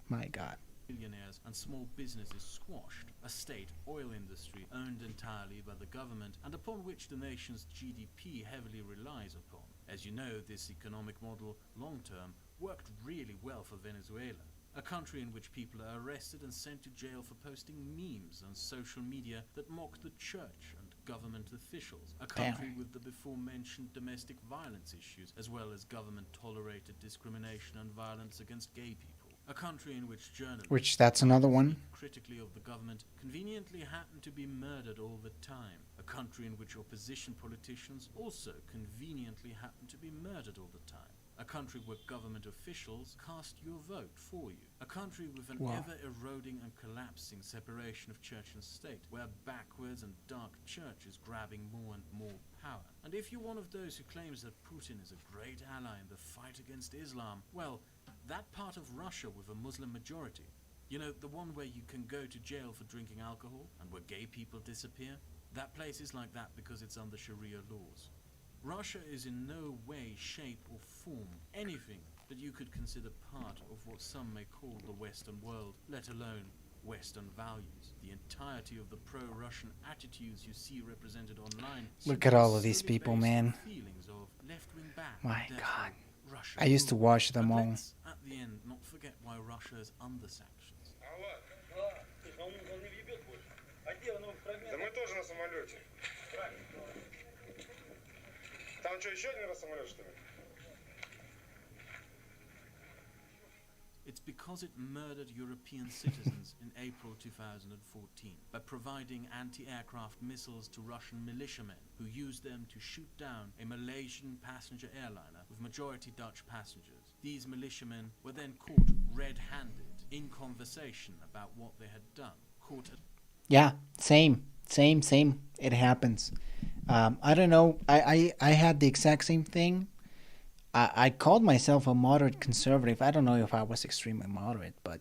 My God. Billionaires and small businesses squashed, a state oil industry owned entirely by the government and upon which the nation's GDP heavily relies upon. As you know, this economic model, long-term, worked really well for Venezuela, a country in which people are arrested and sent to jail for posting memes on social media that mock the church and government officials, a country with the before-mentioned domestic violence issues, as well as government-tolerated discrimination and violence against gay people, a country in which journalists, that's another one, critically of the government, conveniently happen to be murdered all the time, a country in which opposition politicians also conveniently happen to be murdered all the time. A country where government officials cast your vote for you. A country with an ever-eroding and collapsing separation of church and state, where backwards and dark church is grabbing more and more power. And if you're one of those who claims that Putin is a great ally in the fight against Islam, well, that part of Russia with a Muslim majority, you know, the one where you can go to jail for drinking alcohol and where gay people disappear, that place is like that because it's under Sharia laws. Russia is in no way, shape or form anything that you could consider part of what some may call the Western world, let alone Western values. The entirety of the pro-Russian attitudes you see represented online. Look at all of these people, man. Feelings of left-wing back, My God. Russia I used to watch them all. let's, at the end, not forget why Russia is under sanctions. Да мы тоже на самолете. Там что, еще один раз самолет, что ли? It's because it murdered European citizens in April 2014 by providing anti-aircraft missiles to Russian militiamen who used them to shoot down a Malaysian passenger airliner with majority Dutch passengers. These militiamen were then caught red-handed in conversation about what they had done. Yeah, same. It happens. I don't know. I had the exact same thing. I called myself a moderate conservative. I don't know if I was extremely moderate, but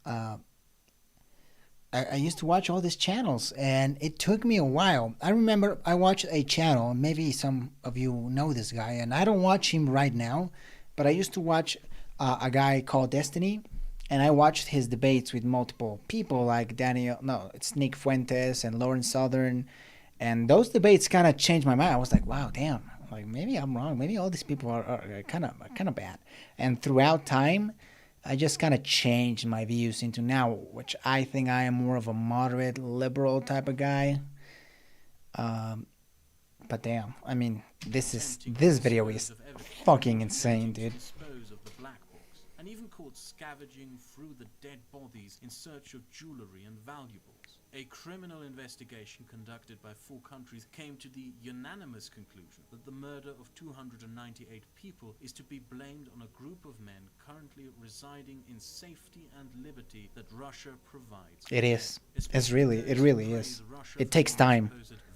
I used to watch all these channels, and it took me a while. I remember I watched a channel, maybe some of you know this guy, and I don't watch him right now, but I used to watch a guy called Destiny, and I watched his debates with multiple people like it's Nick Fuentes and Lawrence Southern, and those debates kind of changed my mind. I was like, wow, damn, like maybe I'm wrong. Maybe all these people are kind of bad. And throughout time, I just kind of changed my views into now, which I think I am more of a moderate, liberal type of guy. But damn, I mean, this video is fucking insane, dude. And even caught scavenging through the dead bodies in search of jewelry and valuables. A criminal investigation conducted by 4 countries came to the unanimous conclusion that the murder of 298 people is to be blamed on a group of men currently residing in safety and liberty that Russia provides. It is. It really is. It takes time.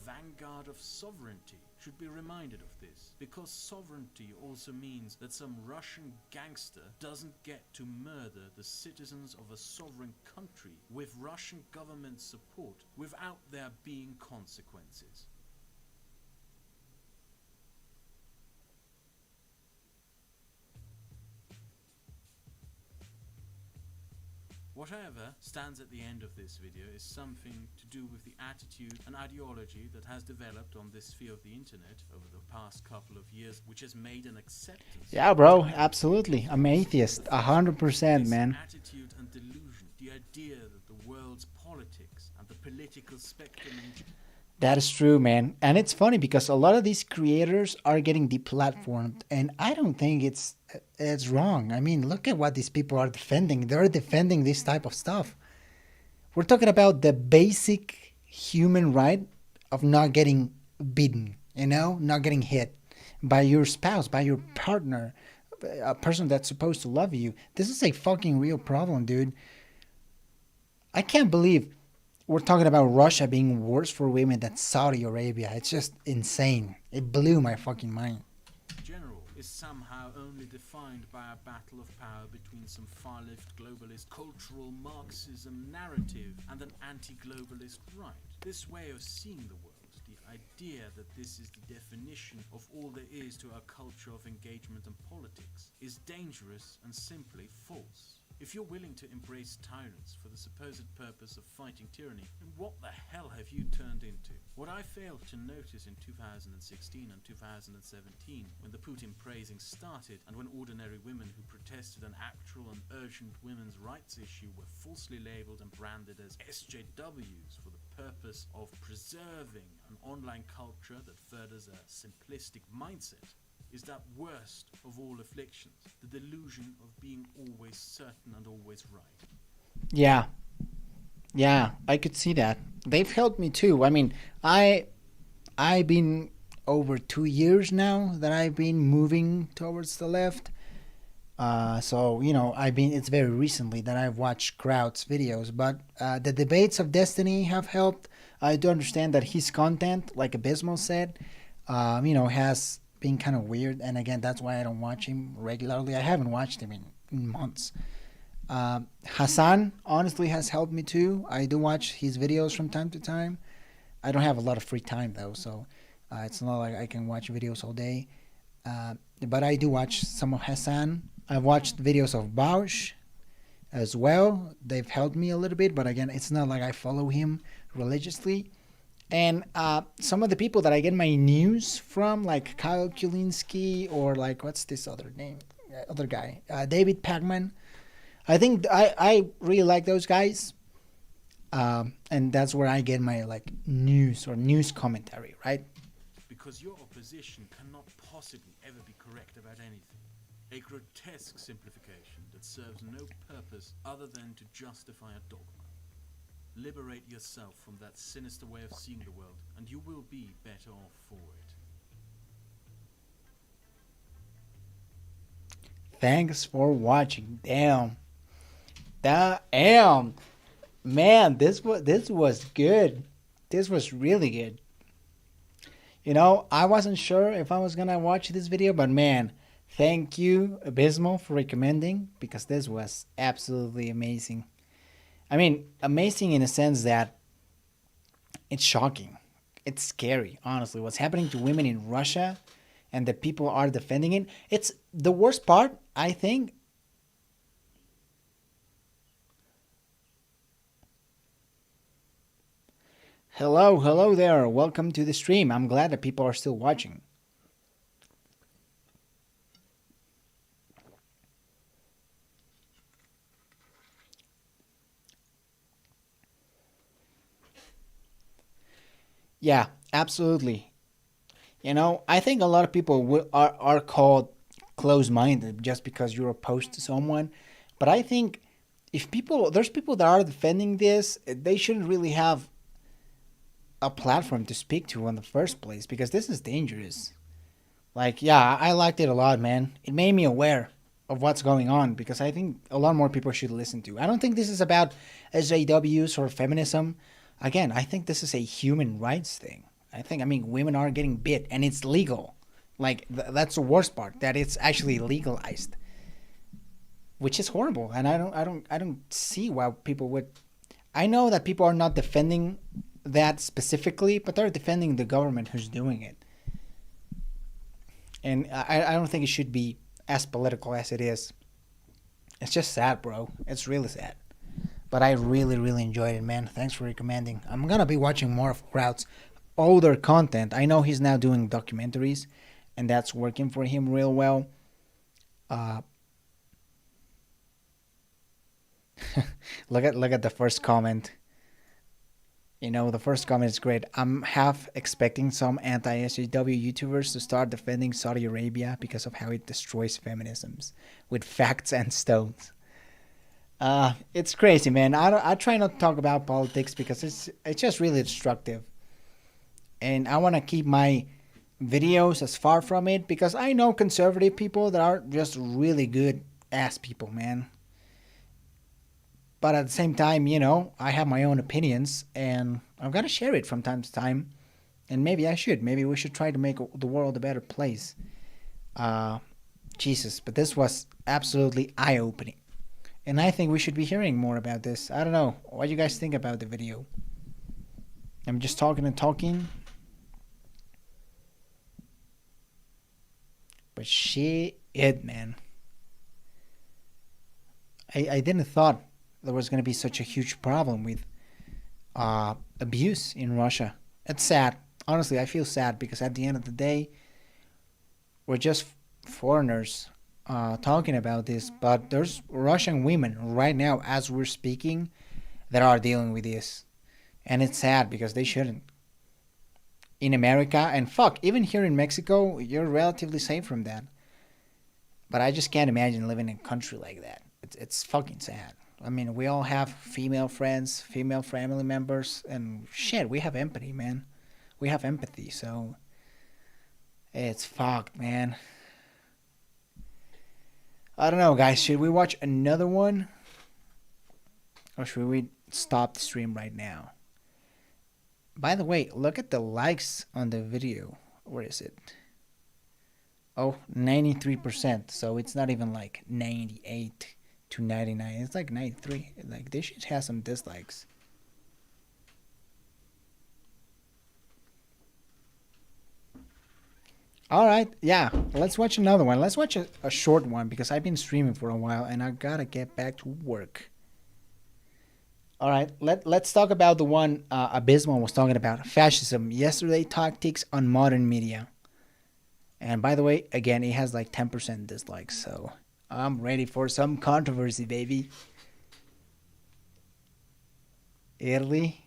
Vanguard of sovereignty should be reminded of this, because sovereignty also means that some Russian gangster doesn't get to murder the citizens of a sovereign country with Russian government support without there being consequences. Whatever stands at the end of this video is something to do with the attitude and ideology that has developed on this sphere of the internet over the past couple of years, which has made an acceptance. Yeah, bro, absolutely. I'm atheist, 100%, man. Attitude and delusion, the idea that the world's politics and the political spectrum. That is true, man. And it's funny because a lot of these creators are getting deplatformed, and I don't think it's wrong. I mean, look at what these people are defending. They're defending this type of stuff. We're talking about the basic human right of not getting beaten, not getting hit by your spouse, by your partner, a person that's supposed to love you. This is a fucking real problem, dude. I can't believe we're talking about Russia being worse for women than Saudi Arabia. It's just insane. It blew my fucking mind. General is somehow only defined by a battle of power between some far-left globalist cultural Marxism narrative and an anti-globalist right. This way of seeing the world, the idea that this is the definition of all there is to our culture of engagement and politics, is dangerous and simply false. If you're willing to embrace tyrants for the supposed purpose of fighting tyranny, then what the hell have you turned into? What I failed to notice in 2016 and 2017, when the Putin praising started and when ordinary women who protested an actual and urgent women's rights issue were falsely labeled and branded as SJWs for the purpose of preserving an online culture that furthers a simplistic mindset, is that worst of all afflictions, the delusion of being always certain and always right. Yeah, I could see that. They've helped me too. I mean, I've been over 2 years now that I've been moving towards the left. So it's very recently that I've watched Krauts videos, but the debates of Destiny have helped. I do understand that his content, like Abysmal said, has been kind of weird, and again, that's why I don't watch him regularly. I haven't watched him in months. Hassan honestly has helped me too. I do watch his videos from time to time. I don't have a lot of free time though, so it's not like I can watch videos all day. But I do watch some of Hassan. I've watched videos of Bausch as well. They've helped me a little bit, but again, it's not like I follow him religiously. And some of the people that I get my news from, like Kyle Kulinski or like, what's this other name? Other guy, David Pacman. I think I really like those guys. And that's where I get my like news or news commentary, right? Because your opposition cannot possibly ever be correct about anything. A grotesque simplification that serves no purpose other than to justify a dogma. Liberate yourself from that sinister way of seeing the world, and you will be better off for it. Thanks for watching. Damn. Man, this was good. This was really good. I wasn't sure if I was gonna watch this video, but man, thank you, Abysmal, for recommending, because this was absolutely amazing. I mean, amazing in a sense that it's shocking. It's scary, honestly. What's happening to women in Russia and the people are defending it. It's the worst part, I think. Hello there. Welcome to the stream. I'm glad that people are still watching. Yeah, absolutely. I think a lot of people are called close-minded just because you're opposed to someone. But I think there's people that are defending this, they shouldn't really have a platform to speak to in the first place, because this is dangerous. Like, yeah, I liked it a lot, man. It made me aware of what's going on, because I think a lot more people should listen to. I don't think this is about SJWs or feminism. Again, I think this is a human rights thing. I mean, women are getting bit, and it's legal. Like, that's the worst part, that it's actually legalized, which is horrible. And I don't see why people would. I know that people are not defending that specifically, but they're defending the government who's doing it. And I don't think it should be as political as it is. It's just sad, bro. It's really sad. But I really, really enjoyed it, man. Thanks for recommending. I'm gonna be watching more of Krauts' older content. I know he's now doing documentaries, and that's working for him real well. Look at the first comment. The first comment is great. I'm half expecting some anti-SJW YouTubers to start defending Saudi Arabia because of how it destroys feminisms with facts and stones. It's crazy, man. I try not to talk about politics because it's just really destructive. And I want to keep my videos as far from it, because I know conservative people that are just really good ass people, man. But at the same time, I have my own opinions, and I've got to share it from time to time. And maybe I should. Maybe we should try to make the world a better place. Jesus, but this was absolutely eye-opening. And I think we should be hearing more about this. I don't know. What do you guys think about the video? I'm just talking and talking. But shit, man. I didn't thought there was going to be such a huge problem with abuse in Russia. It's sad. Honestly, I feel sad, because at the end of the day, we're just foreigners talking about this. But there's Russian women right now, as we're speaking, that are dealing with this. And it's sad, because they shouldn't. In America, and fuck, even here in Mexico, you're relatively safe from that. But I just can't imagine living in a country like that. It's fucking sad. I mean, we all have female friends, female family members, and shit, we have empathy, man. We have empathy, so It's fucked, man. I don't know, guys. Should we watch another one? Or should we stop the stream right now? By the way, look at the likes on the video. Where is it? Oh, 93%. So it's not even like 98 to 99. It's like 93. Like, this shit has some dislikes. All right, yeah, let's watch another one. Let's watch a short one because I've been streaming for a while and I gotta get back to work. All right, let's talk about the one Abysmal was talking about, fascism, yesterday tactics on modern media. And by the way, again, it has like 10% dislikes, so I'm ready for some controversy, baby. Italy.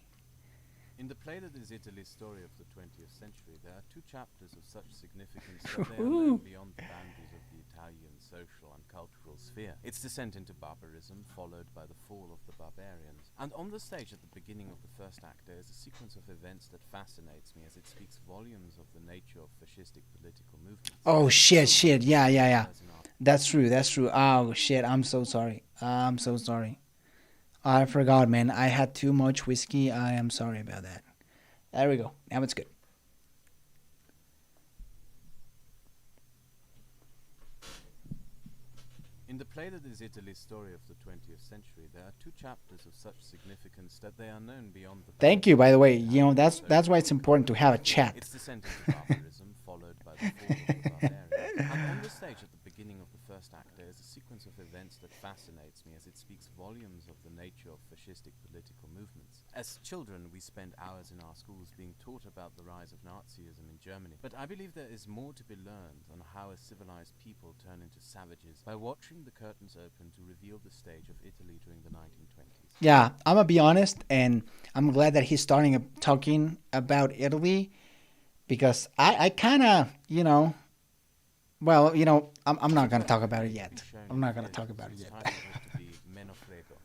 In the play that is Italy's story of the 20th century, there are two chapters of such significance that they are known beyond the boundaries of the Italian social and cultural sphere. Its descent into barbarism, followed by the fall of the barbarians. And on the stage at the beginning of the first act, there is a sequence of events that fascinates me as it speaks volumes of the nature of fascistic political movements. Oh, shit, yeah. That's true. Oh, shit, I'm so sorry. I forgot, man. I had too much whiskey. I am sorry about that. There we go. Now it's good. In the play that is Italy's story of the 20th century, there are two chapters of such significance that they are known beyond the... Thank you, by the way. You know, that's why it's important to have a chat. Its descent into barbarism, followed by the fall of the barbarians. And on the stage at the beginning of the first act, there is a sequence of events that fascinates me as it speaks volumes of the nature of fascistic political movements. As children, we spend hours in our schools being taught about the rise of Nazism in Germany. But I believe there is more to be learned on how a civilized people turn into savages by watching the curtains open to reveal the stage of Italy during the 1920s. Yeah, I'm gonna be honest, and I'm glad that he's starting talking about Italy, because I kind of, I'm not gonna talk about it yet.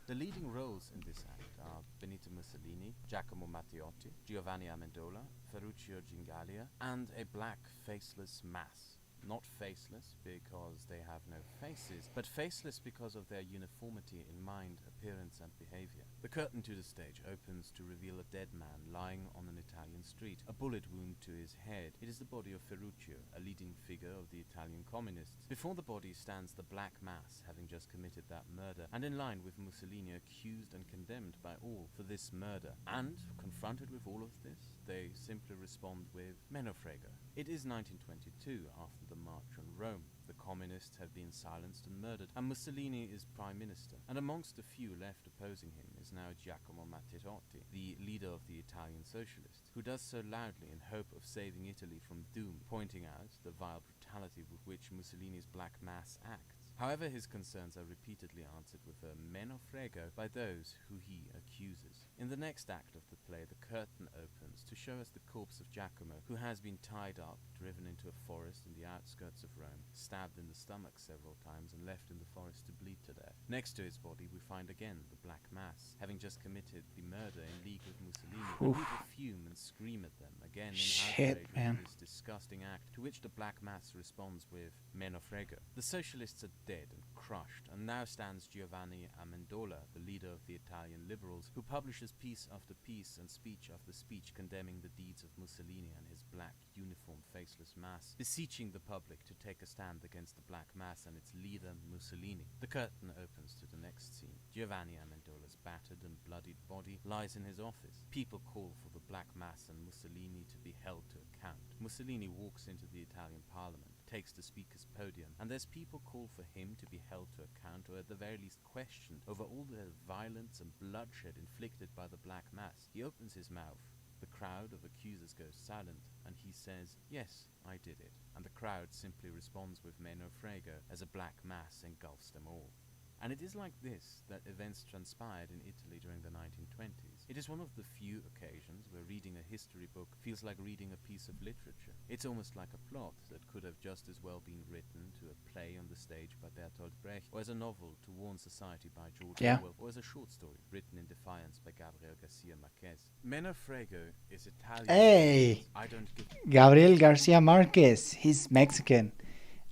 The leading roles in this act are Benito Mussolini, Giacomo Matteotti, Giovanni Amendola, Ferruccio Gingalia, and a black faceless mass. Not faceless because they have no faces, but faceless because of their uniformity in mind, appearance and behavior. The curtain to the stage opens to reveal a dead man lying on an Italian street, a bullet wound to his head. It is the body of Ferruccio, a leading figure of the Italian communists. Before the body stands the Black Mass, having just committed that murder, and in line with Mussolini, accused and condemned by all for this murder. And, confronted with all of this, they simply respond with "Meno frega." It is 1922, after the March on Rome. The communists have been silenced and murdered, and Mussolini is prime minister. And amongst the few left opposing him is now Giacomo Matteotti, the leader of the Italian socialists, who does so loudly in hope of saving Italy from doom, pointing out the vile brutality with which Mussolini's Black Mass acts. However, his concerns are repeatedly answered with a "meno frego" by those who he accuses. In the next act of the play, the curtain opens to show us the corpse of Giacomo, who has been tied up, driven into a forest in the outskirts of Rome, stabbed in the stomach several times and left in the forest to bleed to death. Next to his body we find again the Black Mass, having just committed the murder in league with Mussolini. The people fume and scream at them, again in outrage over this disgusting act, to which the Black Mass responds with "meno frego." The socialists are dead and crushed, and now stands Giovanni Amendola, the leader of the Italian liberals, who publishes piece after piece and speech after speech condemning the deeds of Mussolini and his black uniform faceless mass, beseeching the public to take a stand against the Black Mass and its leader Mussolini. The curtain opens to the next scene. Giovanni Amendola's battered and bloodied body lies in his office. People call for the Black Mass and Mussolini to be held to account. Mussolini walks into the Italian parliament, takes the speaker's podium, and as people call for him to be held to account, or at the very least questioned, over all the violence and bloodshed inflicted by the Black Mass, he opens his mouth. The crowd of accusers goes silent, and he says, "Yes, I did it." And the crowd simply responds with "meno frego," as a Black Mass engulfs them all. And it is like this that events transpired in Italy during the 1920s. It is one of the few occasions where reading a history book feels like reading a piece of literature. It's almost like a plot that could have just as well been written to a play on the stage by Bertolt Brecht, or as a novel to warn society by George Yeah. Orwell, or as a short story written in defiance by Gabriel Garcia Marquez. Menofrego is Italian. Hey, I don't give Gabriel Garcia Marquez. He's Mexican.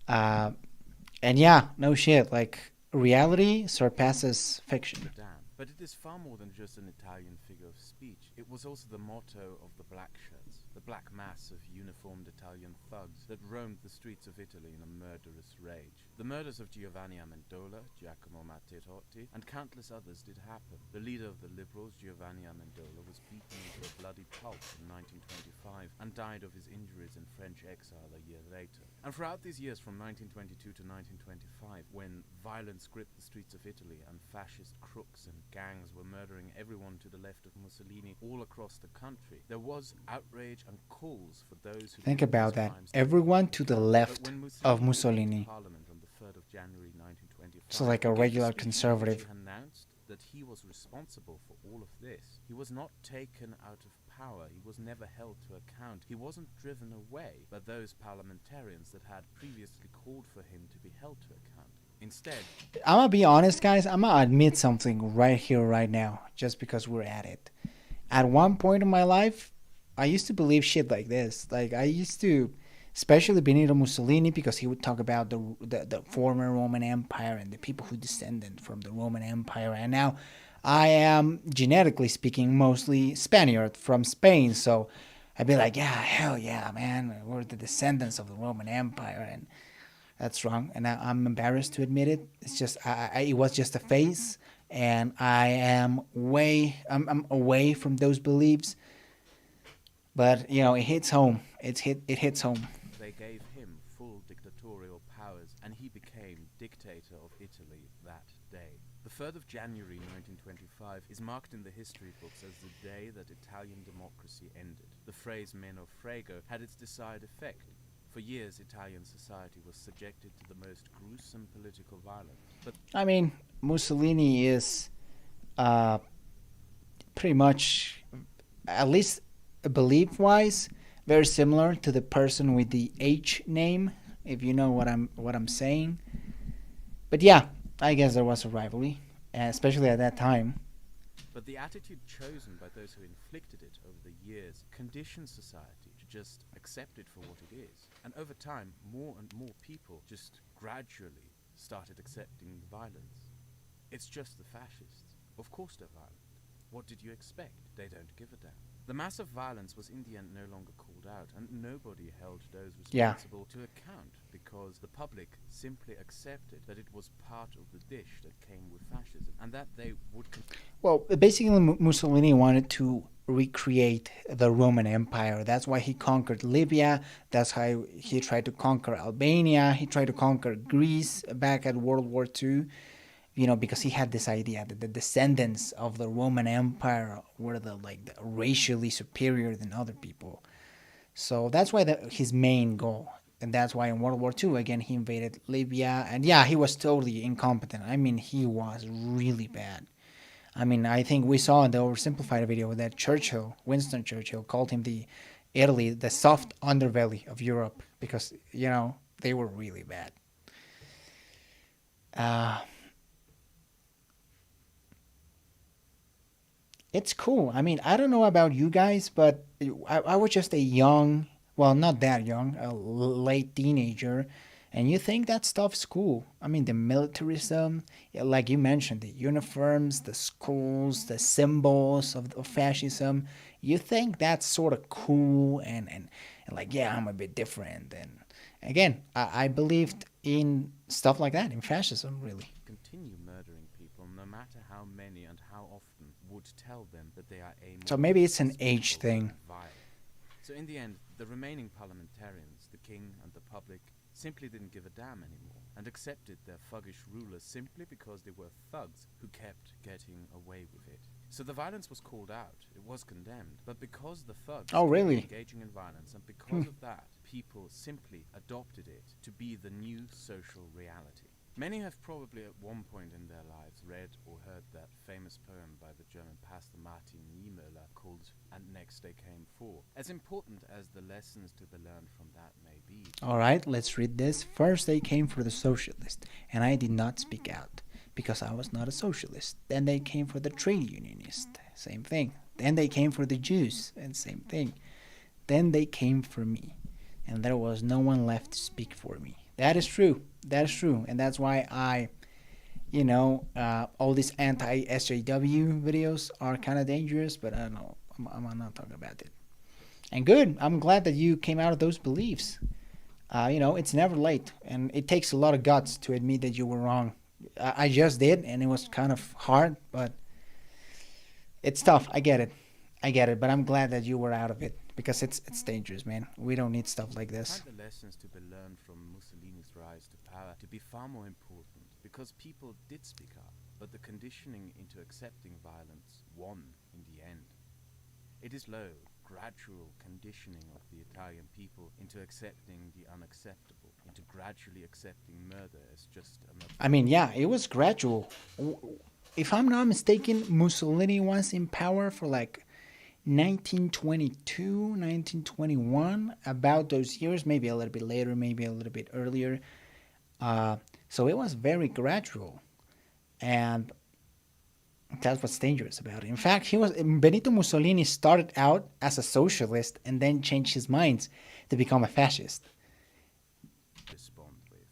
Uh, and yeah, no shit. Like, reality surpasses fiction. a damn. But it is far more than just an Italian figure of speech. It was also the motto of the black shirts, the black mass of uniformed Italian thugs that roamed the streets of Italy in a murderous rage. The murders of Giovanni Amendola, Giacomo Matteotti, and countless others did happen. The leader of the liberals, Giovanni Amendola, was beaten into a bloody pulp in 1925 and died of his injuries in French exile a year later. And throughout these years from 1922 to 1925, when violence gripped the streets of Italy and fascist crooks and gangs were murdering everyone to the left of Mussolini all across the country, there was outrage and calls for those who Think committed about these that. crimes. Everyone to the But left when of came Mussolini. to Parliament on the 3rd of January 1925, So like a he gave regular speech in which conservative. he announced that he was responsible for all of this. He was not taken out of power. He was never held to account. He wasn't driven away by those parliamentarians that had previously called for him to be held to account. Instead, I'm gonna be honest, guys. I'm gonna admit something right here, right now, just because we're at it. At one point in my life, I used to believe shit like this. Like, I used to, especially Benito Mussolini, because he would talk about the former Roman Empire and the people who descended from the Roman Empire. And now I am, genetically speaking, mostly Spaniard from Spain. So I'd be like, yeah, hell yeah, man. We're the descendants of the Roman Empire. And that's wrong, and I'm embarrassed to admit it. It's just it was just a phase, and I'm away from those beliefs. But you know, it hits home. It hits home. they gave him full dictatorial powers, and he became dictator of Italy that day. The 3rd of January 1925 is marked in the history books as the day that Italian democracy ended. The phrase "meno frego" had its desired effect. For years, Italian society was subjected to the most gruesome political violence. But I mean, Mussolini is pretty much, at least belief-wise, very similar to the person with the H name, if you know what I'm saying. But yeah, I guess there was a rivalry, especially at that time. But the attitude chosen by those who inflicted it over the years conditioned society to just accept it for what it is. And over time, more and more people just gradually started accepting the violence. It's just the fascists. Of course they're violent. What did you expect? They don't give a damn. The massive violence was in the end no longer called out, and nobody held those Yeah. responsible to account, because the public simply accepted that it was part of the dish that came with fascism, and that they would Well, basically, Mussolini wanted to recreate the Roman Empire. That's why he conquered Libya. That's how he tried to conquer Albania. He tried to conquer Greece back at World War II. You know, because he had this idea that the descendants of the Roman Empire were the racially superior than other people. So that's why his main goal. And that's why in World War II, again, he invaded Libya. And yeah, he was totally incompetent. I mean, he was really bad. I mean, I think we saw in the oversimplified video that Winston Churchill, called him Italy, the soft underbelly of Europe, because, you know, they were really bad. It's cool. I mean, I don't know about you guys, but I was just a young, well, not that young, a late teenager, and you think that stuff's cool. I mean, the militarism, yeah, like you mentioned, the uniforms, the schools, the symbols of fascism. You think that's sort of cool and like, yeah, I'm a bit different. And again, I believed in stuff like that, in fascism, really. continue murdering people, no matter how many and how often would tell them that they are amoral. So maybe it's an age despicable, thing. and vile. So in the end, the remaining parliamentarians, the king and the public, simply didn't give a damn anymore and accepted their thuggish rulers simply because they were thugs who kept getting away with it. So the violence was called out, it was condemned, but because the thugs Oh, kept really? engaging in violence, and because of that, people simply adopted it to be the new social reality. Many have probably at one point in their lives read or heard that famous poem by the German pastor Martin Niemöller called And Next They Came For. As important as the lessons to be learned from that may be. All right, let's read this. First, they came for the socialist, and I did not speak out because I was not a socialist. Then they came for the trade unionist, same thing. Then they came for the Jews, and same thing. Then they came for me, and there was no one left to speak for me. That is true. That is true, and that's why I, all these anti-SJW videos are kind of dangerous, but I don't know. I'm not talking about it. And good. I'm glad that you came out of those beliefs. It's never late, and it takes a lot of guts to admit that you were wrong. I just did, and it was kind of hard, but it's tough. I get it, but I'm glad that you were out of it, because it's dangerous, man. We don't need stuff like this. I find the lessons to be learned from Mussolini's rise to power to be far more important, because people did speak up, but the conditioning into accepting violence won in the end. It is low, gradual conditioning of the Italian people into accepting the unacceptable, into gradually accepting murder as just another... I mean, yeah, it was gradual. If I'm not mistaken, Mussolini was in power for like 1922, 1921, about those years, maybe a little bit later, maybe a little bit earlier. So it was very gradual, and that's what's dangerous about it. In fact, Benito Mussolini started out as a socialist and then changed his mind to become a fascist. Respond with,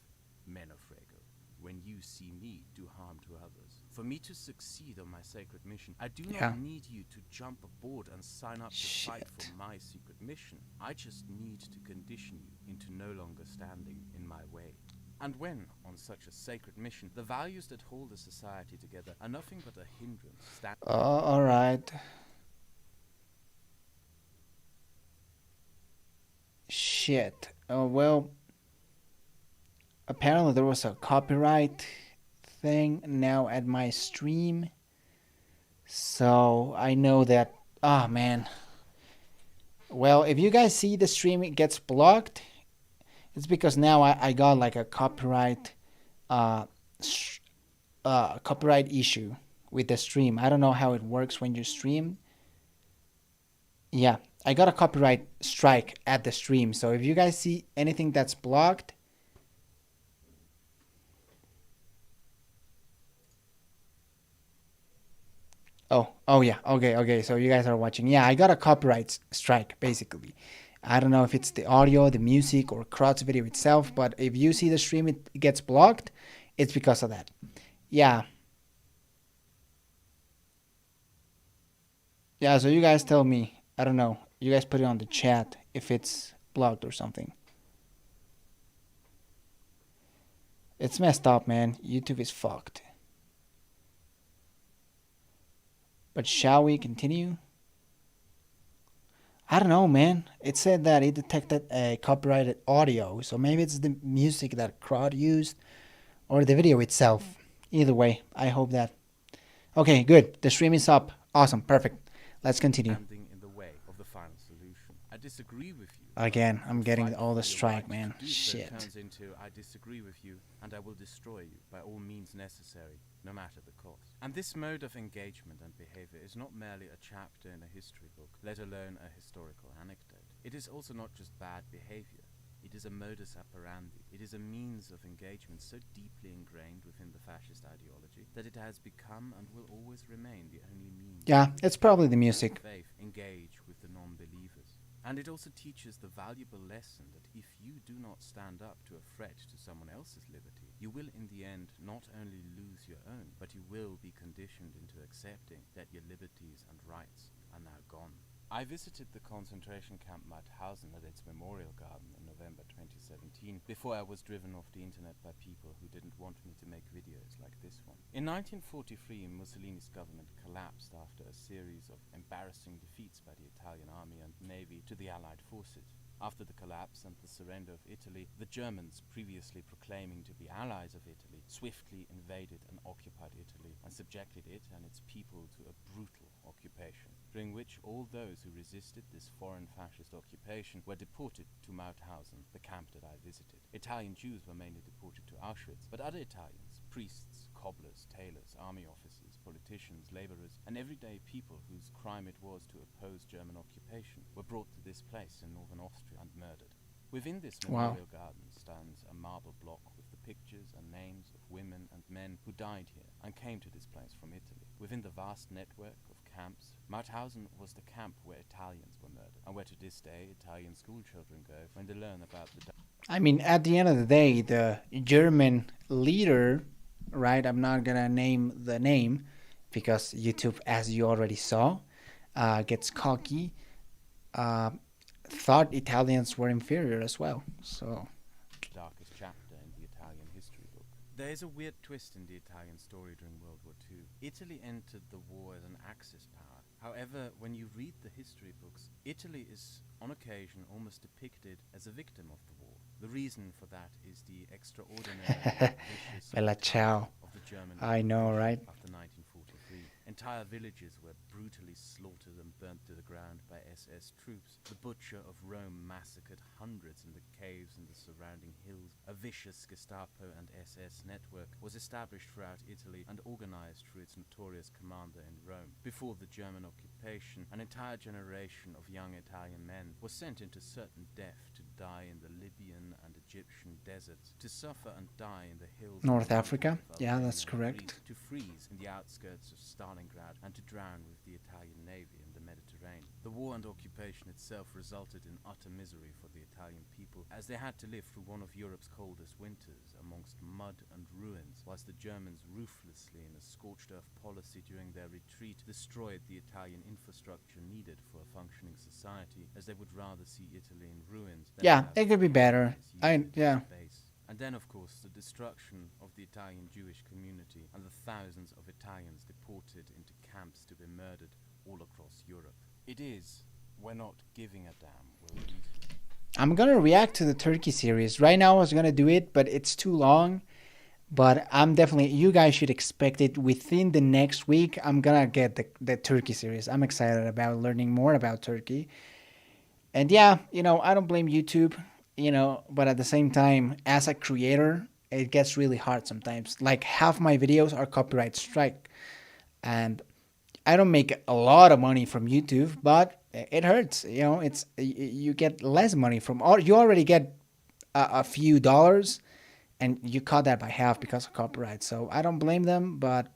Menofrego, when you see me do harm to others. For me to succeed on my sacred mission, I do not need you to jump aboard and sign up to fight for my secret mission. I just need to condition you into no longer standing in my way. And when, on such a sacred mission, the values that hold a society together are nothing but a hindrance... all right. Shit. Oh, well, apparently there was a copyright thing now at my stream. So I know that... Oh, man. Well, if you guys see the stream, it gets blocked. It's because now I got like a copyright issue with the stream. I don't know how it works when you stream. Yeah, I got a copyright strike at the stream. So if you guys see anything that's blocked, oh yeah, okay. So you guys are watching. Yeah, I got a copyright strike basically. I don't know if it's the audio, the music, or Krauts video itself, but if you see the stream, it gets blocked, it's because of that. Yeah. Yeah, so you guys tell me. I don't know. You guys put it on the chat if it's blocked or something. It's messed up, man. YouTube is fucked. But shall we continue? I don't know, man. It said that it detected a copyrighted audio, so maybe it's the music that Kraut used or the video itself. Either way, I hope that... Okay, good. The stream is up. Awesome. Perfect. Let's continue. Standing in the way of the final solution. I disagree with you. Again, I'm getting all the strike, man. Shit. Turns into I disagree with you and I will destroy you by all means necessary, no matter the cost. And this mode of engagement and behavior is not merely a chapter in a history book, let alone a historical anecdote. It is also not just bad behavior. It is a modus operandi. It is a means of engagement so deeply ingrained within the fascist ideology that it has become and will always remain the only means. Yeah, it's probably the music. Faith engage with the non-believers. And it also teaches the valuable lesson that if you do not stand up to a threat to someone else's liberty, you will in the end not only lose your own, but you will be conditioned into accepting that your liberties and rights are now gone. I visited the concentration camp Mauthausen at its memorial garden in November 2017 before I was driven off the internet by people who didn't want me to make videos like this one. In 1943, Mussolini's government collapsed after a series of embarrassing defeats by the Italian army and navy to the Allied forces. After the collapse and the surrender of Italy, the Germans, previously proclaiming to be allies of Italy, swiftly invaded and occupied Italy and subjected it and its people to a brutal occupation, during which all those who resisted this foreign fascist occupation were deported to Mauthausen, the camp that I visited. Italian Jews were mainly deported to Auschwitz, but other Italians, priests, cobblers, tailors, army officers, politicians, laborers, and everyday people whose crime it was to oppose German occupation were brought to this place in northern Austria and murdered. Within this Wow. memorial garden stands a marble block with the pictures and names of women and men who died here and came to this place from Italy. Within the vast network of camps, Mauthausen was the camp where Italians were murdered, and where to this day Italian school children go when they learn about the I mean, at the end of the day, the German leader, right? I'm not gonna name the name because YouTube, as you already saw, gets cocky. Uh, thought Italians were inferior as well. So darkest chapter in the Italian history book. There is a weird twist in the Italian story during World War II. Italy entered the war as an Axis power. However, when you read the history books, Italy is on occasion almost depicted as a victim of the war. The reason for that is the extraordinary vicious Bella ciao. of the German I know, occupation right? after 1943. Entire villages were brutally slaughtered and burnt to the ground by SS troops. The Butcher of Rome massacred hundreds in the caves and the surrounding hills. A vicious Gestapo and SS network was established throughout Italy and organized through its notorious commander in Rome. Before the German occupation, an entire generation of young Italian men was sent into certain death to die in the Libyan and Egyptian deserts, to suffer and die in the hills North of Africa. of Yeah, Albania that's and correct. Greece, to freeze in the outskirts of Stalingrad and to drown with the Italian navy in the Mediterranean. The war and occupation itself resulted in utter misery for the Italian people, as they had to live through one of Europe's coldest winters amongst mud and ruins, whilst the Germans ruthlessly, in a scorched earth policy during their retreat, destroyed the Italian infrastructure needed for a functioning society, as they would rather see Italy in ruins than Yeah, have it could be better. used it Yeah. as base. And then, of course, the destruction of the Italian Jewish community and the thousands of Italians deported into camps to be murdered all across Europe. It is, we're not giving a damn, will we? I'm gonna react to the Turkey series. Right now I was gonna do it, but it's too long. But I'm definitely, you guys should expect it within the next week. I'm gonna get the Turkey series. I'm excited about learning more about Turkey. And yeah, I don't blame YouTube, but at the same time, as a creator, it gets really hard sometimes. Like half my videos are copyright strike. And I don't make a lot of money from YouTube, but it hurts. It's you get less money from all. You already get a few dollars, and you cut that by half because of copyright. So I don't blame them, but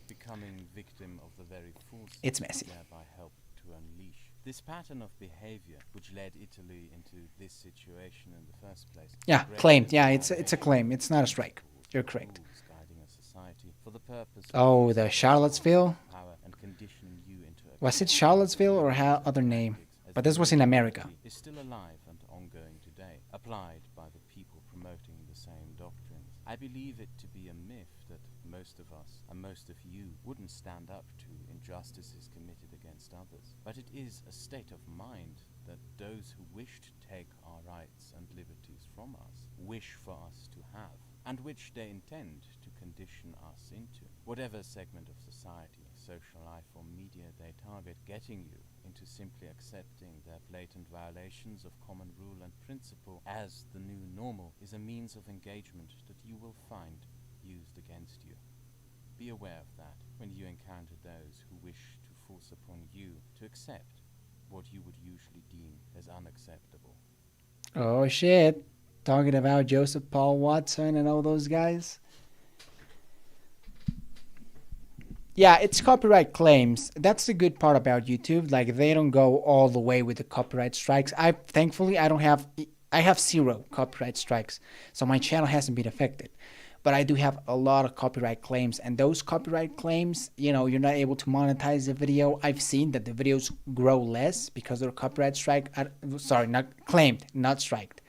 Becoming victim of the very forces It's messy. thereby helped to unleash. This pattern of behavior, which led Italy into this situation in the first place. yeah, progressed claimed. its Yeah, it's a violation claim. It's not a of strike. towards You're the correct. rules guiding a society for the purpose of Oh, using the their Charlottesville. power and conditioning you into Was it accepting Charlottesville or their other name? tactics as But this the was in new America. reality is still alive and ongoing today, applied by the people promoting the same doctrines. I believe it to be a myth that most of us and most of you wouldn't stand up to injustices committed against others. But it is a state of mind that those who wish to take our rights and liberties from us wish for us to have, and which they intend to condition us into. Whatever segment of society, social life or media they target, getting you into simply accepting their blatant violations of common rule and principle as the new normal is a means of engagement that you will find used against you. Be aware of that when you encounter those who wish to force upon you to accept what you would usually deem as unacceptable. Oh shit! Talking about Joseph Paul Watson and all those guys. Yeah, it's copyright claims. That's the good part about YouTube. Like they don't go all the way with the copyright strikes. Thankfully I have 0 copyright strikes, so my channel hasn't been affected. But I do have a lot of copyright claims, and those copyright claims, you're not able to monetize the video. I've seen that the videos grow less because of the copyright strike. Sorry, not claimed, not striked.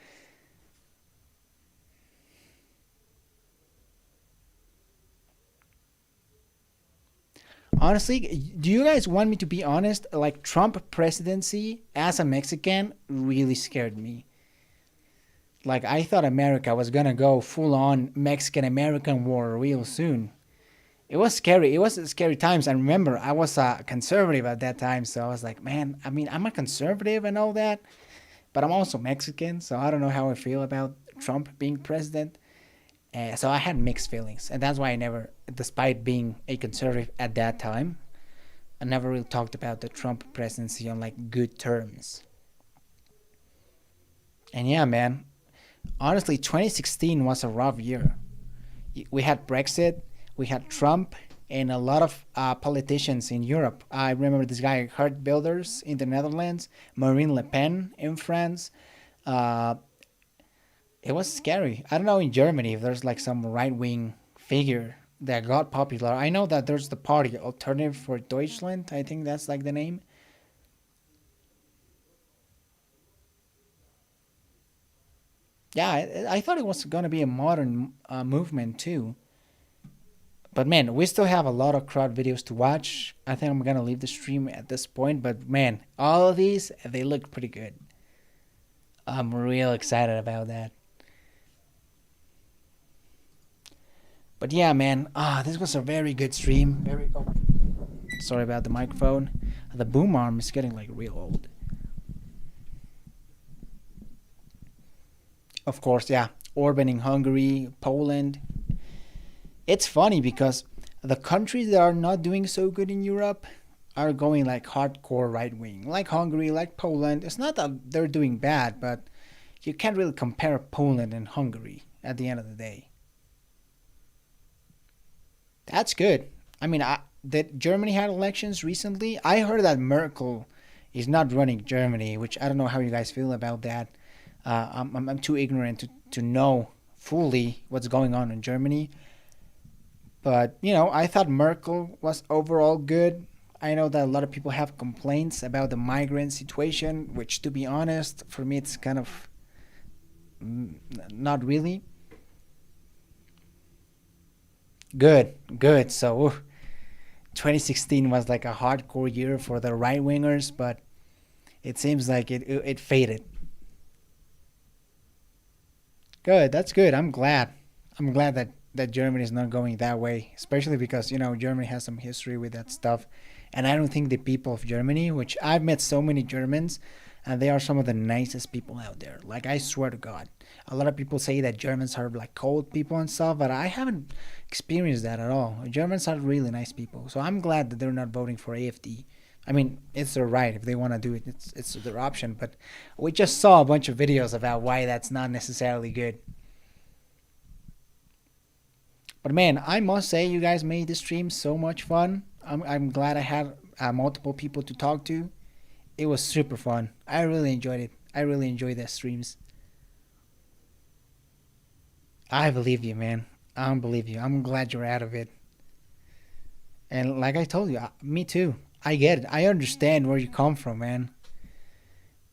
Honestly, do you guys want me to be honest? Like, Trump presidency as a Mexican really scared me. Like, I thought America was gonna go full on Mexican American war real soon. It was scary. It was scary times. And remember, I was a conservative at that time, so I was like, man, I mean, I'm a conservative and all that, but I'm also Mexican, so I don't know how I feel about Trump being president. So I had mixed feelings, and that's why I never, despite being a conservative at that time, I never really talked about the Trump presidency on like good terms. And yeah, man, honestly, 2016 was a rough year. We had Brexit, we had Trump, and a lot of politicians in Europe. I remember this guy, Hart Builders in the Netherlands, Marine Le Pen in France. Uh, it was scary. I don't know in Germany if there's like some right wing figure that got popular. I know that there's the party Alternative for Deutschland. I think that's like the name. Yeah, I thought it was gonna be a modern movement too. But man, we still have a lot of crowd videos to watch. I think I'm gonna leave the stream at this point. But man, all of these they look pretty good. I'm real excited about that. But yeah, man, this was a very good stream. Very. Oh, sorry about the microphone. The boom arm is getting like real old. Of course, yeah. Orban in Hungary, Poland. It's funny because the countries that are not doing so good in Europe are going like hardcore right wing, like Hungary, like Poland. It's not that they're doing bad, but you can't really compare Poland and Hungary at the end of the day. That's good. I mean, that Germany had elections recently. I heard that Merkel is not running Germany, which I don't know how you guys feel about that. I'm too ignorant to know fully what's going on in Germany. But, you know, I thought Merkel was overall good. I know that a lot of people have complaints about the migrant situation, which, to be honest, for me, it's kind of not really. Good. So, 2016 was like a hardcore year for the right wingers, but it seems like it faded. Good, that's good. I'm glad. I'm glad that Germany is not going that way, especially because, you know, Germany has some history with that stuff. And I don't think the people of Germany, which I've met so many Germans, and they are some of the nicest people out there. Like, I swear to God. A lot of people say that Germans are like cold people and stuff, but I haven't experienced that at all. Germans are really nice people. So I'm glad that they're not voting for AFD. I mean, it's their right if they want to do it. It's their option. But we just saw a bunch of videos about why that's not necessarily good. But man, I must say you guys made the stream so much fun. I'm glad I had multiple people to talk to. It was super fun. I really enjoyed it. I really enjoyed the streams. I believe you, man. I believe you. I'm glad you're out of it. And like I told you, me too. I get it. I understand where you come from, man.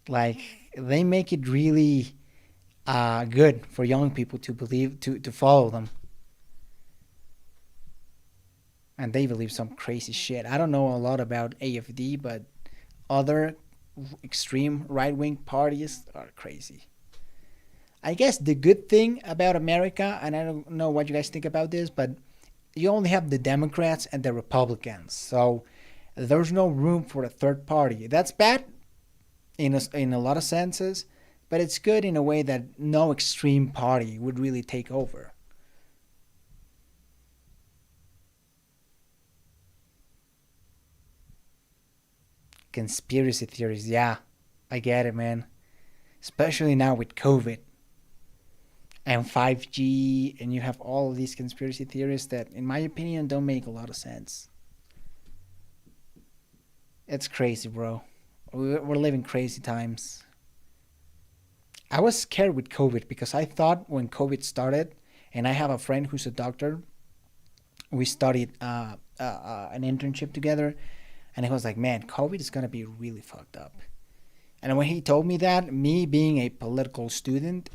Like, they make it really good for young people to believe, to follow them. And they believe some crazy shit. I don't know a lot about AFD, but other extreme right-wing parties are crazy. I guess the good thing about America, and I don't know what you guys think about this, but you only have the Democrats and the Republicans. So there's no room for a third party. That's bad in a lot of senses, but it's good in a way that no extreme party would really take over. Conspiracy theories, yeah, I get it, man. Especially now with COVID and 5G, and you have all of these conspiracy theories that, in my opinion, don't make a lot of sense. It's crazy, bro. We're living crazy times. I was scared with COVID because I thought when COVID started, and I have a friend who's a doctor, we studied an internship together, and he was like, man, COVID is going to be really fucked up. And when he told me that, me being a political student,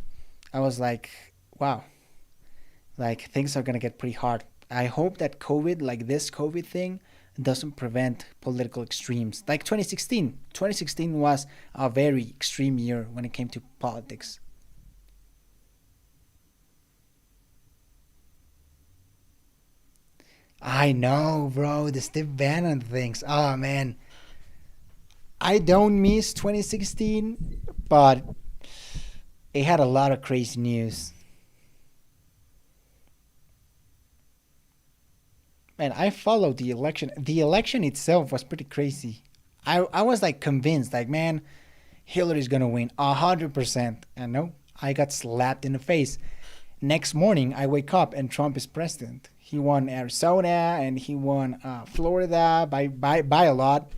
I was like, wow, like things are going to get pretty hard. I hope that COVID, like this COVID thing, doesn't prevent political extremes. Like 2016. 2016 was a very extreme year when it came to politics. I know, bro. The Steve Bannon things. Oh, man. I don't miss 2016, but it had a lot of crazy news. Man, I followed the election. The election itself was pretty crazy. I was like convinced, like, man, Hillary's gonna win 100%. And no, I got slapped in the face. Next morning, I wake up and Trump is president. He won Arizona and he won Florida by a lot.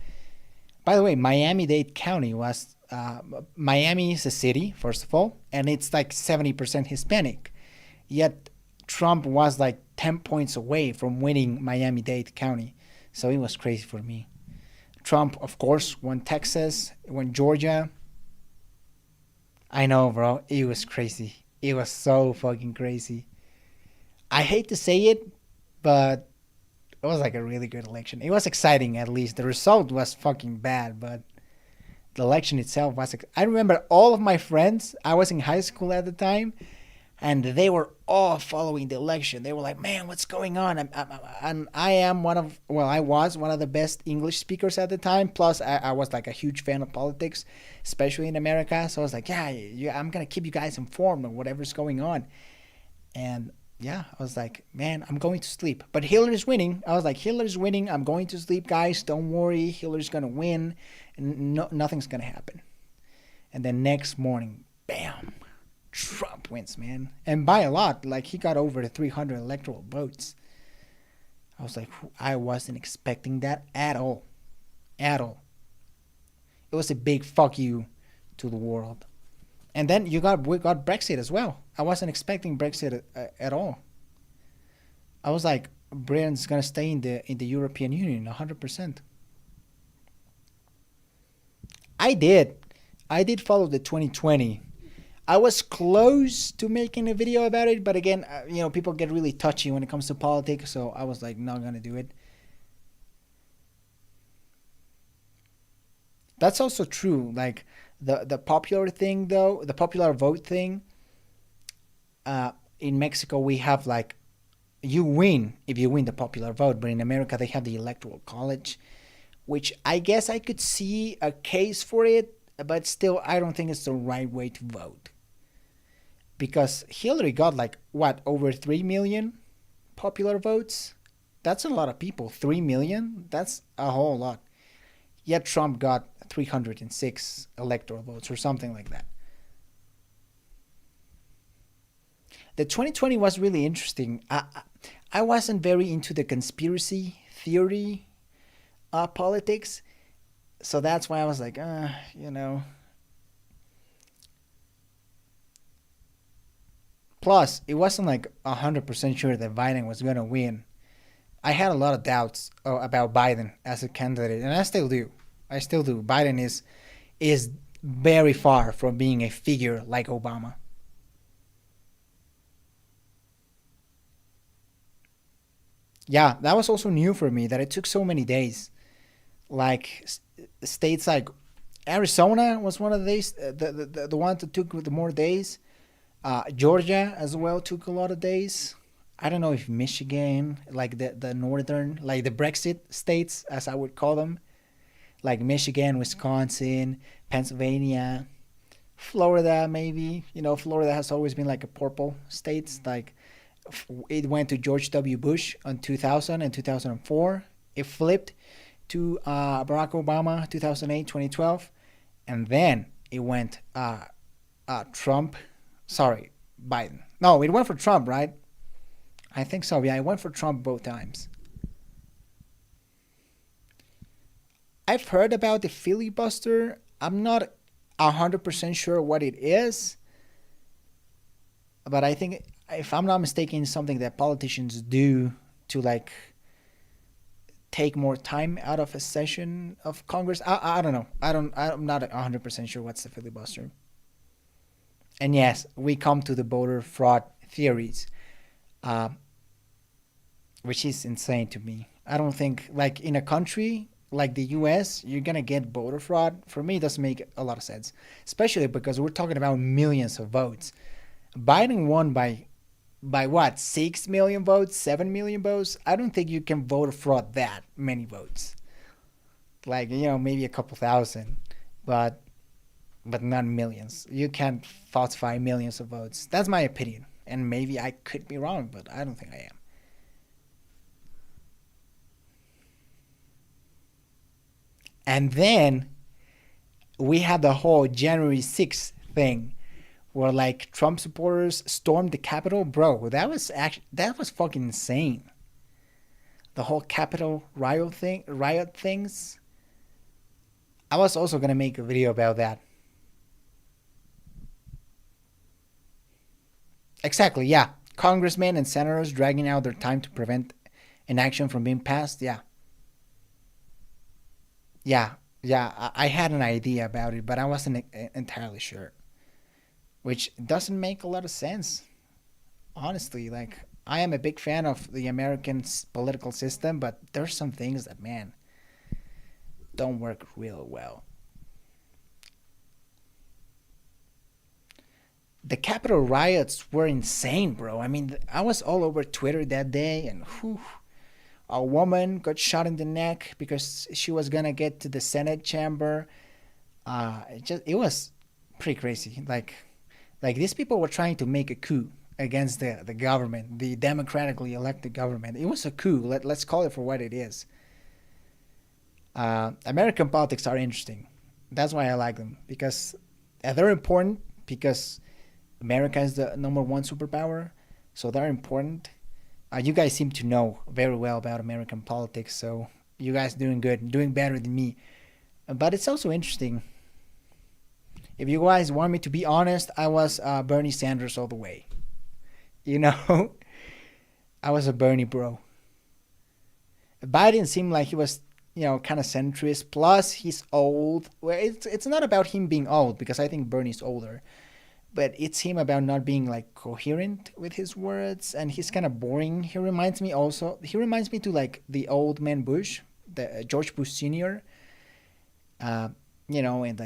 By the way, Miami-Dade County was Miami is a city, first of all, and it's like 70% Hispanic. Yet Trump was like 10 points away from winning Miami-Dade County. So it was crazy for me. Trump, of course, won Texas, won Georgia. I know, bro. It was crazy. It was so fucking crazy. I hate to say it, but it was like a really good election. It was exciting, at least. The result was fucking bad, but the election itself was... I remember all of my friends, I was in high school at the time, and they were all following the election. They were like, man, what's going on? And I was one of the best English speakers at the time. Plus, I was like a huge fan of politics, especially in America. So I was like, yeah, I'm going to keep you guys informed on whatever's going on. And yeah, I was like, man, I'm going to sleep. But Hillary's winning. I was like, Hillary's winning. I'm going to sleep, guys. Don't worry. Hillary's going to win. And nothing's going to happen. And then next morning, bam. Trump wins, man. And by a lot. Like, he got over the 300 electoral votes. I was like, I wasn't expecting that at all. At all. It was a big fuck you to the world. And then we got Brexit as well. I wasn't expecting Brexit at all. I was like, Britain's going to stay in the European Union 100%. I did follow the 2020. I was close to making a video about it, but again, people get really touchy when it comes to politics, so I was like, not gonna do it. That's also true. Like the popular thing, though, the popular vote thing. In Mexico, we have like, you win if you win the popular vote, but in America they have the Electoral College, which I guess I could see a case for it, but still, I don't think it's the right way to vote. Because Hillary got like, over 3 million popular votes? That's a lot of people. 3 million? That's a whole lot. Yet Trump got 306 electoral votes or something like that. The 2020 was really interesting. I wasn't very into the conspiracy theory politics. So that's why I was like, Plus, it wasn't like 100% sure that Biden was going to win. I had a lot of doubts about Biden as a candidate, and I still do. Biden is very far from being a figure like Obama. Yeah, that was also new for me, that it took so many days. Like, states like Arizona was one of the days, the one that took the more days. Georgia as well took a lot of days. I don't know if Michigan, like the northern, like the Brexit states, as I would call them, like Michigan, Wisconsin, Pennsylvania, Florida, maybe. Florida has always been like a purple state. Like, it went to George W. Bush in 2000 and 2004. It flipped to Barack Obama 2008, 2012, and then it went Biden. No, it went for Trump, right? I think so. Yeah, it went for Trump both times. I've heard about the filibuster. I'm not 100% sure what it is, but I think, if I'm not mistaken, it's something that politicians do to like take more time out of a session of Congress. I don't know. I'm not 100% sure what's the filibuster. And yes, we come to the voter fraud theories, which is insane to me. I don't think, like, in a country like the US, you're gonna get voter fraud. For me, it doesn't make a lot of sense, especially because we're talking about millions of votes. Biden won by what, 6 million votes, 7 million votes? I don't think you can voter fraud that many votes. Like, maybe a couple thousand, but not millions. You can't falsify millions of votes. That's my opinion. And maybe I could be wrong, but I don't think I am. And then we had the whole January 6th thing where like Trump supporters stormed the Capitol. Bro, that was fucking insane. The whole Capitol riot things. I was also gonna make a video about that. Exactly, yeah. Congressmen and senators dragging out their time to prevent an action from being passed. Yeah. I had an idea about it, but I wasn't entirely sure. Which doesn't make a lot of sense. Honestly, like, I am a big fan of the American political system, but there's some things that, man, don't work real well. The Capitol riots were insane, bro. I mean, I was all over Twitter that day, and whew, a woman got shot in the neck because she was gonna get to the Senate chamber. It was pretty crazy. Like these people were trying to make a coup against the government, the democratically elected government. It was a coup. Let's call it for what it is. American politics are interesting. That's why I like them, because they're important, because America is the number one superpower, so they're important. You guys seem to know very well about American politics, so you guys doing good, doing better than me. But it's also interesting. If you guys want me to be honest, I was Bernie Sanders all the way. I was a Bernie bro. Biden seemed like he was, kind of centrist. Plus, he's old. Well, it's not about him being old, because I think Bernie's older. But it's him about not being like coherent with his words, and he's kind of boring. He reminds me to like the old man Bush, the George Bush Sr. And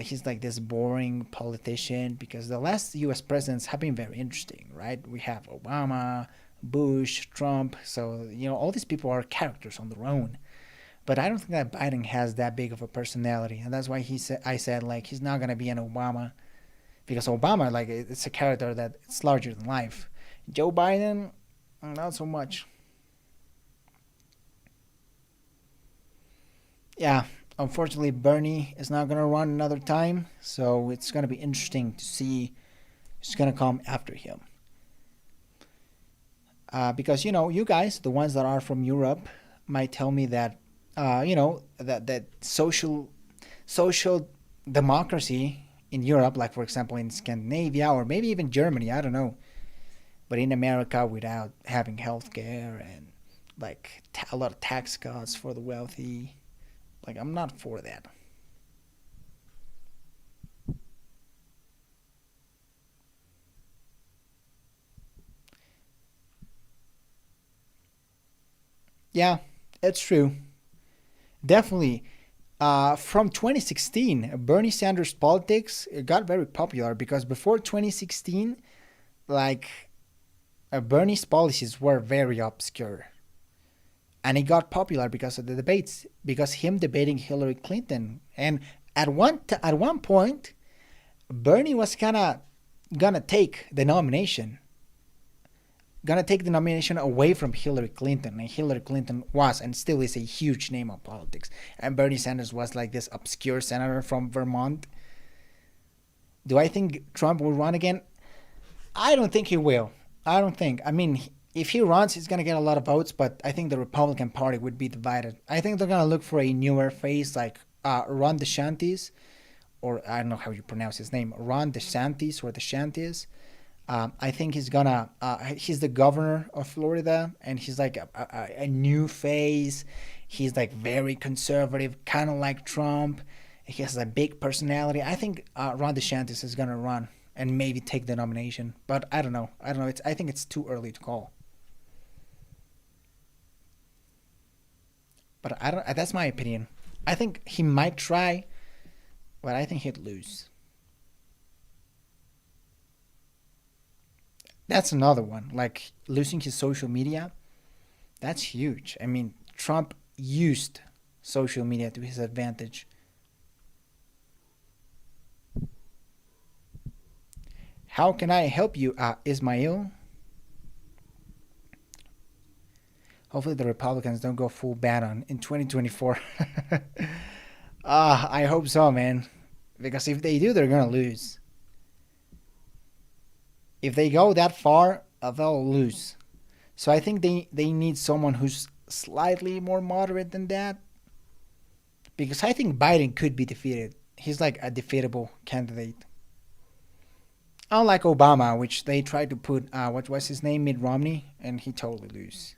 he's like this boring politician, because the last U.S. presidents have been very interesting, right? We have Obama, Bush, Trump. So, all these people are characters on their own. But I don't think that Biden has that big of a personality. And that's why I said, like, he's not going to be an Obama. Because Obama, like, it's a character that it's larger than life. Joe Biden, not so much. Yeah, unfortunately, Bernie is not going to run another time. So it's going to be interesting to see who's going to come after him. Because, you guys, the ones that are from Europe, might tell me that, that social democracy in Europe, like, for example, in Scandinavia or maybe even Germany, I don't know. But in America, without having healthcare and, like, a lot of tax cuts for the wealthy, like, I'm not for that. Yeah, it's true. Definitely. From 2016, Bernie Sanders' politics got very popular, because before 2016, like, Bernie's policies were very obscure. And it got popular because of the debates, because him debating Hillary Clinton. And at one point, Bernie was kind of gonna take the nomination away from Hillary Clinton. And Hillary Clinton was and still is a huge name of politics. And Bernie Sanders was like this obscure senator from Vermont. Do I think Trump will run again? I don't think he will. I mean, if he runs, he's going to get a lot of votes, but I think the Republican Party would be divided. I think they're going to look for a newer face, like Ron DeSantis, or I don't know how you pronounce his name, Ron DeSantis or DeSantis. I think he's the governor of Florida, and he's like a new face. He's like very conservative, kind of like Trump. He has a big personality. I think Ron DeSantis is gonna run and maybe take the nomination, but I don't know. I think it's too early to call. But I don't. That's my opinion. I think he might try, but I think he'd lose. That's another one. Like losing his social media. That's huge. I mean, Trump used social media to his advantage. How can I help you, Ismail? Hopefully the Republicans don't go full ban on in 2024. I hope so, man. Because if they do, they're going to lose. If they go that far, they'll lose. So I think they need someone who's slightly more moderate than that. Because I think Biden could be defeated. He's like a defeatable candidate. Unlike Obama, which they tried to put, what was his name, Mitt Romney, and he totally lose.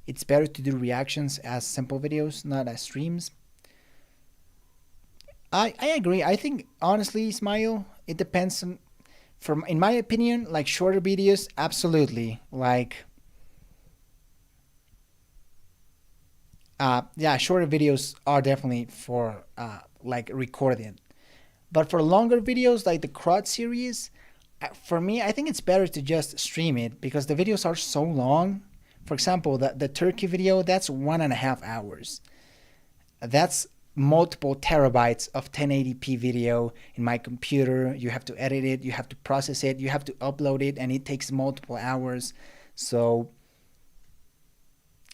It's better to do reactions as simple videos, not as streams. I agree. I think, honestly, Ismail, it depends on, in my opinion, like shorter videos, absolutely. Like, shorter videos are definitely for like recording. But for longer videos like the Krauts series, for me, I think it's better to just stream it because the videos are so long. For example, the Turkey video, that's 1.5 hours. That's multiple terabytes of 1080p video in my computer. You have to edit it, you have to process it, you have to upload it, and it takes multiple hours. So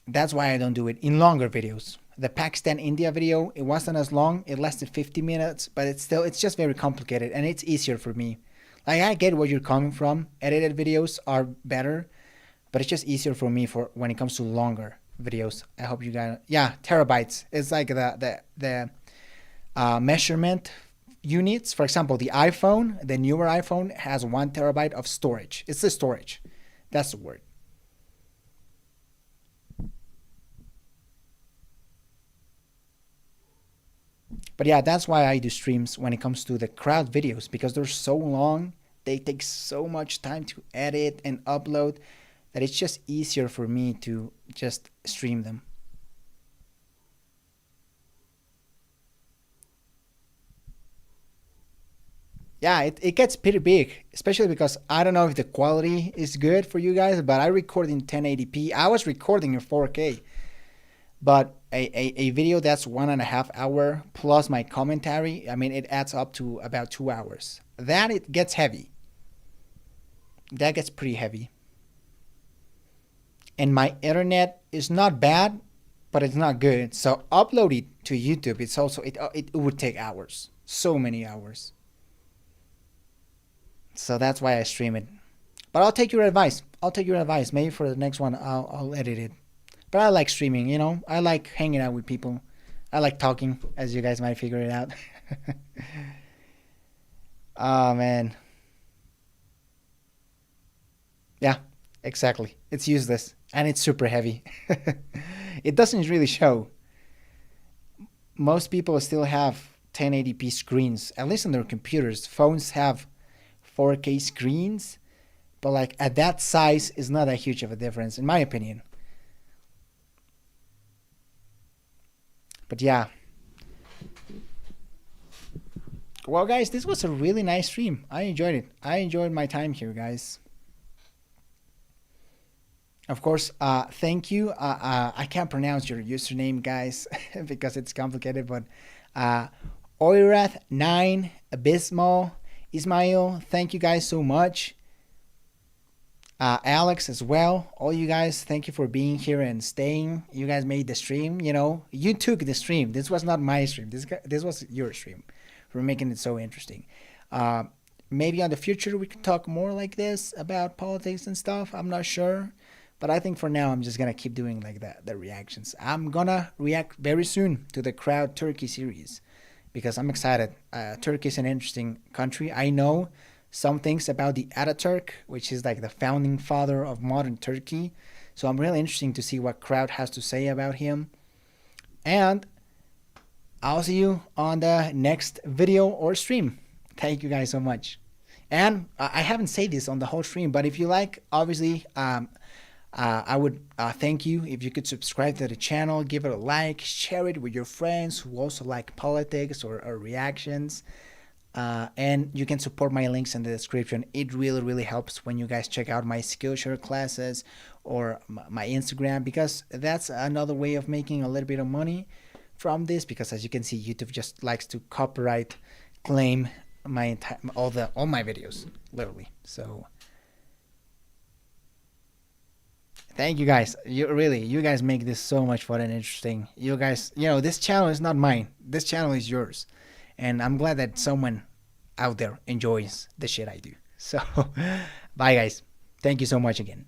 that's why I don't do it in longer videos. The Pakistan India video, it wasn't as long, it lasted 50 minutes, but it's just very complicated and it's easier for me. Like, I get where you're coming from. Edited videos are better, but it's just easier for me for when it comes to longer videos. I hope you got it. Yeah, terabytes. It's like the measurement units. For example, the newer iPhone has 1 terabyte of storage. It's the storage. That's the word. But yeah, that's why I do streams when it comes to the crowd videos, because they're so long. They take so much time to edit and upload that it's just easier for me to just stream them. Yeah, it gets pretty big, especially because I don't know if the quality is good for you guys, but I record in 1080p. I was recording in 4K, but a video that's 1.5 hour plus my commentary, I mean, it adds up to about 2 hours. That it gets heavy. That gets pretty heavy. And my internet is not bad, but it's not good. So upload it to YouTube. It's also it would take hours, so many hours. So that's why I stream it. But I'll take your advice. Maybe for the next one, I'll edit it. But I like streaming. You know, I like hanging out with people. I like talking, as you guys might figure it out. Oh man. Yeah. Exactly. It's useless and it's super heavy. It doesn't really show. Most people still have 1080p screens, at least on their computers. Phones have 4K screens, but like at that size is not that huge of a difference, in my opinion. But yeah. Well, guys, this was a really nice stream. I enjoyed it. I enjoyed my time here, guys. Of course, thank you. I can't pronounce your username, guys, because it's complicated, but Oirath9, Abysmal, Ismail, thank you guys so much. Alex as well. All you guys, thank you for being here and staying. You guys made the stream, you know. You took the stream. This was not my stream. This was your stream for making it so interesting. Maybe on the future we could talk more like this about politics and stuff. I'm not sure. But I think for now, I'm just going to keep doing like that, the reactions. I'm going to react very soon to the Crowd Turkey series because I'm excited. Turkey is an interesting country. I know some things about the Ataturk, which is like the founding father of modern Turkey. So I'm really interested to see what Crowd has to say about him. And I'll see you on the next video or stream. Thank you guys so much. And I haven't said this on the whole stream, but if you like, obviously, I would thank you if you could subscribe to the channel, give it a like, share it with your friends who also like politics or reactions. And you can support my links in the description. It really, really helps when you guys check out my Skillshare classes or my Instagram, because that's another way of making a little bit of money from this, because as you can see, YouTube just likes to copyright claim my all my videos, literally. So thank you guys. You guys make this so much fun and interesting. You guys, this channel is not mine. This channel is yours. And I'm glad that someone out there enjoys the shit I do. So, bye guys. Thank you so much again.